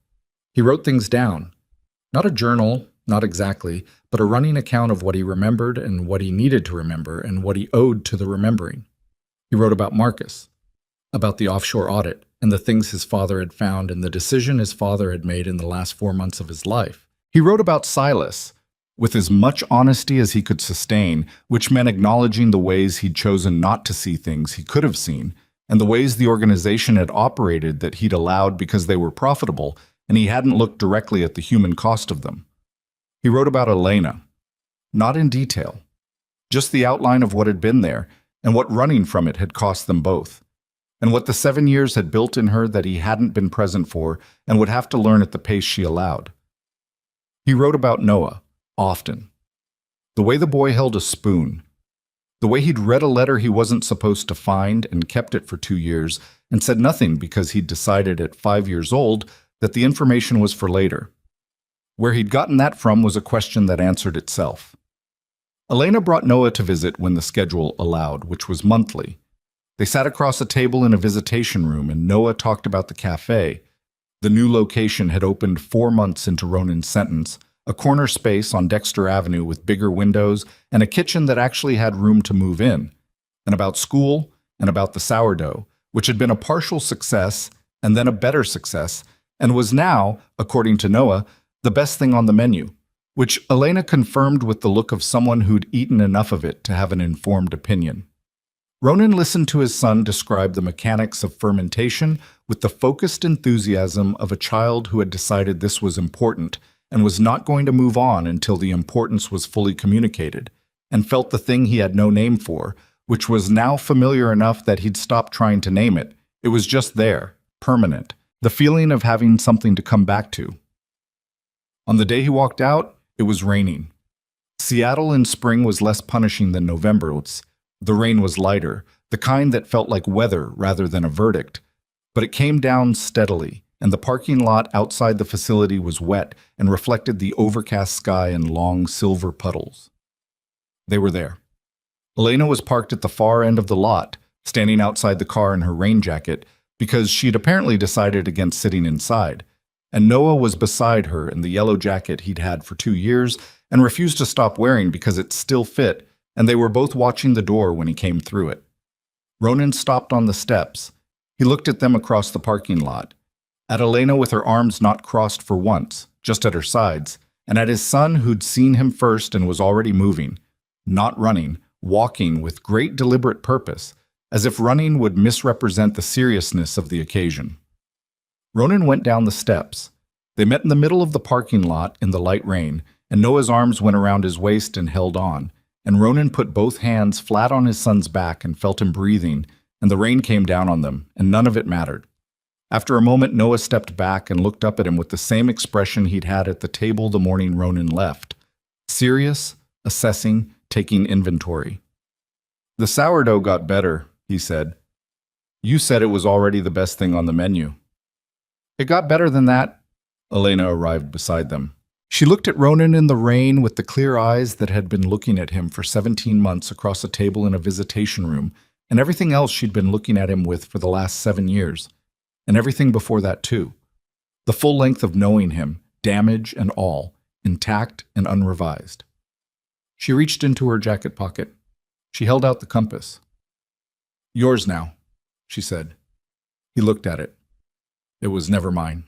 He wrote things down. Not a journal, not exactly, but a running account of what he remembered and what he needed to remember and what he owed to the remembering. He wrote about Marcus, about the offshore audit and the things his father had found and the decision his father had made in the last 4 months of his life. He wrote about Silas, with as much honesty as he could sustain, which meant acknowledging the ways he'd chosen not to see things he could have seen, and the ways the organization had operated that he'd allowed because they were profitable, and he hadn't looked directly at the human cost of them. He wrote about Elena, not in detail, just the outline of what had been there, and what running from it had cost them both, and what the 7 years had built in her that he hadn't been present for and would have to learn at the pace she allowed. He wrote about Noah, often. The way the boy held a spoon, the way he'd read a letter he wasn't supposed to find and kept it for 2 years and said nothing because he'd decided at 5 years old that the information was for later. Where he'd gotten that from was a question that answered itself. Elena brought Noah to visit when the schedule allowed, which was monthly. They sat across a table in a visitation room, and Noah talked about the cafe. The new location had opened 4 months into Ronan's sentence, a corner space on Dexter Avenue with bigger windows and a kitchen that actually had room to move in, and about school and about the sourdough, which had been a partial success and then a better success, and was now, according to Noah, the best thing on the menu, which Elena confirmed with the look of someone who'd eaten enough of it to have an informed opinion. Ronan listened to his son describe the mechanics of fermentation with the focused enthusiasm of a child who had decided this was important and was not going to move on until the importance was fully communicated, and felt the thing he had no name for, which was now familiar enough that he'd stopped trying to name it. It was just there, permanent, the feeling of having something to come back to. On the day he walked out, it was raining. Seattle in spring was less punishing than November. The rain was lighter, the kind that felt like weather rather than a verdict, but it came down steadily, and the parking lot outside the facility was wet and reflected the overcast sky in long silver puddles. They were there. Elena was parked at the far end of the lot, standing outside the car in her rain jacket, because she'd apparently decided against sitting inside, and Noah was beside her in the yellow jacket he'd had for 2 years and refused to stop wearing because it still fit, and they were both watching the door when he came through it. Ronan stopped on the steps. He looked at them across the parking lot, at Elena with her arms not crossed for once, just at her sides, and at his son who'd seen him first and was already moving, not running, walking with great deliberate purpose, as if running would misrepresent the seriousness of the occasion. Ronan went down the steps. They met in the middle of the parking lot in the light rain, and Noah's arms went around his waist and held on, and Ronan put both hands flat on his son's back and felt him breathing, and the rain came down on them, and none of it mattered. After a moment, Noah stepped back and looked up at him with the same expression he'd had at the table the morning Ronan left. Serious, assessing, taking inventory. "The sourdough got better," he said. "You said it was already the best thing on the menu." "It got better than that." Elena arrived beside them. She looked at Ronan in the rain with the clear eyes that had been looking at him for 17 months across a table in a visitation room, and everything else she'd been looking at him with for the last 7 years. And everything before that, too. The full length of knowing him, damage and all, intact and unrevised. She reached into her jacket pocket. She held out the compass. "Yours now," she said. He looked at it. "It was never mine."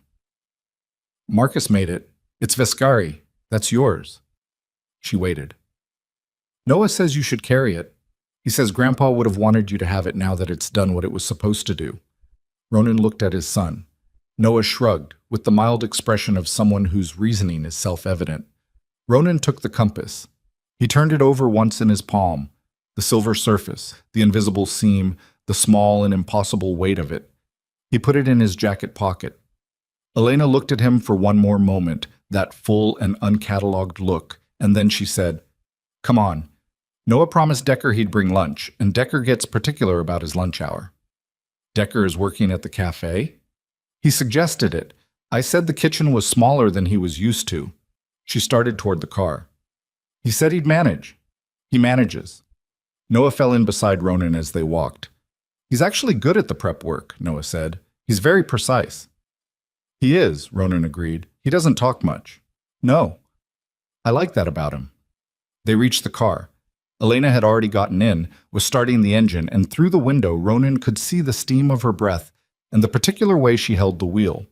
"Marcus made it. It's Vescari. That's yours." She waited. "Noah says you should carry it. He says Grandpa would have wanted you to have it now that it's done what it was supposed to do." Ronan looked at his son. Noah shrugged, with the mild expression of someone whose reasoning is self-evident. Ronan took the compass. He turned it over once in his palm. The silver surface, the invisible seam, the small and impossible weight of it. He put it in his jacket pocket. Elena looked at him for one more moment, that full and uncatalogued look, and then she said, "Come on." Noah promised Decker he'd bring lunch, and Decker gets particular about his lunch hour. "Decker is working at the cafe?" "He suggested it. I said the kitchen was smaller than he was used to." She started toward the car. "He said he'd manage." "He manages." Noah fell in beside Ronan as they walked. "He's actually good at the prep work," Noah said. "He's very precise." "He is," Ronan agreed. "He doesn't talk much." "No." "I like that about him." They reached the car. Elena had already gotten in, was starting the engine, and through the window Ronan could see the steam of her breath and the particular way she held the wheel.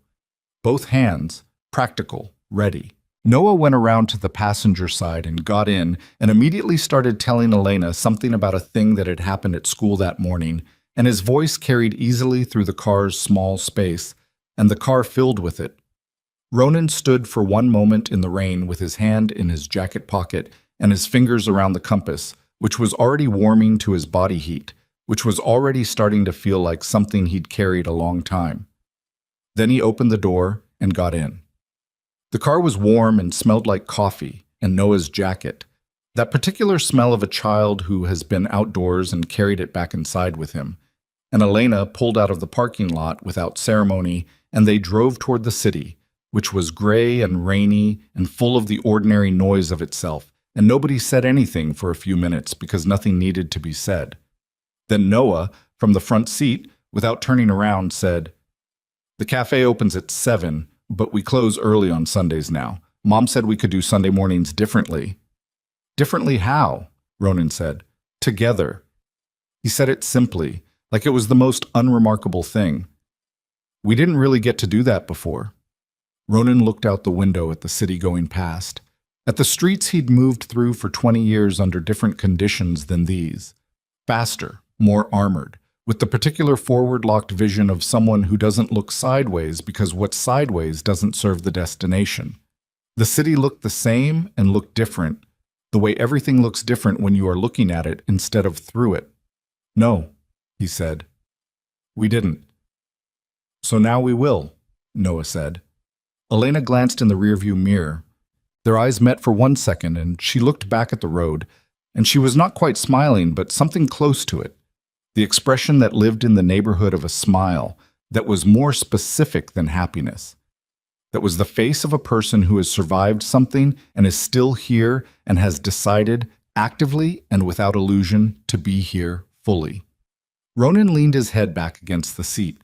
Both hands, practical, ready. Noah went around to the passenger side and got in and immediately started telling Elena something about a thing that had happened at school that morning, and his voice carried easily through the car's small space, and the car filled with it. Ronan stood for one moment in the rain with his hand in his jacket pocket and his fingers around the compass, which was already warming to his body heat, which was already starting to feel like something he'd carried a long time. Then he opened the door and got in. The car was warm and smelled like coffee and Noah's jacket, that particular smell of a child who has been outdoors and carried it back inside with him. And Elena pulled out of the parking lot without ceremony, and they drove toward the city, which was gray and rainy and full of the ordinary noise of itself, and nobody said anything for a few minutes because nothing needed to be said. Then Noah, from the front seat, without turning around, said, "The cafe opens at 7, but we close early on Sundays now. Mom said we could do Sunday mornings differently." "Differently how?" Ronan said. "Together." He said it simply, like it was the most unremarkable thing. "We didn't really get to do that before." Ronan looked out the window at the city going past, at the streets he'd moved through for 20 years under different conditions than these. Faster, more armored, with the particular forward-locked vision of someone who doesn't look sideways because what's sideways doesn't serve the destination. The city looked the same and looked different, the way everything looks different when you are looking at it instead of through it. "No," he said. "We didn't." "So now we will," Noah said. Elena glanced in the rearview mirror. Their eyes met for 1 second, and she looked back at the road, and she was not quite smiling, but something close to it. The expression that lived in the neighborhood of a smile that was more specific than happiness. That was the face of a person who has survived something and is still here and has decided, actively and without illusion, to be here fully. Ronan leaned his head back against the seat.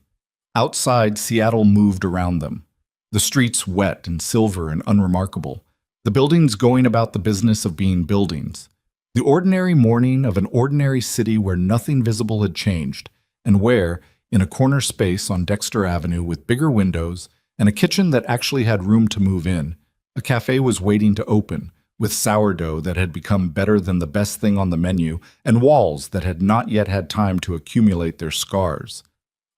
Outside, Seattle moved around them. The streets wet and silver and unremarkable. The buildings going about the business of being buildings. The ordinary morning of an ordinary city where nothing visible had changed, and where, in a corner space on Dexter Avenue with bigger windows and a kitchen that actually had room to move in, a cafe was waiting to open, with sourdough that had become better than the best thing on the menu, and walls that had not yet had time to accumulate their scars.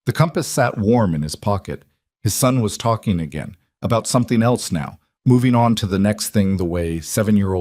The compass sat warm in his pocket. His son was talking again, about something else now, moving on to the next thing the way 7-year-old